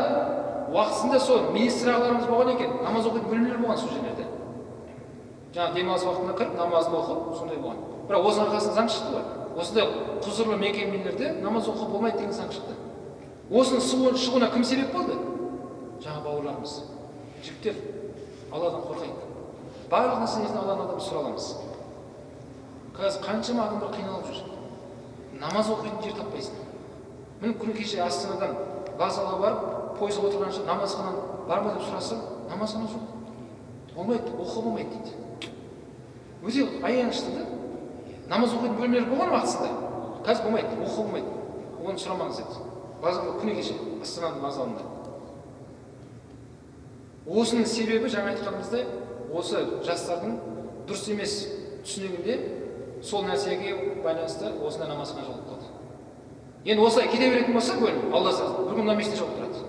уақытысында сол министр ағаларымыз болған екен, намаз оқитын бөлімдер болған сол жерлерде. Жаңа демалыс уақытында кіріп, намазын оқып, сондай болған. Бірақ осының арқасында заң шықты ғой. Осындай құзырлы мекемелерде намаз оқып болмайды деген заң шықты. Осының шығуына кім себеп болды? Жаңа бауырларымыз. Жігіттер, Алладан қорқайық. Барлық нәрседен Алладан сұра аламыз. Қазір қаншама адамдар қиналып жүр. Намаз оқитын жер таппайсың. Міне күні кеше Астанадан вокзалға барып, пойызға отырғанша намазханан бар ма деп сұрасам, намазхана жоқ. Болмайды, оқуға болмайды дейді. Өте аянышты да. Намаз оқитын бөлмелер болған уақытысында. Қазір болмайды, оқуға болмайды. Оны сұрамаңыз деді. Вокзалға күні кеше Астананың вокзалында. Осының себебі жаңа айтқанымыздай, осы жастардың дұрыс емес түсінігінде сол нәрсеге байланысты осындай намазхана жауып қалды. Енді осылай кете беретін болса, бөлім, Алла сақтасын, бір күн мына мешітте жауып тұрады.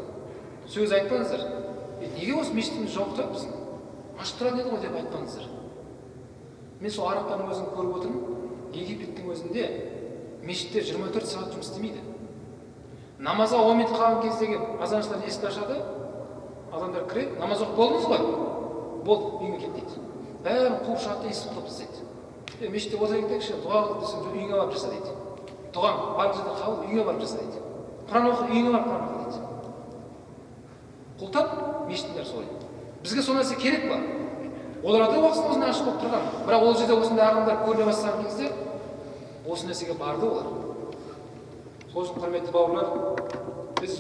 Сөз айтпаңыздар. Неге осы мешіттіміз жауып тұрады біздің? Ашық тұрады еді ғой деп айтпаңыздар. Мен сол арабтардың өзін көріп отырмын. Египеттің өзінде мешіттер 24 сағат жұмыс істемейді. Намазға 10 минут қалған кездегі азаншылар есікті ашады, адамдар кіреді, намаз оқып болдыңыз ғой? Болды, үйіңе кет дейді. Бәрін қуып шығады да есікті топ тастайды. Мешітте отырайық та кішкене дұға қылып десем, үйіңе барып жаса дейді. Дұғаң барлық жерде қабыл, үйіңе барып жаса дейді. Құран оқы, үйіңе барып Құран оқы дейді. Құлтап мешіттер солай. Бізге сол нәрсе керек па? Олар да уақытын өзіне ашық болып тұрған. Бірақ ол жерде осындай ағымдар көріне бастаған кезде осы нәрсеге барды олар. Сол үшін құрметті бауырлар, біз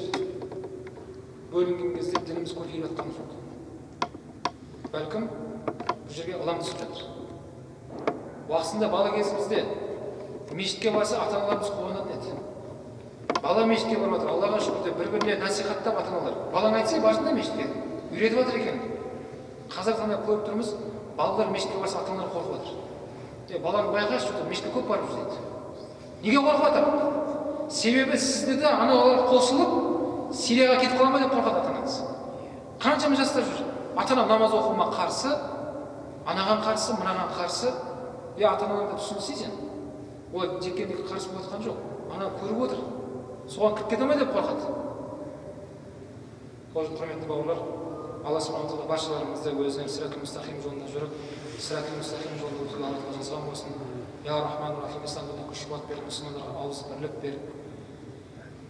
бөлінген кезде дініміз көркейіп жатқан жоқ. Бәлкім бұл жерге ылам түсіп жатыр. Уақытында бала кезімізде мешітке барса ата-аналарымыз қуанатын еді. Бала мешітке барып жатыр, Аллаға шүкір деп бір-біріне насихаттап ата-аналар. Балаң айтса барсың да мешітке, үйретіп жатыр екен. Қазір таңда көріп тұрмыз, балалар мешітке барса ата-аналар қорқып жатыр. Баланы байқашы, мешітке көп барып жүр дейді. Неге қорқып жатыр? Себебі сізді де аналар қосылып Сирияға кетіп қала ма деп қорқады ата-анаңыз. Қаншама жастар жүр. Ата-анам намаз оқуыма қарсы, анаған қарсы, мынаған қарсы. Ата-аналарды түсінсей сен. Олар жеккендегі қарсы болып жатқан жоқ. Ана көріп отыр. Соған кіріп кете ме деп қорқады. Құрметті бауырлар, Алла субхана тағала баршаларымызды өзінің сират-ул мустақим жолында жүріп, сират-ул мустақим жолында өтуге алла жазған болсын. Я Рахман Рахим, Исламда күш қуат беріп, мұсылмандарға ауыз бірлік беріп,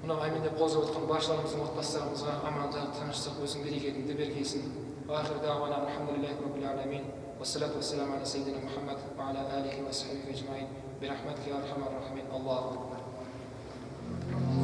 мына әмин деп қол жазып отқан баршаларымыздың отбасыларымызға амандық, тыныштық, өзің берекетіңді бергейсің. Ахир дағуана алхамдулиллахи раббил аламин. Вассалату вассаламу аля саййидина Мухаммад ва аля алихи ва сахбихи ажмаин. Бирахматика я архамар рахимин. Аллаху акбар.